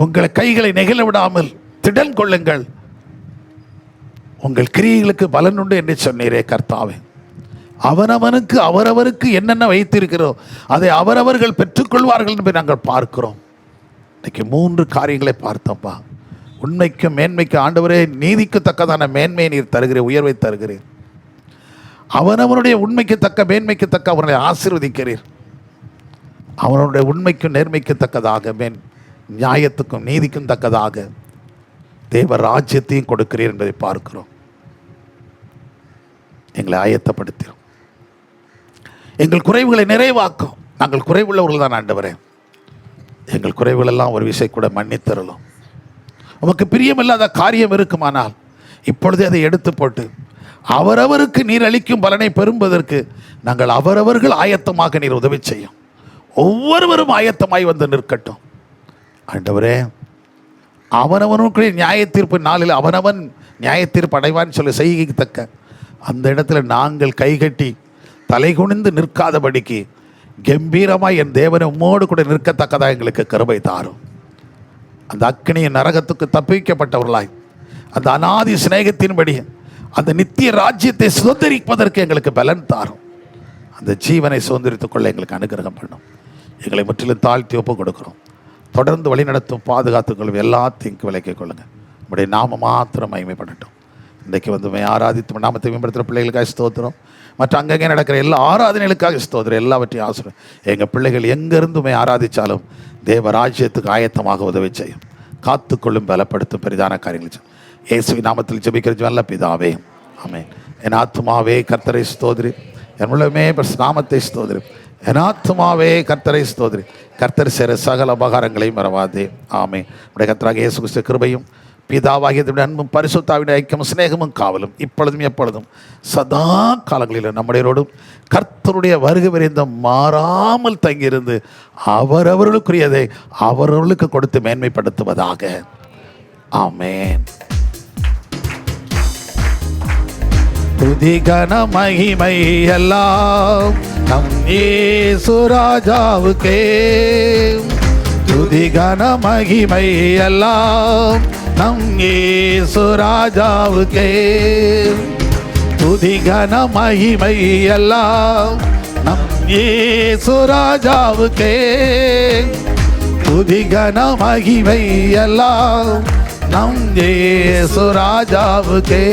A: உங்களை கைகளை நெகிழ விடாமல் திடன் கொள்ளுங்கள். உங்கள் கிரியைகளுக்கு பலன் உண்டு என்று சொன்னீரே கர்த்தாவே. அவனவனுக்கு அவரவருக்கு என்னென்ன வைத்திருக்கிறோம் அதை அவரவர்கள் பெற்றுக்கொள்வார்கள் என்று நாங்கள் பார்க்கிறோம். இன்னைக்கு 3 காரியங்களை பார்த்தோம்ப்பா. உண்மைக்கும் மேன்மைக்கும் ஆண்டவரே, நீதிக்கு தக்கதான மேன்மையை நீர் தருகிறேன், உயர்வை தருகிறேன். அவனவனுடைய உண்மைக்கு தக்க மேன்மைக்கு தக்க அவனை ஆசீர்வதிக்கிறீர். அவனுடைய உண்மைக்கும் நேர்மைக்கு தக்கதாக, நியாயத்துக்கும் நீதிக்கும் தக்கதாக தேவ ராஜ்யத்தையும் கொடுக்கிறீர் என்பதை பார்க்கிறோம். எங்களை ஆயத்தப்படுத்தும். எங்கள் குறைவுகளை நிறைவாக்கும். நாங்கள் குறைவுள்ளவர்கள் தான் ஆண்டவரே. எங்கள் குறைவுகளெல்லாம் ஒரு விஷயம் கூட மன்னித்தரலாம். உமக்கு பிரியமில்லாத காரியம் இருக்குமானால் இப்பொழுதே அதை எடுத்து போட்டு அவரவருக்கு நீர் அளிக்கும் பலனை பெறும்பதற்கு நாங்கள் அவரவர்கள் ஆயத்தமாக நீர் உதவி செய்யும். ஒவ்வொருவரும் ஆயத்தமாய் வந்து நிற்கட்டும். ஆண்டவரே, அவனவனுக்கு நியாய தீர்ப்பு நாளில் அவனவன் நியாய தீர்ப்பு அடைவான்னு சொல்லி செய்யத்தக்க அந்த இடத்துல நாங்கள் கைகட்டி தலை குனிந்து நிற்காதபடிக்கு கம்பீரமாய் என் தேவனை உம்மோடு கூட நிற்கத்தக்கதாக எங்களுக்கு கிருபை தாரும். அந்த அக்கினியின் நரகத்துக்கு தப்பிக்கப்பட்டவர்களாய் அந்த அநாதி சிநேகத்தின்படி அந்த நித்திய ராஜ்யத்தை சுதந்திரிப்பதற்கு எங்களுக்கு பலன் தாரும். அந்த ஜீவனை சுதந்திரித்துக் கொள்ள எங்களுக்கு அனுகிரகம் பண்ணும். எங்களை முற்றிலும் தாழ்த்தி ஒப்பு கொடுக்கிறோம். தொடர்ந்து வழிநடத்தும், பாதுகாத்துக்கொள்ளும், எல்லாத்தையும் விலக்கிக் கொள்ளுங்கள். நம்முடைய நாம மாத்திரம் மகிமைப்படட்டும். இன்றைக்கு வந்து ஆராதித்து நாமத்தை மேம்படுத்துகிற பிள்ளைகளுக்காக ஸ்தோத்திரம். மற்ற அங்கங்கே நடக்கிற எல்லா ஆராதனைகளுக்காக ஸ்தோத்திரம். எல்லாவற்றையும் ஆசிரியம். எங்கள் பிள்ளைகள் எங்கிருந்துமே ஆராதித்தாலும் தேவ ராஜ்யத்துக்கு ஆயத்தமாக உதவி செய்யும், காத்துக்கொள்ளும், பலப்படுத்தும் பெரிதான காரியங்கள் இயேசுவின் நாமத்தில் ஜெபிக்கிற நல்ல பிதாவே, ஆமென். என் ஆத்துமாவே கர்த்தரை ஸ்தோத்திரி, என் உள்ளமே நாமத்தை ஸ்தோத்திரி. என் ஆத்துமாவே கர்த்தரை ஸ்தோத்திரி. கர்த்தர் செய்கிற சகல உபகாரங்களையும் மறவாதே. ஆமென். உடைய கர்த்தராகிய இயேசு கிறிஸ்து கிருபையும் பிதாவாகிய தேவனுடைய அன்பும் பரிசுத்தாவின் ஐக்கியமும் சிநேகமும் காவலும் இப்பொழுதும் எப்பொழுதும் சதா காலங்களிலும் நம்முடையோடும் கர்த்தருடைய வருகை வரைந்த மாறாமல் தங்கியிருந்து அவரவர்களுக்குரியதை அவரவர்களுக்கு கொடுத்து மேன்மைப்படுத்துவதாக. ஆமென். துதி கன மகிமை எல்லாம் நம் இயேசு ராஜாவுக்கே. துதி கன மகிமை எல்லாம் நம் இயேசு ராஜாவுக்கே. துதி கன மகிமை எல்லாம் நம் இயேசு ராஜாவுக்கே. துதி கன மகிமை எல்லாம் நம் இயேசு ராஜாவுக்கே.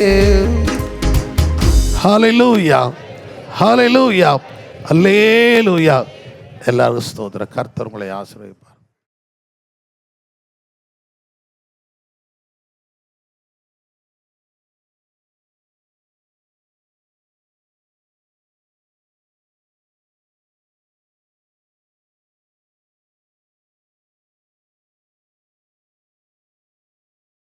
A: ஹல்லேலூயா, ஹல்லேலூயா, அல்லேலூயா. எல்லாரும் ஸ்தோத்திரம். கர்த்தர் உங்களை ஆசீர்வதிப்பார்.